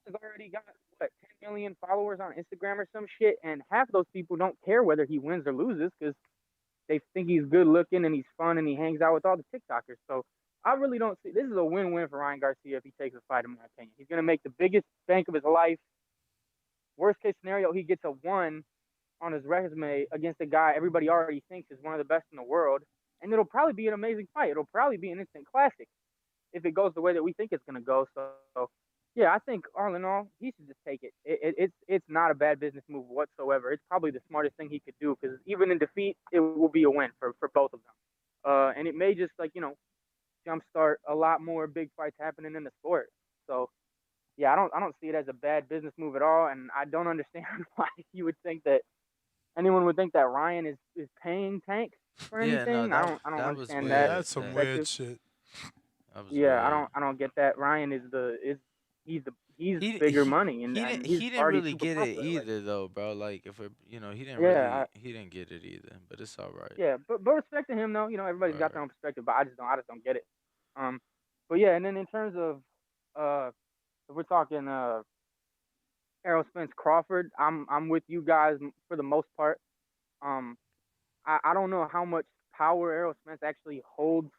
He's already got, 10 million followers on Instagram or some shit, and half those people don't care whether he wins or loses because they think he's good looking and he's fun and he hangs out with all the TikTokers. So I really don't see, this is a win-win for Ryan Garcia if he takes the fight, in my opinion. He's going to make the biggest bank of his life. Worst case scenario, he gets a 1 on his resume against a guy everybody already thinks is one of the best in the world, and it'll probably be an amazing fight. It'll probably be an instant classic if it goes the way that we think it's going to go. So, yeah, I think all in all, he should just take it. It's not a bad business move whatsoever. It's probably the smartest thing he could do because even in defeat, it will be a win for both of them. And it may just, jumpstart a lot more big fights happening in the sport. So, yeah, I don't see it as a bad business move at all, and I don't understand why you would think that anyone would think that Ryan is paying Tank for anything. No, I don't understand Yeah, that. that's some weird shit. Yeah, I don't get that. Ryan he's bigger money and he didn't already really super get it popular. either though, bro. Like if we're he didn't he didn't get it either, but it's all right. Yeah, but respect to him though. Everybody's got their own perspective, but I just don't get it. But yeah, and then in terms of if we're talking Errol Spence Crawford, I'm with you guys for the most part. I don't know how much power Errol Spence actually holds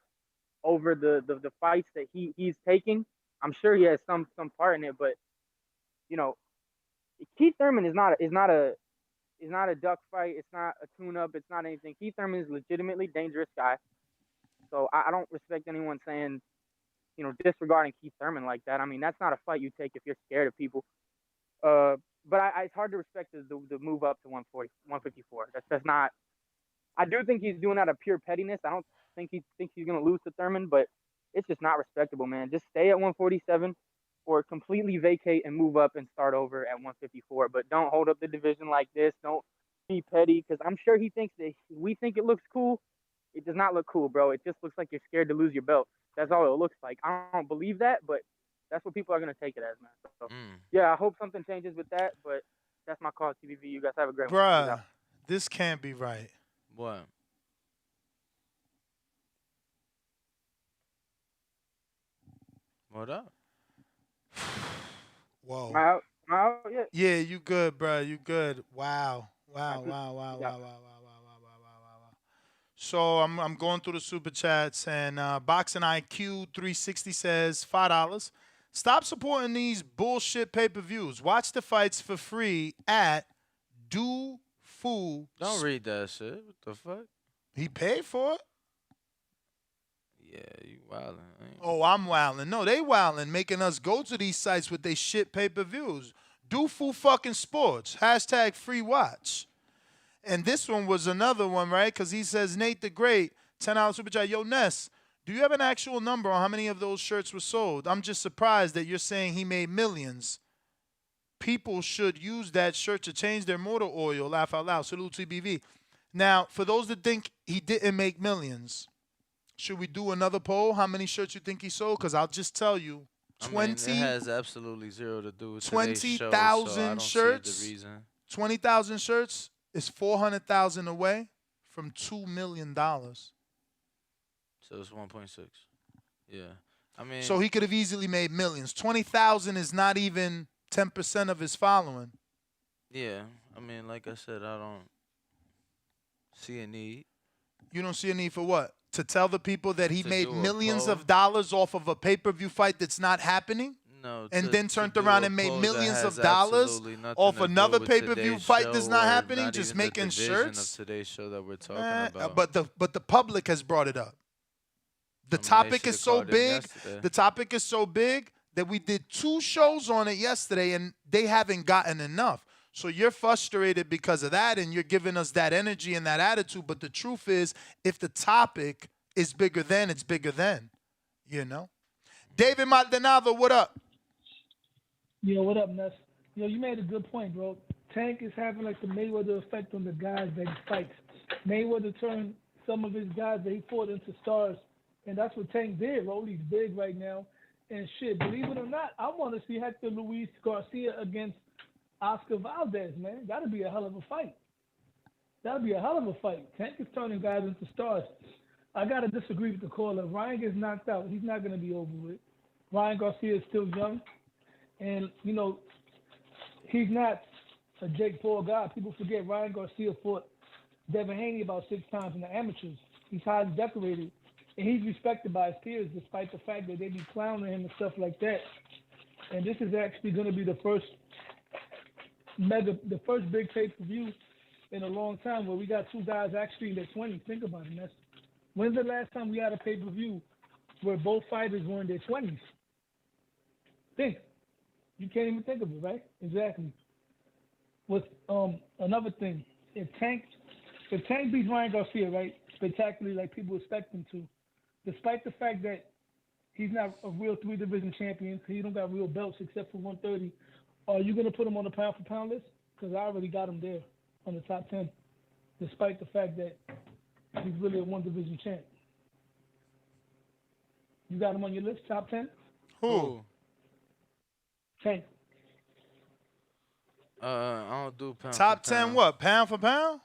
over the fights that he's taking. I'm sure he has some part in it, but Keith Thurman is not a duck fight. It's not a tune-up. It's not anything. Keith Thurman is a legitimately dangerous guy. So I don't respect anyone saying, disregarding Keith Thurman like that. I mean, that's not a fight you take if you're scared of people. But it's hard to respect the move up to 140, 154. That's not. I do think he's doing out of pure pettiness. I don't think he thinks he's going to lose to Thurman, but it's just not respectable, man. Just stay at 147 or completely vacate and move up and start over at 154. But don't hold up the division like this. Don't be petty because I'm sure he thinks that we think it looks cool. It does not look cool, bro. It just looks like you're scared to lose your belt. that's all it looks like. I don't believe that, but that's what people are gonna take it as, man. So yeah, I hope something changes with that. But that's my call, TVV. You guys have a great one. Peace out. Bruh, this can't be right. What? What up? Whoa. Am I out? Am I out yet? Yeah, you good, bruh. You good. Wow. All Wow, right, peace. wow, wow, Peace wow, out. wow, wow, wow, wow, wow, wow, wow, wow. So I'm going through the super chats, and Boxing IQ 360 says $5. Stop supporting these bullshit pay-per-views. Watch the fights for free at Do Fool. Don't read that shit. What the fuck? He paid for it. Yeah, you wildin'. Oh, I'm wildin'. No, they wildin', making us go to these sites with they shit pay-per-views. Do Fool fucking sports. Hashtag free watch. And this one was another one, right? Because he says, Nate the Great, $10 super chat. Yo, Ness, do you have an actual number on how many of those shirts were sold? I'm just surprised that you're saying he made millions. People should use that shirt to change their motor oil. Laugh out loud. Salute TBV. Now, for those that think he didn't make millions, should we do another poll? How many shirts you think he sold? Because I'll just tell you, I mean, it has absolutely zero to do with today's show, so I 20,000 don't shirts. see the reason. 20,000 shirts is 400,000 away from $2 million. So it's 1.6. Yeah. I mean, So he could have easily made millions. 20,000 is not even 10% of his following. yeah. I mean, like I said, I don't see a need. You don't see a need for what? To tell the people that he To made do a millions poll? of dollars off of a pay-per-view fight that's not happening? No. And to- then to turned do around a and made poll that millions has of dollars absolutely nothing off to do another with pay-per-view today's fight show that's not or happening, not just even the making division shirts? of today's show that we're talking Man, about. but the public has brought it up. The I mean, they topic shoulda is so called in big. yesterday. The topic is so big that we did 2 shows on it yesterday, and they haven't gotten enough. So you're frustrated because of that, and you're giving us that energy and that attitude. But the truth is, if the topic is bigger than, it's bigger than. You know? David Maldonado, what up? Yo, what up, Ness? Yo, you made a good point, bro. Tank is having like the Mayweather effect on the guys that he fights. Mayweather turned some of his guys that he fought into stars, and that's what Tank did, bro. He's big right now. And shit, believe it or not, I want to see Hector Luis Garcia against Oscar Valdez, man. That'd be a hell of a fight. That'd be a hell of a fight. Tank is turning guys into stars. I got to disagree with the caller. Ryan gets knocked out. He's not going to be over with. Ryan Garcia is still young. And, you know, he's not a Jake Paul guy. People forget Ryan Garcia fought Devin Haney about 6 times in the amateurs. He's highly decorated. And he's respected by his peers despite the fact that they be clowning him and stuff like that. And this is actually going to be the first big pay-per-view in a long time where we got 2 guys actually in their 20s. Think about it. When's the last time we had a pay-per-view where both fighters were in their 20s? Think. You can't even think of it, right? Exactly. With another thing, if Tank beats Ryan Garcia, right, spectacularly like people expect him to, despite the fact that he's not a real 3-division champion, he don't got real belts except for 130, are you going to put him on the pound-for-pound list? Because I already got him there on the top 10, despite the fact that he's really a 1-division champ. You got him on your list, top 10? Who? Tank. I don't do pound Top for 10 pound. what? Pound for pound?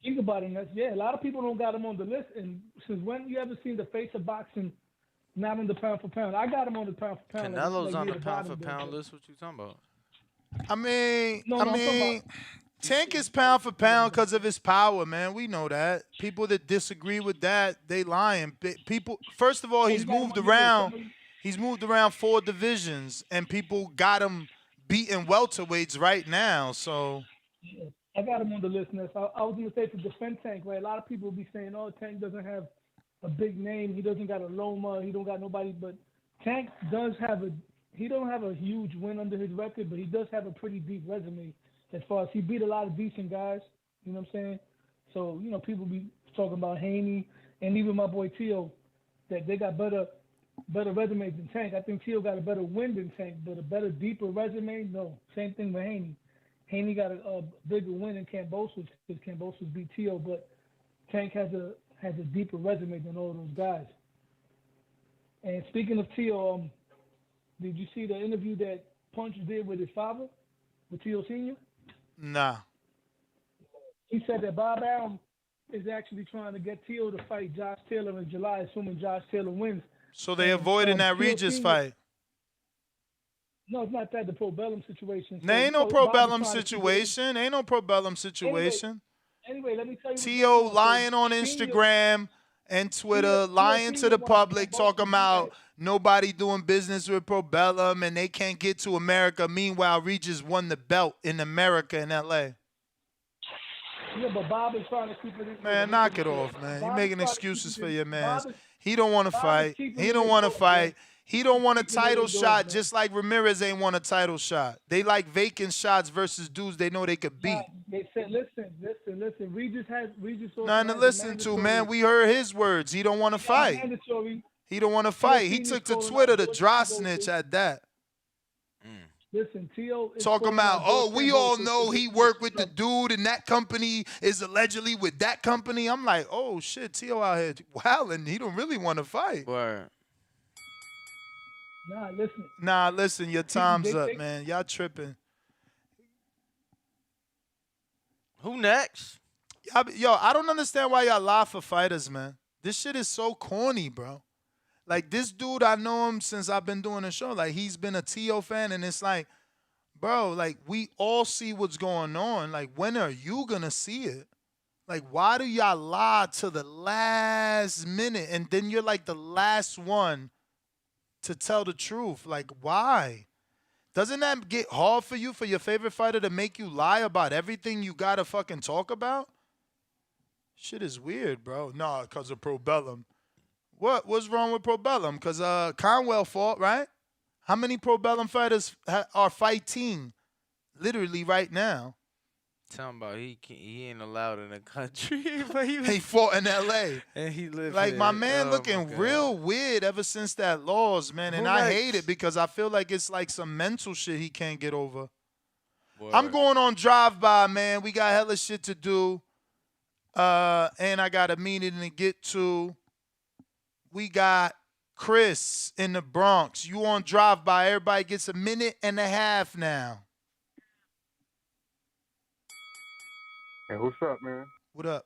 Think about it, Ness. Yeah, a lot of people don't got him on the list. And since when you ever seen the face of boxing not on the pound for pound? I got him on the pound for pound. Canelo's on near the pound for bottom there, pound but- list. What you talking about? I mean, No, I'm talking about- Tank is pound for pound because of his power, man. We know that. People that disagree with that, they lying. People, first of all, he's moved around. He's moved around 4 divisions, and people got him beating welterweights right now. So Yeah, I got him on the list, Ness. I was going to say to defend Tank, right? A lot of people be saying, oh, Tank doesn't have a big name. He doesn't got a Loma. He don't got nobody. But Tank does have he don't have a huge win under his record, but he does have a pretty deep resume as far as he beat a lot of decent guys. You know what I'm saying? So, you know, people be talking about Haney and even my boy Tio, that they got better resumes than Tank. I think Tio got a better win than Tank, but a better, deeper resume, no. Same thing with Haney. Haney got a bigger win in Kambosos because Kambosos beat Tio, but Tank has a deeper resume than all of those guys. And speaking of Tio, did you see the interview that Punch did with his father, with Tio Senior? Nah. He said that Bob Arum is actually trying to get Tio to fight Josh Taylor in July, assuming Josh Taylor wins. So they And, avoiding that Tio Regis Senior, fight. no, it's not that, the Pro Bellum situation. There ain't no Bob is Probellum trying to keep it in. situation. Ain't no Probellum situation. Anyway, let me tell you what's T.O. going on. lying on Senior, Instagram and Twitter, Tio lying to Senior the wants public, Cambosa talking to do about that. nobody doing business with Probellum and they can't get to America. Meanwhile, Regis won the belt in America in L.A. Yeah, but Bob is trying to keep it in. Man, knock it off, man. You Bob is making trying to keep excuses it for in. your mans. He don't want to Bob is fight. keeping He it don't want to indoors, man. fight. He don't want a Keeping it title indoors, shot, man. just like Ramirez ain't want a title shot. They like vacant shots versus dudes they know they could Nah, beat. they said, listen. Regis also Nothing to has a listen to, man. We heard his words. He don't want to fight. mandatory. He don't want to Tio fight. He Senior's took to calling Twitter out to George dry Kambosos. snitch at that. Listen, Tio is Talking calling about, out oh, George we all Kambosos know for he this worked with the stuff. dude and that company is allegedly with that company. I'm like, oh, shit, Tio out here wilding. He don't really want to fight. Word. Nah, listen, your time's up, man. Y'all tripping. Who next? Yo, I don't understand why y'all lie for fighters, man. This shit is so corny, bro. Like, this dude, I know him since I've been doing the show. Like, he's been a T.O. fan, and it's like, bro, like, we all see what's going on. Like, when are you gonna see it? Like, why do y'all lie to the last minute, and then you're, like, the last one to tell the truth? Like, why? Doesn't that get hard for you, for your favorite fighter to make you lie about everything you gotta fucking talk about? Shit is weird, bro. Nah, because of Probellum. What's wrong with Probellum? Because Conwell fought, right? How many Probellum fighters are fighting literally right now? Talking about he ain't allowed in the country. But he fought in L.A. And he lived like, in my it. man Oh, looking my God. real weird ever since that laws, man. And Who I next? hate it because I feel like it's like some mental shit he can't get over. Word. I'm going on drive-by, man. We got hella shit to do. And I got a meeting to get to. We got Chris in the Bronx. You on drive-by. Everybody gets a minute and a half now. Hey, what's up, man? What up?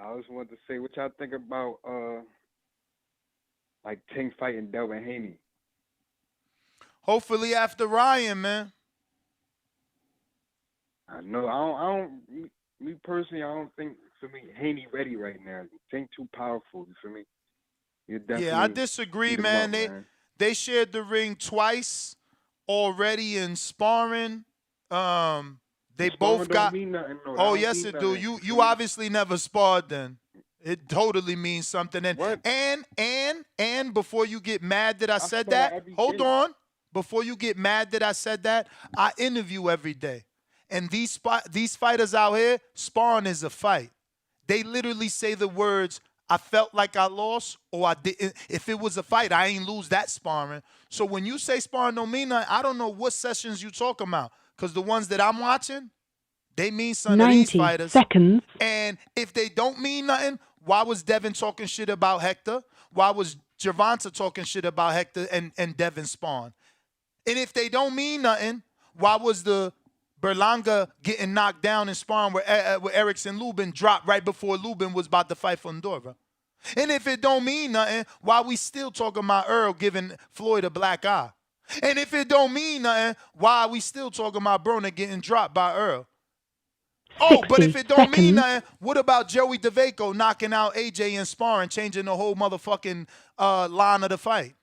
I just wanted to say what y'all think about like Tank fighting Delvin Haney. Hopefully after Ryan, man. I know me personally, I don't think, for me, Haney ready right now. Tank too powerful, for me. Yeah, I disagree, man. They shared the ring twice already in sparring. They both got. Mean nothing, no. Oh, yes, it do. You obviously never sparred then. It totally means something. And before you get mad that I said spar that, every hold day. on. Before you get mad that I said that, I interview every day. And these fighters out here, sparring is a fight. They literally say the words, I felt like I lost, or I didn't. If it was a fight, I ain't lose that sparring. So when you say sparring don't mean nothing, I don't know what sessions you talking about. Because the ones that I'm watching, they mean something to these fighters. 90 seconds. And if they don't mean nothing, why was Devin talking shit about Hector? Why was Gervonta talking shit about Hector and Devin Spawn? And if they don't mean nothing, why was the Berlanga getting knocked down in sparring where Erickson Lubin dropped right before Lubin was about to fight for Ndorva? And if it don't mean nothing, why we still talking about Earl giving Floyd a black eye? And if it don't mean nothing, why are we still talking about Broner getting dropped by Earl? Oh, but if it don't mean nothing, what about Joey DeVaco knocking out AJ in sparring, changing the whole motherfucking line of the fight?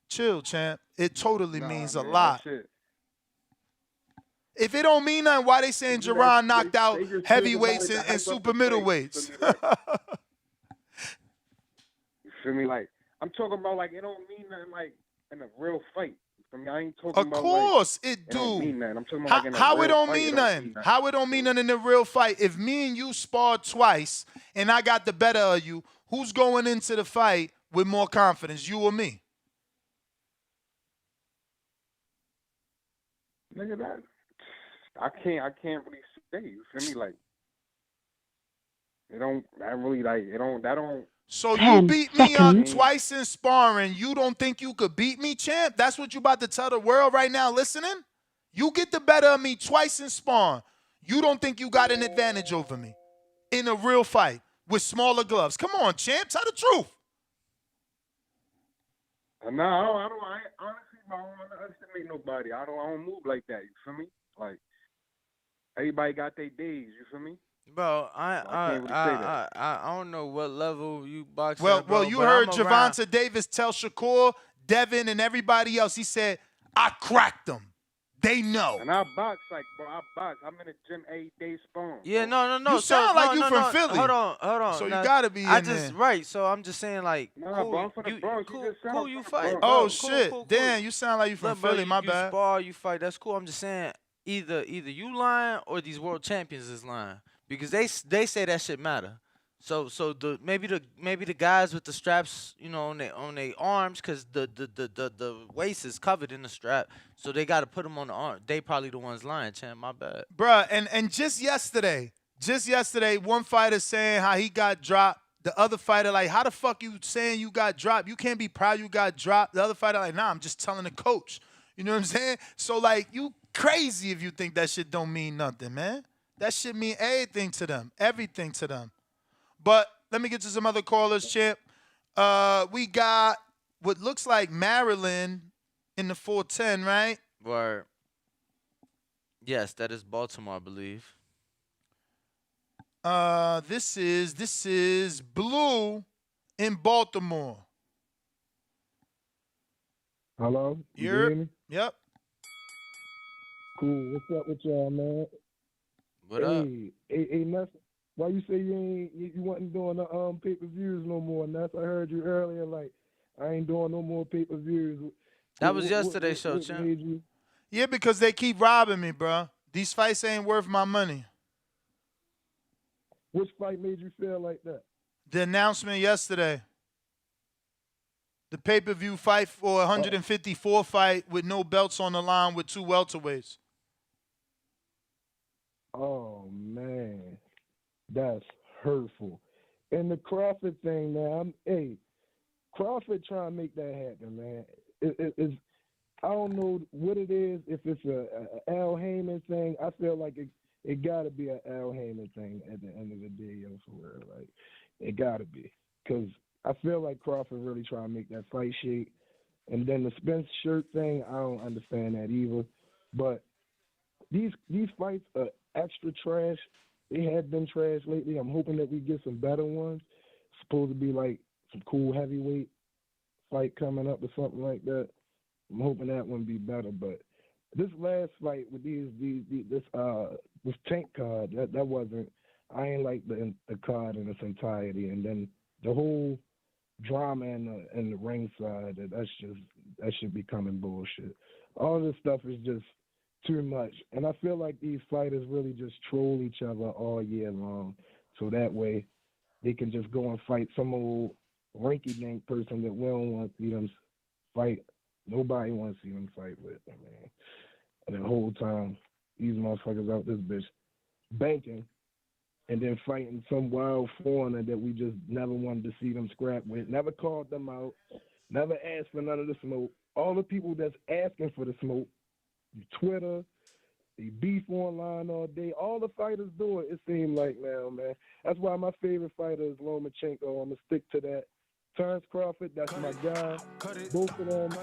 Chill, champ. It totally means a lot. If it don't mean nothing, why they saying Jerron knocked out heavyweights and super middleweights? You feel me? Like, I'm talking about, like, it don't mean nothing, like, in a real fight. I mean, I ain't talking about, of course like, it don't do. mean nothing. I'm talking about, like, in a How real it don't fight, mean it nothing? How it don't mean nothing in a real fight? If me and you sparred twice and I got the better of you, who's going into the fight with more confidence, you or me? Nigga, that I can't really say. You feel me? Like, it don't. I really like. It don't. That don't. So you 10 beat me up seconds. twice in sparring. You don't think you could beat me, champ? That's what you about to tell the world right now listening? You get the better of me twice in sparring. You don't think you got an advantage over me in a real fight with smaller gloves. Come on, champ. Tell the truth. No, I ain't, honestly, I don't want to underestimate nobody. I don't move like that. You feel me? Like everybody got their days. You feel me? Bro, I can't really say that. I don't know what level you box Well, at, bro. you but heard I'm around. Gervonta Davis tell Shakur, Devin, and everybody else. He said, I cracked them. They know. And I box like, bro, I box. I'm in the gym 8 days spawn. Yeah, bro. no. You sound like you from Philly. Hold on. So you Now, gotta be in there. Right. So I'm just saying, like, Nah, cool. bro, I'm from the Bronx. Cool, You just said cool. I'm You from the fight. Bronx. Oh, Cool, shit. cool. Damn, you sound like you from Look, bro, Philly. My you bad. spar, you fight. That's cool. I'm just saying, either you lying or these world champions is lying because they say that shit matter. So maybe the guys with the straps, you know, on their arms, cause the waist is covered in the strap, so they got to put them on the arm. They probably the ones lying, champ. My bad. Bruh, and just yesterday, one fighter saying how he got dropped. The other fighter like, how the fuck you saying you got dropped? You can't be proud you got dropped. The other fighter like, nah, I'm just telling the coach. You know what I'm saying? So like, you crazy if you think that shit don't mean nothing, man. That shit mean everything to them. But let me get to some other callers, champ. We got what looks like Maryland in the 410, right? Word. Yes, that is Baltimore, I believe. This is Blue in Baltimore. Hello? You You're, hear me? Yep. Cool. What's up with y'all, man? What up? Hey, Ness, why you say you wasn't doing the pay-per-views no more, Ness? I heard you earlier, like, I ain't doing no more pay-per-views. That was yesterday's show, what champ. made you? Yeah, because they keep robbing me, bro. These fights ain't worth my money. Which fight made you feel like that? The announcement yesterday. The pay-per-view fight for 154 fight with no belts on the line with 2 welterweights. Oh, man. That's hurtful. And the Crawford thing, man, Crawford trying to make that happen, man. It's I don't know what it is. If it's a Al Heyman thing, I feel like it got to be an Al Heyman thing at the end of the day, yo, for real. Like, it got to be. Because I feel like Crawford really trying to make that fight shape. And then the Spence shirt thing, I don't understand that either. But these fights are extra trash. They have been trash lately. I'm hoping that we get some better ones. It's supposed to be like some cool heavyweight fight coming up or something like that. I'm hoping that one be better. But this last fight with this Tank card, that wasn't. I ain't like the card in its entirety. And then the whole drama in the ringside, that should be coming bullshit. All this stuff is just too much. And I feel like these fighters really just troll each other all year long. So that way they can just go and fight some old rinky-dink person that we don't want to see them fight. Nobody wants to see them fight with them, man. And the whole time, these motherfuckers out this bitch banking and then fighting some wild foreigner that we just never wanted to see them scrap with, never called them out, never asked for none of the smoke. All the people that's asking for the smoke, Twitter, they beef online all day. All the fighters do it seems like now, man. That's why my favorite fighter is Lomachenko. I'm going to stick to that. Terrence Crawford, that's my guy. Both of them.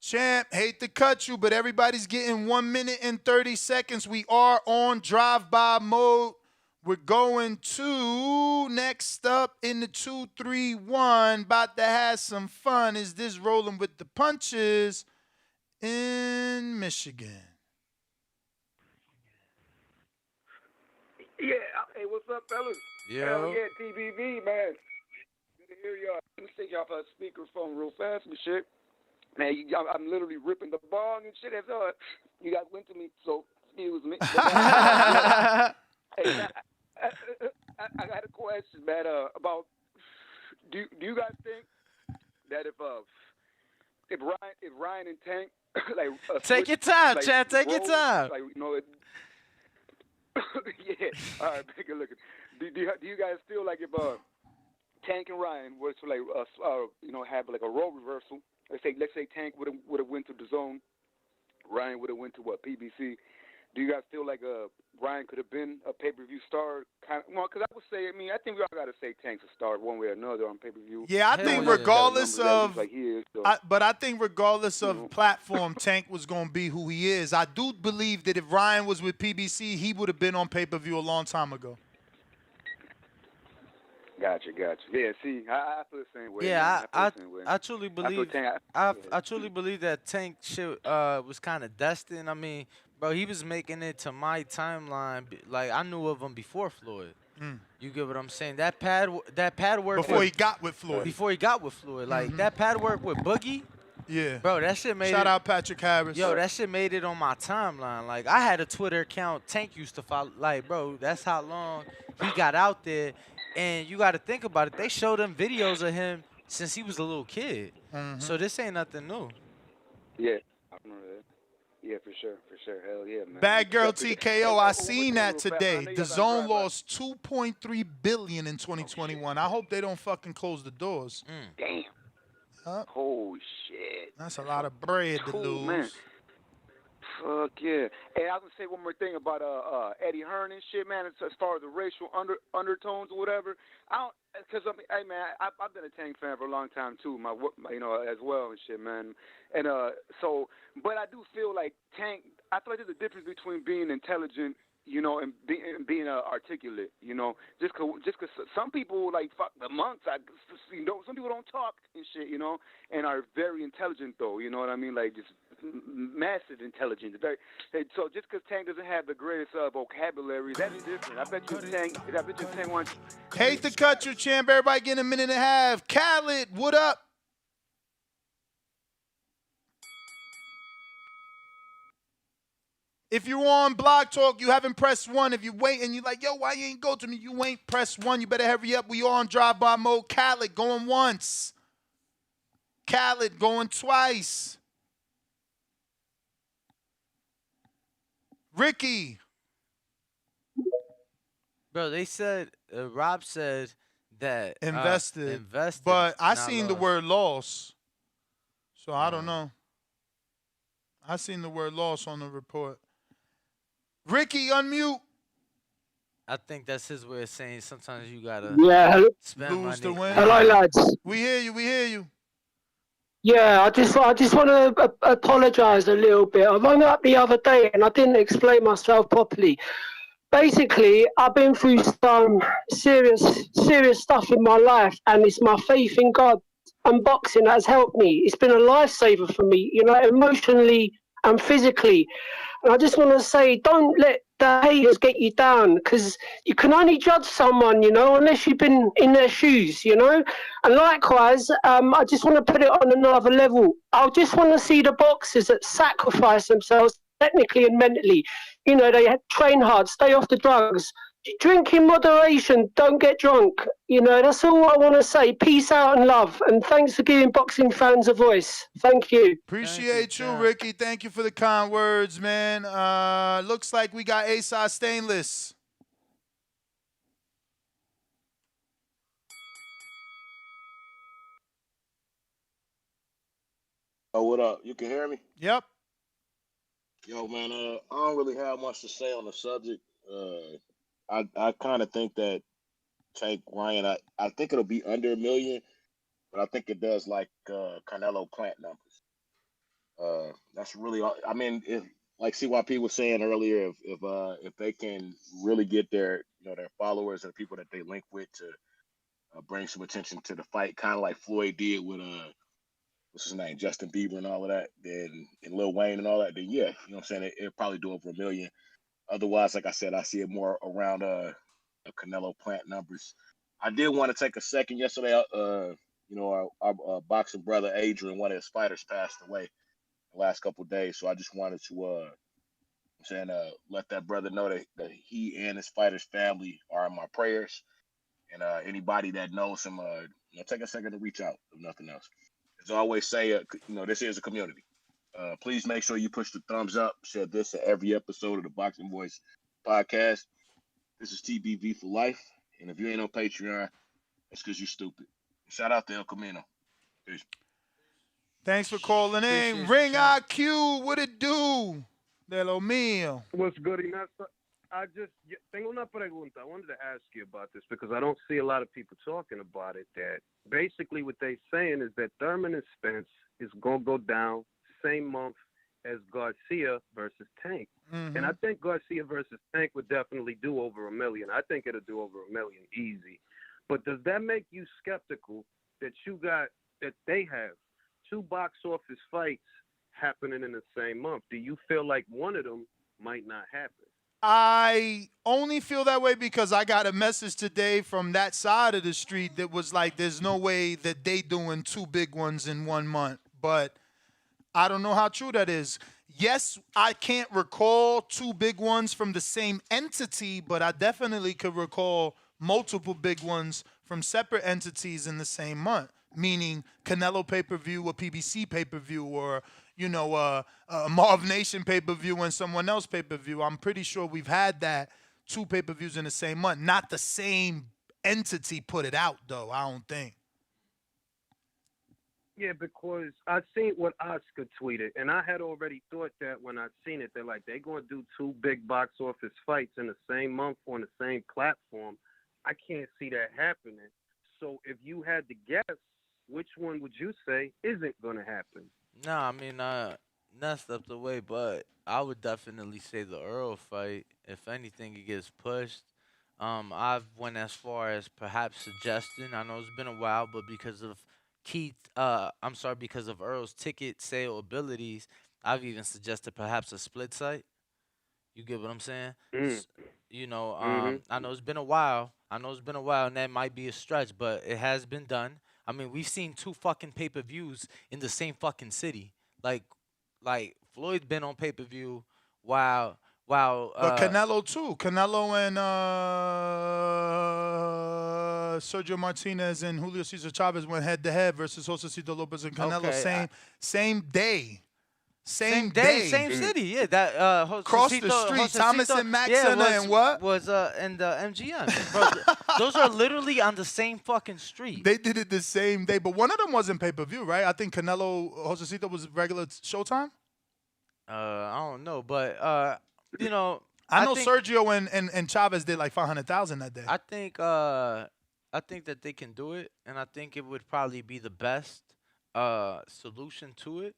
Champ, hate to cut you, but everybody's getting 1 minute and 30 seconds. We are on drive-by mode. We're going to next up in the 2-3-1. About to have some fun. Is this rolling with the punches in Michigan? Yeah, hey, what's up, fellas? Yo. Hell yeah, TBV, man. Good to hear y'all. Let me take y'all off a speakerphone real fast and shit. Man, I'm literally ripping the bong and shit. That's all. You guys went to me, so excuse me. But, hey, man, I got a question, man. About do you guys think that if Ryan and Tank like take your time, like, Chad. Take your time. Like, you know, yeah. All right, take a look. Do you guys feel like if Tank and Ryan were to like have like a role reversal. Let's say Tank would have went to the zone, Ryan would have went to PBC. Do you guys feel like Ryan could have been a pay-per-view star? Because I would say, I think we all got to say Tank's a star one way or another on pay-per-view. Yeah, I think regardless of, like he is, so. but I think regardless of platform, Tank was going to be who he is. I do believe that if Ryan was with PBC, he would have been on pay-per-view a long time ago. Gotcha. Yeah, see, I feel the same way. Yeah, man. I truly believe I truly believe that Tank shit was kind of destined. I mean, bro, he was making it to my timeline. Like I knew of him before Floyd. You get what I'm saying? That pad work before he got with Floyd. Before he got with Floyd, like that pad work with Boogie. Yeah, bro, that shit made. Shout out Patrick Harris. Yo, that shit made it on my timeline. Like I had a Twitter account. Tank used to follow. Like, bro, that's how long he got out there. And you got to think about it. They showed him videos of him since he was a little kid. So this ain't nothing new. Yeah, I remember that. Yeah, for sure. Hell yeah, man. Bad Girl TKO, I seen that today. The Zone lost $2.3 billion in 2021. I hope they don't fucking close the doors. Damn. Holy shit. That's a lot of bread to lose. Man. Fuck yeah. And I was gonna say one more thing about Eddie Hearn and shit, man. As far as the racial undertones or whatever, because hey man, I've been a Tank fan for a long time too. My as well and shit, man. And but I do feel like Tank. I feel like there's a difference between being intelligent, and being articulate, just cause some people like fuck the monks. Some people don't talk and shit, and are very intelligent though. You know what I mean? Like just massive intelligence. So just because Tank doesn't have the greatest vocabulary, that's different. I bet you Tank wants. Hate to cut you, champ. Everybody getting a minute and a half. Khaled, what up? If you're on Blog Talk, you haven't pressed 1. If you wait and you're like, yo, why you ain't go to me? You ain't pressed 1. You better hurry up. We on drive-by mode. Khaled going once. Khaled going twice. Ricky. Bro, they said, Rob said that. Invested. Invested. But I seen the word loss. So I don't know. I seen the word loss on the report. Ricky, unmute. I think that's his way of saying sometimes you gotta spend lose money. to win. Hello, lads. We hear you. Yeah, I just want to apologise a little bit. I rang up the other day and I didn't explain myself properly. Basically, I've been through some serious stuff in my life, and it's my faith in God and boxing that has helped me. It's been a lifesaver for me, emotionally and physically. And I just want to say, don't let the haters get you down, because you can only judge someone, unless you've been in their shoes, And likewise, I just want to put it on another level. I just want to see the boxers that sacrifice themselves technically and mentally. They train hard, stay off the drugs. Drink in moderation, don't get drunk. That's all I want to say. Peace out and love. And thanks for giving boxing fans a voice. Thank you. Appreciate you, Ricky. Thank you for the kind words, man. Looks like we got A-Side Stainless. Oh, what up? You can hear me? Yep. Yo, man, I don't really have much to say on the subject. I kind of think that Tank Ryan, I think it'll be under $1 million, but I think it does like Canelo Plant numbers. That's really all. I mean, if like CYP was saying earlier, if they can really get their their followers and people that they link with to bring some attention to the fight, kind of like Floyd did with what's his name, Justin Bieber and all of that, then and Lil Wayne and all that, then yeah, you know what I'm saying, it'll probably do over $1 million. Otherwise, like I said, I see it more around Canelo Plant numbers. I did want to take a second yesterday. Our boxing brother Adrian, one of his fighters, passed away the last couple of days. So I just wanted to, let that brother know that he and his fighter's family are in my prayers. And anybody that knows him, take a second to reach out, if nothing else. As I always say, this is a community. Please make sure you push the thumbs up. Share this at every episode of the Boxing Voice podcast. This is TBV for life. And if you ain't on Patreon, It's because you stupid. Shout out to El Camino. Peace. Thanks for calling in. Appreciate you, Ring champ. IQ, what it do? De lo mío. What's good, Inessa? Tengo una pregunta. I wanted to ask you about this because I don't see a lot of people talking about it. That basically what they're saying is that Thurman and Spence is going to go down same month as Garcia versus Tank. And I think Garcia versus Tank would definitely do over $1 million. I think it'll do over $1 million easy. But does that make you skeptical that they have 2 box office fights happening in the same month? Do you feel like one of them might not happen? I only feel that way because I got a message today from that side of the street that was like, there's no way that they doing 2 big ones in 1 month. But I don't know how true that is. Yes, I can't recall 2 big ones from the same entity, but I definitely could recall multiple big ones from separate entities in the same month, meaning Canelo pay-per-view or PBC pay-per-view or, Marv Nation pay-per-view and someone else pay-per-view. I'm pretty sure we've had that 2 pay-per-views in the same month. Not the same entity put it out, though, I don't think. Yeah, because I seen what Oscar tweeted, and I had already thought that when I seen it, they're going to do 2 big box office fights in the same month on the same platform. I can't see that happening. So if you had to guess, which one would you say isn't going to happen? No, I mean, not stepped away, but I would definitely say the Earl fight. If anything, it gets pushed. I've went as far as perhaps suggesting. I know it's been a while, but because of because of Earl's ticket sale abilities, I've even suggested perhaps a split site. You get what I'm saying? I know it's been a while. And that might be a stretch, but it has been done. I mean, we've seen 2 fucking pay-per-views in the same fucking city. Like Floyd's been on pay-per-view while But Canelo too. Canelo and Sergio Martinez and Julio Cesar Chavez went head-to-head versus Josecito Lopez and Canelo. Okay, same day. Same same city. Yeah, that cross the street. Thomas and Max and what? Was and MGM. Bro, those are literally on the same fucking street. They did it the same day, but one of them wasn't pay-per-view, right? I think Canelo Josecito was regular Showtime. I don't know, but I know Sergio and Chavez did like 500,000 that day. I think that they can do it, and I think it would probably be the best solution to it.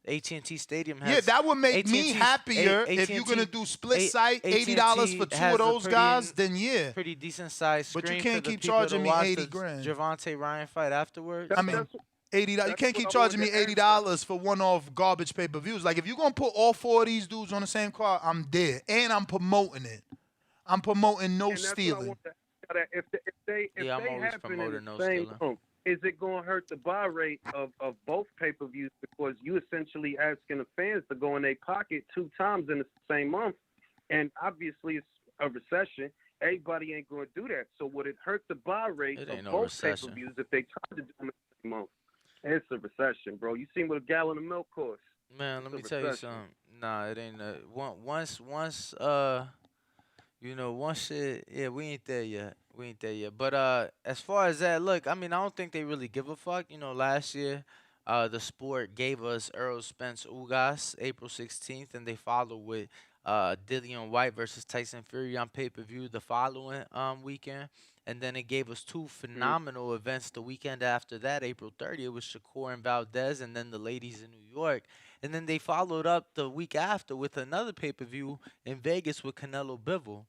AT&T Stadium has... Yeah, that would make me happier if you're going to do split site, $80 for 2 of those guys, then yeah. Pretty decent size screen. But you can't keep charging me $80,000. Gervonta Ryan fight afterwards. I mean, $80. You can't keep charging me $80 for one-off garbage pay-per-views. Like, if you're going to put all 4 of these dudes on the same card, I'm dead. And I'm promoting it. I'm promoting no stealing. If they always happen promoting in the no same stealing. month, is it going to hurt the buy rate of both pay-per-views because you essentially asking the fans to go in their pocket 2 times in the same month? And obviously it's a recession. Everybody ain't going to do that. So would it hurt the buy rate of both pay-per-views if they try to do them in the same month? It's a recession, bro. You seen what a gallon of milk costs. Man, let me tell you something. Nah, it ain't. Once shit. Yeah, we ain't there yet. But as far as that, look, I mean, I don't think they really give a fuck. Last year, the sport gave us Errol Spence Ugas April 16th, and they followed with Dillian White versus Tyson Fury on pay-per-view the following weekend. And then it gave us 2 phenomenal events the weekend after that, April 30th. It was Shakur and Valdez, and then the ladies in New York. And then they followed up the week after with another pay-per-view in Vegas with Canelo Bivol.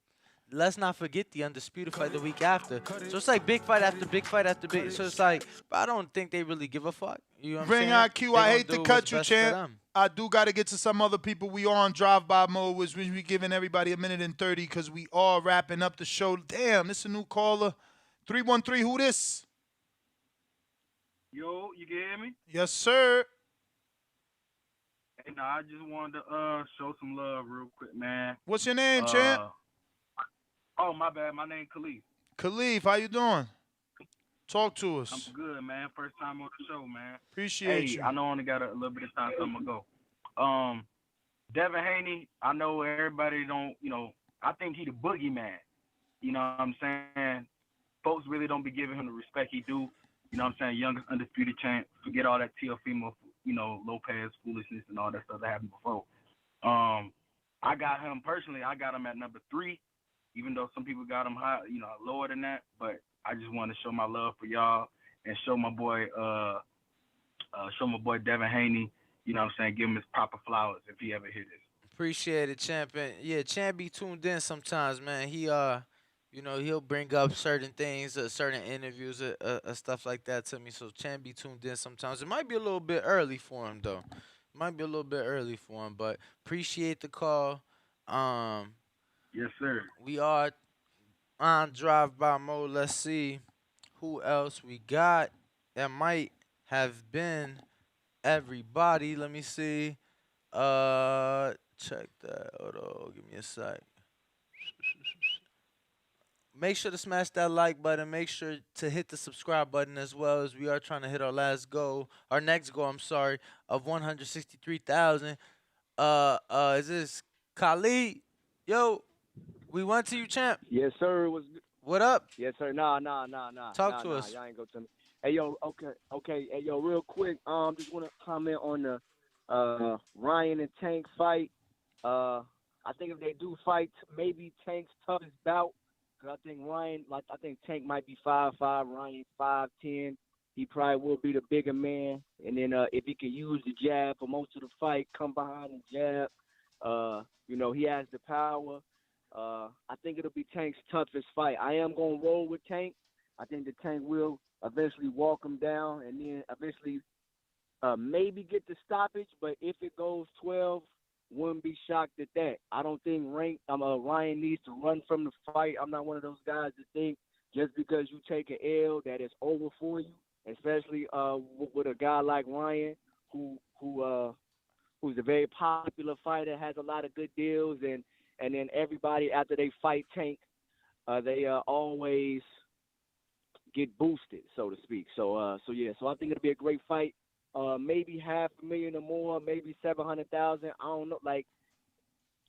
Let's not forget the Undisputed fight the week after. So it's like big fight after big fight after big. So it's like, I don't think they really give a fuck. You know what I'm saying? IQ, I hate to cut you, champ. I do got to get to some other people. We are on drive-by mode, which we giving everybody 1:30 because we are wrapping up the show. Damn, this is a new caller. 313, who this? Yo, you can hear me? Yes, sir. Hey, I just wanted to show some love real quick, man. What's your name, champ? Oh, my bad. My name Khalif. Khalif, how you doing? Talk to us. I'm good, man. First time on the show, man. Appreciate you. I know I only got a little bit of time, so I'm going to go. Devin Haney, I know everybody don't, I think he the boogeyman. You know what I'm saying? folks really don't be giving him the respect he do. You know what I'm saying? Youngest undisputed champ. Forget all that Teofimo, Lopez foolishness and all that stuff that happened before. I got him personally. I got him at number 3, even though some people got him high, lower than that. But I just want to show my love for y'all and show my boy Devin Haney. You know what I'm saying? Give him his proper flowers if he ever hear this. Appreciate it, Champ. And yeah, Champ be tuned in sometimes, man. He'll bring up certain things, certain interviews, stuff like that to me. So Champ be tuned in sometimes. It might be a little bit early for him though. Might be a little bit early for him, but appreciate the call. Yes, sir. We are on drive by mode. Let's see who else we got. That might have been everybody. Let me see. Check that. Hold on. Give me a sec. Make sure to smash that like button. Make sure to hit the subscribe button as well, as we are trying to hit our next goal, I'm sorry, of 163,000. Is this Khalid? Yo, we went to you, champ. Yes, sir. What up? Yes, sir. Nah. Talk to us. Y'all ain't go to me. Hey, yo, okay. Hey, yo, real quick. Just want to comment on the Ryan and Tank fight. I think if they do fight, maybe Tank's toughest bout. Cause I think Tank might be 5'5", Ryan 5'10". He probably will be the bigger man. And then if he can use the jab for most of the fight, come behind the jab. He has the power. I think it'll be Tank's toughest fight. I am gonna roll with Tank. I think the Tank will eventually walk him down, and then eventually maybe get the stoppage. But if it goes 12. Wouldn't be shocked at that. I don't think Ryan needs to run from the fight. I'm not one of those guys that think just because you take an L that it's over for you, especially with a guy like Ryan who's a very popular fighter, has a lot of good deals, and then everybody after they fight Tank, they always get boosted, so to speak. So I think it'll be a great fight. Maybe $500,000 or more, maybe 700,000. I don't know. Like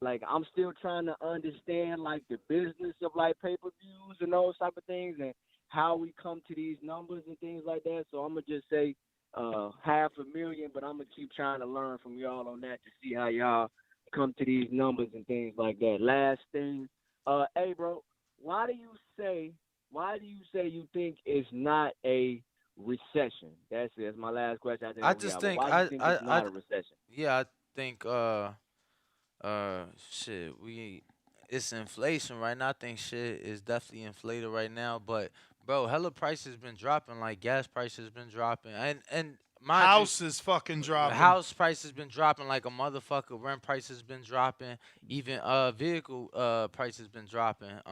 I'm still trying to understand like the business of like pay-per-views and those type of things, and how we come to these numbers and things like that. So I'm gonna just say $500,000, but I'm gonna keep trying to learn from y'all on that to see how y'all come to these numbers and things like that. Last thing, hey bro, why do you say you think it's not a recession? That's it. That's my last question. I just think why do you think it's not a recession? Yeah, I think it's inflation right now. I think shit is definitely inflated right now. But bro, hella prices been dropping. Like gas prices been dropping, and my house is fucking dropping. House prices been dropping like a motherfucker. Rent prices been dropping. Even vehicle prices been dropping.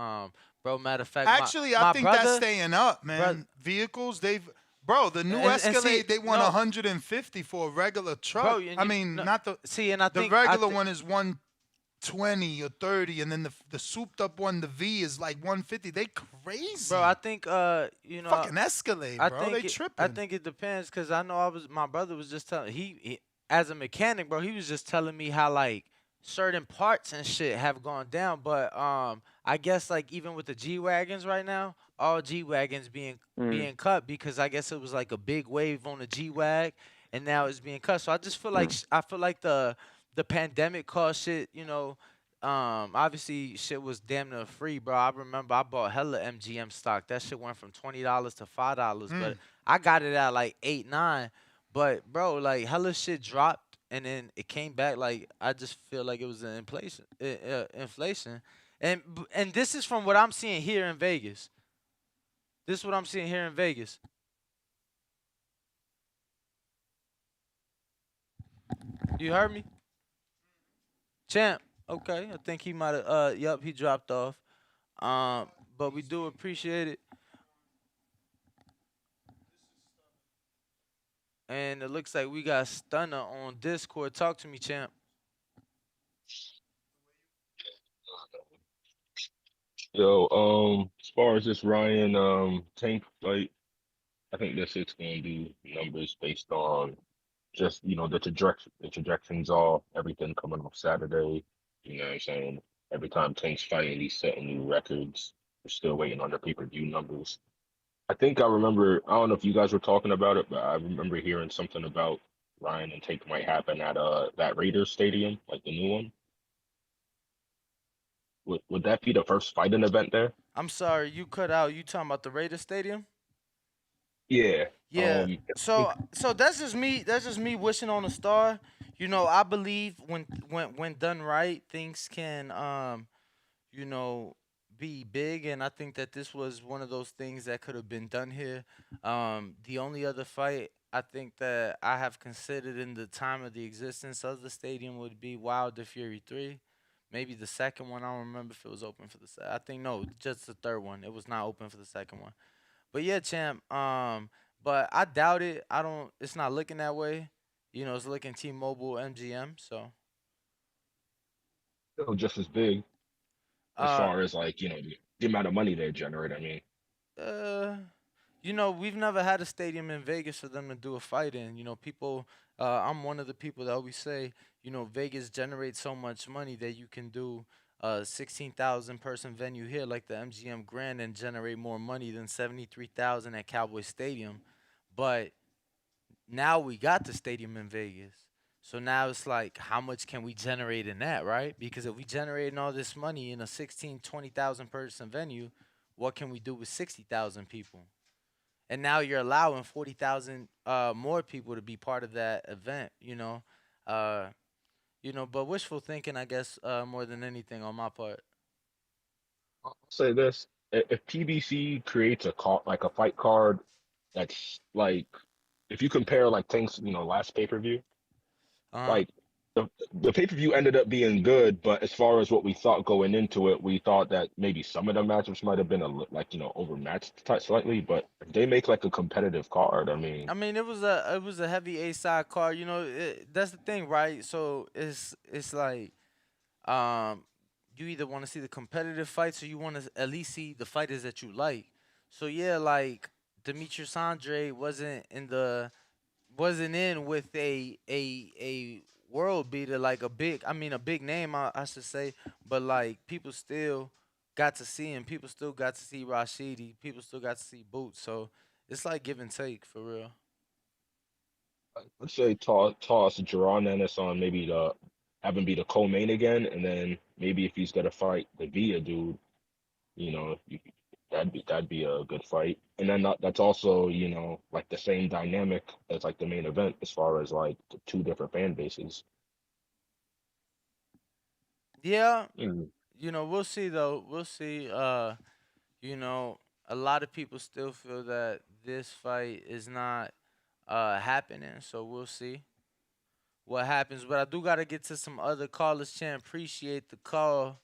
Bro, matter of fact, actually, I think that's staying up, man. Vehicles, the new Escalade, they want 150 for a regular truck. Bro, the regular one is 120 or 30, and then the souped up one, the V, is like 150. They crazy. Bro, I think fucking Escalade, bro. They tripping. I think it depends, cause I know my brother was just telling he as a mechanic, bro, he was just telling me how like certain parts and shit have gone down, but I guess like even with the G-Wagons right now, all G-Wagons being cut, because I guess it was like a big wave on the G-Wag, and now it's being cut. So I just feel like the pandemic caused shit, obviously shit was damn near free, bro. I remember I bought hella MGM stock. That shit went from $20 to $5, but I got it at like 8, 9. But bro, like hella shit dropped, and then it came back. Like I just feel like it was an inflation, and this is from what I'm seeing here in Vegas. This is what I'm seeing here in Vegas. You heard me, champ? Okay, I think he might have. Yup, he dropped off. But we do appreciate it. And it looks like we got Stunner on Discord. Talk to me, champ. Yo, as far as this Ryan Tank fight, I think this it's gonna do numbers based on just the trajectories of everything coming off Saturday. You know what I'm saying? Every time Tank's fighting, he's setting new records. We're still waiting on the pay-per-view numbers. I think I remember. I don't know if you guys were talking about it, but I remember hearing something about Ryan and Tank might happen at that Raiders stadium, like the new one. Would that be the first fighting event there? I'm sorry, you cut out. You talking about the Raiders Stadium? Yeah. Yeah. I So think so that's just me. That's just me wishing on a star. You know, I believe when done right, things can you know, be big. And I think that this was one of those things that could have been done here. The only other fight I think that I have considered in the time of the existence of the stadium would be Wilder Fury 3. Maybe the second one. I don't remember if it was open for the I think no, just the third one. It was not open for the second one. But yeah, champ. But I doubt it. I don't. It's not looking that way. You know, it's looking T-Mobile, MGM. So, still just as big as uh, far as like the amount of money they generate. I mean, uh, you know, we've never had a stadium in Vegas for them to do a fight in. You know, people. I'm one of the people that always say, you know, Vegas generates so much money that you can do a 16,000 person venue here like the MGM Grand and generate more money than 73,000 at Cowboy Stadium. But now we got the stadium in Vegas. So now it's like, how much can we generate in that, right? Because if we generating all this money in a 16, 20,000 person venue, what can we do with 60,000 people? And now you're allowing 40,000 more people to be part of that event, Uh, but wishful thinking, I guess, more than anything on my part. I'll say this: if PBC creates like a fight card that's like, if you compare like things, last pay-per-view, Uh-huh. like the pay-per-view ended up being good, but as far as what we thought going into it, we thought that maybe some of the matchups might have been like overmatched slightly. But if they make like a competitive card, I mean, I mean, it was a heavy A side card. That's the thing, right? So it's like um, you either want to see the competitive fights or you want to at least see the fighters that you like. So yeah, like Demetrius Andre wasn't in with a world beater, like a big name, I should say, but like people still got to see him. People still got to see Rashidi. People still got to see Boots. So it's like give and take for real. let's say toss Jerron Ennis on maybe the have him be the co-main again, and then maybe if he's gonna fight the Via dude, you know, you, that'd be a good fight. And then that's also like the same dynamic as like the main event as far as like the two different fan bases. Yeah, Mm. we'll see though. We'll see. You know, a lot of people still feel that this fight is not happening. So we'll see what happens. But I do gotta get to some other callers. Champ, appreciate the call.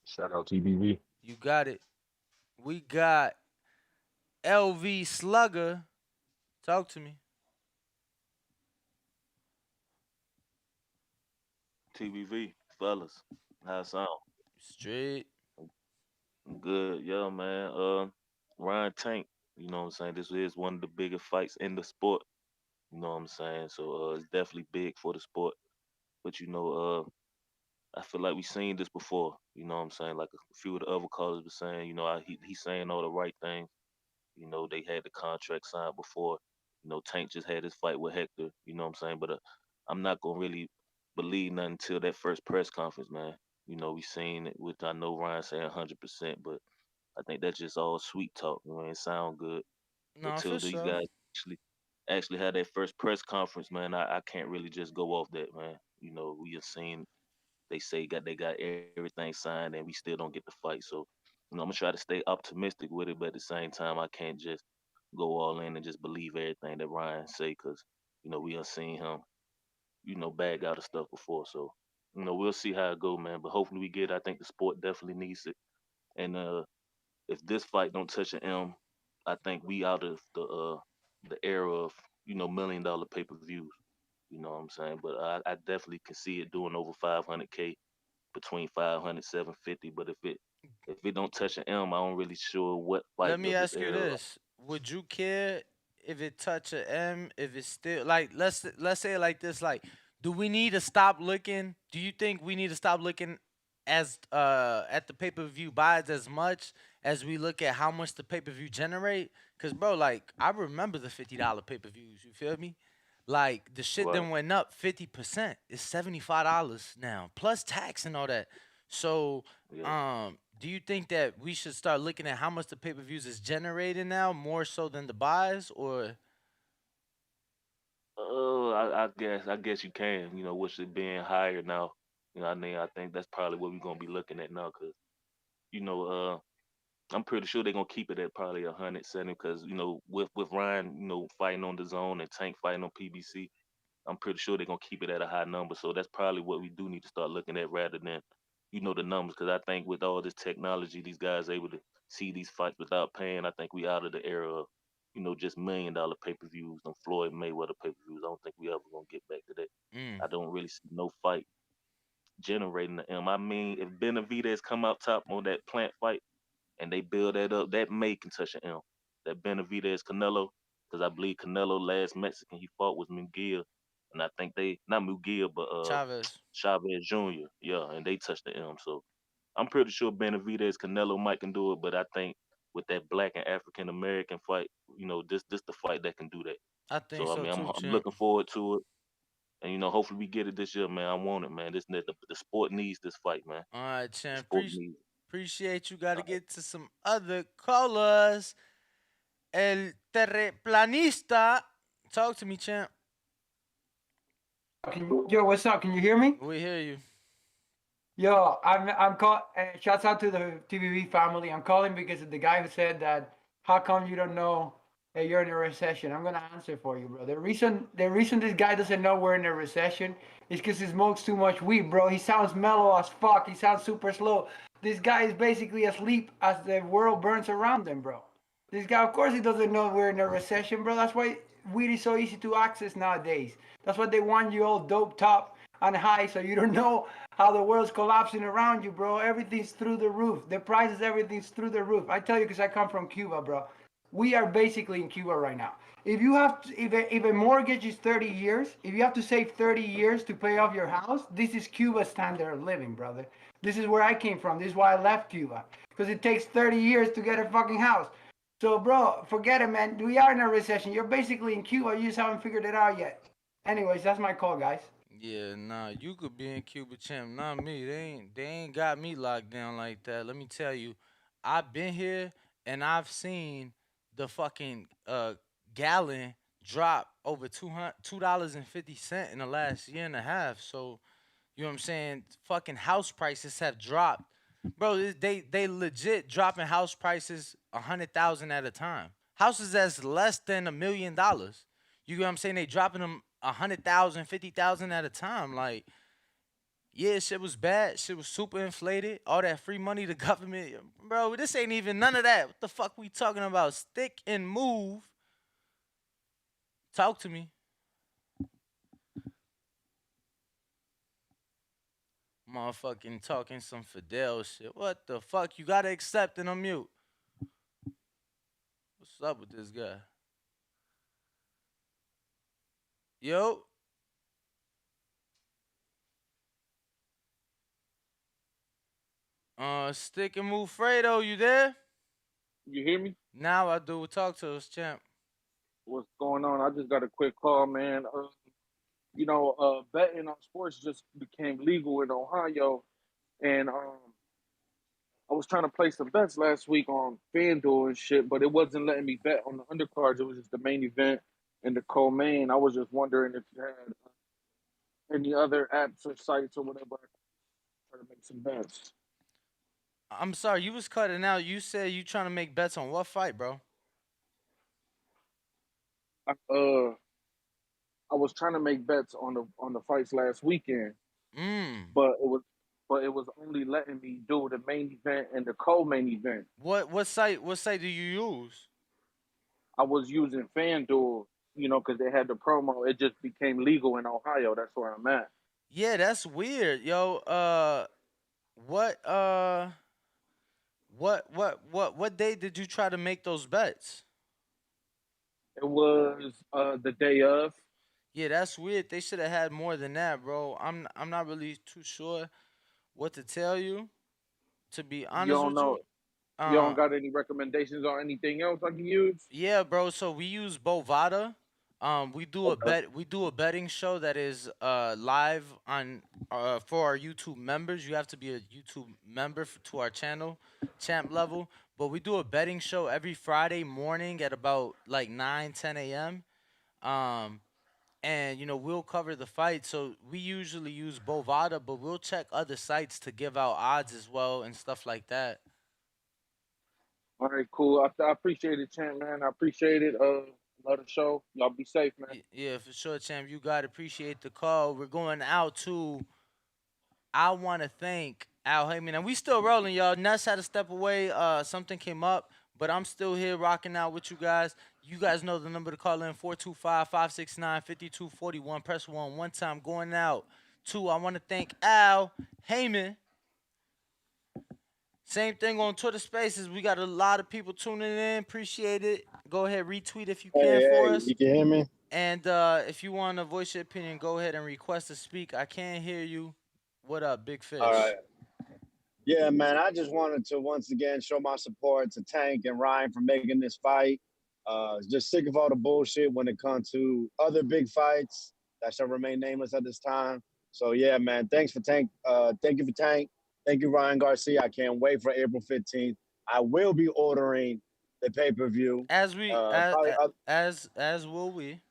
Shout out TBV. You got it. We got LV Slugger. Talk to me. TBV, fellas, how it sound? Straight. Good, yeah, man. Ryan Tank, you know what I'm saying? This is one of the biggest fights in the sport, you know what I'm saying? So it's definitely big for the sport. But I feel like we seen this before, you know what I'm saying? Like a few of the other callers were saying, he's saying all the right things. They had the contract signed before. Tank just had his fight with Hector. You know what I'm saying? But I'm not gonna really believe nothing until that first press conference, man. We seen it, which I know Ryan saying 100%, but I think that's just all sweet talk. It sound good. But No, for till these sure. guys actually had that first press conference, man, I can't really just go off that, man. We have seen they got everything signed and we still don't get the fight. So, I'm gonna try to stay optimistic with it, but at the same time, I can't just go all in and just believe everything that Ryan say, cause we have seen him, bag out of stuff before. So, we'll see how it go, man. But hopefully we get. I think the sport definitely needs it. And if this fight don't touch an M, I think we out of the era of $1 million pay-per-views. You know what I'm saying? But I definitely can see it doing over 500K, between 500 750. But if it don't touch an M, I don't really sure what Let fight me of this ask you era. this: would you care if it touch a M? If it's still like let's say it like this: like, do we need to stop looking? Do you think we need to stop looking as at the pay per view buys as much as we look at how much the pay per view generate. Cause bro, like I remember the $50 pay per views. You feel me? Like the shit Right. then went up 50%. It's $75 now plus tax and all that. So Yeah. do you think that we should start looking at how much the pay per views is generating now more so than the buys or? I guess you can. You know, with it being higher now. You know, what I mean, I think that's probably what we're gonna be looking at now, cause you know, I'm pretty sure they're gonna keep it at probably 170, cause you know, with Ryan, you know, fighting on the zone and Tank fighting on PBC, I'm pretty sure they're gonna keep it at a high number. So that's probably what we do need to start looking at rather than, you know, the numbers. Because I think with all this technology, these guys able to see these fights without paying. I think we out of the era of, you know, just $1 million pay-per-views and Floyd Mayweather pay-per-views. I don't think we ever gonna get back to that. Mm. I don't really see no fight generating the M. I mean, if Benavidez come out top on that plant fight and they build that up, that may can touch an M. That Benavidez Canelo, because I believe Canelo last Mexican he fought was Munguia, and I think they not Munguia but Chavez. Chavez Jr. Yeah, and they touched the M. So I'm pretty sure Benavidez Canelo might can do it, but I think with that black and African American fight, you know, this the fight that can do that. I think So I so mean, too, I'm champ. looking forward to it, and you know, hopefully we get it this year, man. I want it, man. This the sport needs this fight, man. All right, The champ. sport needs it. Appreciate you. Got to All right. get to some other callers. El terreplanista. Talk to me, champ. Yo, what's up? Can you hear me? We hear you. Yo, I'm call. Shouts out to the TVV family. I'm calling because of the guy who said that. How come you don't know that you're in a recession? I'm gonna answer for you, bro. The reason this guy doesn't know we're in a recession is because he smokes too much weed, bro. He sounds mellow as fuck. He sounds super slow. This guy is basically asleep as the world burns around him, bro. This guy, of course, he doesn't know we're in a recession, bro. That's why weed is so easy to access nowadays. That's why they want you all doped up and high, so you don't know how the world's collapsing around you, bro. Everything's through the roof. The prices, everything's through the roof. I tell you, because I come from Cuba, bro. We are basically in Cuba right now. If you have, to, if a mortgage is 30 years, if you have to save 30 years to pay off your house, this is Cuba's standard of living, brother. This is where I came from. This is why I left Cuba, because it takes 30 years to get a fucking house. So, bro, forget it, man. We are in a recession. You're basically in Cuba. You just haven't figured it out yet. Anyways, that's my call, guys. Yeah, nah, you could be in Cuba, champ. Not me. They ain't got me locked down like that. Let me tell you, I've been here and I've seen the fucking gallon drop over $2.50 in the last year and a half. So you know what I'm saying? Fucking house prices have dropped, bro. They legit dropping house prices 100,000 at a time. Houses that's less than $1 million. You know what I'm saying? They dropping them 100,000, 50,000 at a time. Like, yeah, shit was bad. Shit was super inflated. All that free money, the government, bro. This ain't even none of that. What the fuck we talking about? Stick and move. Talk to me. Motherfucking talking some Fidel shit. What the fuck? You gotta accept and unmute. What's up with this guy? Yo. Stick and move Fredo, you there? You hear me? Now I do. Talk to us, champ. What's going on? I just got a quick call, man. Betting on sports just became legal in Ohio, and I was trying to place some bets last week on FanDuel and shit, but it wasn't letting me bet on the undercards. It was just the main event and the co-main. I was just wondering if you had any other apps or sites or whatever I could try to make some bets. I'm sorry, you was cutting out. You said you trying to make bets on what fight, bro? I, I was trying to make bets on the fights last weekend, Mm. but it was only letting me do the main event and the co-main event. What site do you use? I was using FanDuel, because they had the promo. It just became legal in Ohio. That's where I'm at. Yeah, that's weird, yo. What what day did you try to make those bets? It was the day of. Yeah, that's weird. They should have had more than that, bro. I'm not really too sure what to tell you. To be You honest don't with you, know. You don't Uh, got any recommendations on anything else I can use? yeah, bro. So we use Bovada. Okay. We do a betting show that is live on for our YouTube members. You have to be a YouTube member to our channel, champ level. But we do a betting show every Friday morning at about like 9, 10 a.m. Um, and we'll cover the fight. So we usually use Bovada, but we'll check other sites to give out odds as well and stuff like that. All right, cool. I appreciate it, champ, man. I appreciate it. Another show. Y'all be safe, man. Yeah, for sure, champ. You got to appreciate the call. We're going out to. I want to thank Al Heyman, and we still rolling, y'all. Ness had to step away. Something came up, but I'm still here rocking out with you guys. You guys know the number to call in: 425-569-5241. Press one time. Going out. Two. I want to thank Al Heyman. Same thing on Twitter Spaces. We got a lot of people tuning in. Appreciate it. Go ahead, retweet if you can for us. You can hear me? And if you want to voice your opinion, go ahead and request to speak. I can't hear you. What up, Big All Fish? right. Yeah, man. I just wanted to once again show my support to Tank and Ryan for making this fight. Just sick of all the bullshit when it comes to other big fights that shall remain nameless at this time. So yeah, man. Thanks for Tank. Thank you for Tank. Thank you, Ryan Garcia. I can't wait for April 15th. I will be ordering the pay-per-view. As we Probably as will we.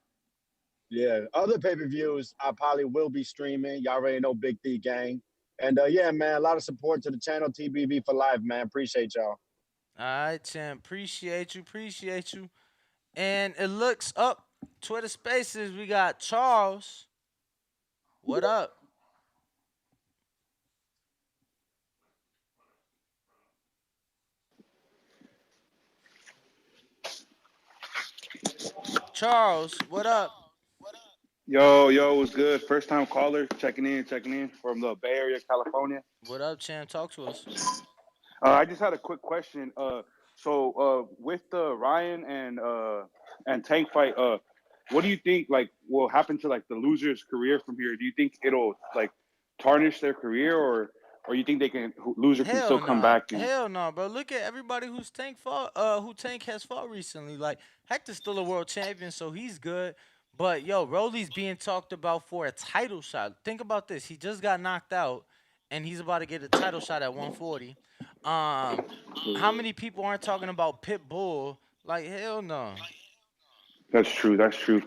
Yeah, other pay-per-views I probably will be streaming. Y'all already know Big D Gang. And yeah, man, a lot of support to the channel TBV for life, man. Appreciate y'all. All right, champ. Appreciate you. Appreciate you. And it looks up Twitter Spaces. We got Charles. What up? Charles, what up? Yo, what's good? First time caller, checking in from the Bay Area, California. What up, champ? Talk to us. I just had a quick question. So with the Ryan and Tank fight, what do you think like will happen to like the loser's career from here? Do you think it'll like tarnish their career, or you think loser can still Hell come no. back? Hell no, bro. Look at everybody who Tank has fought recently. Like Hector's still a world champion, so he's good. But yo, Rolly's being talked about for a title shot. Think about this. He just got knocked out and he's about to get a title shot at 140. How many people aren't talking about Pitbull? Like hell no. That's true. That's true.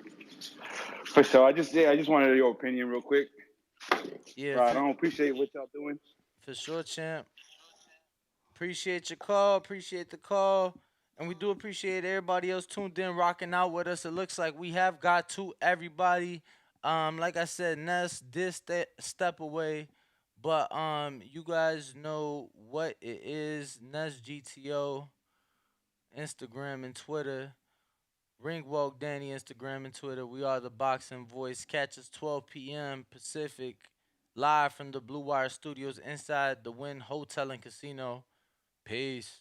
For sure. I just wanted your opinion real quick. Yeah, Right. I don't appreciate what y'all doing. for sure, champ. Appreciate your call. Appreciate the call. And we do appreciate everybody else tuned in, rocking out with us. It looks like we have got to everybody. Like I said, Ness did step away. But you guys know what it is. Ness GTO, Instagram and Twitter. Ringwalk Danny, Instagram and Twitter. We are the Boxing Voice. Catch us 12 p.m. Pacific, live from the Blue Wire Studios inside the Wynn Hotel and Casino. Peace.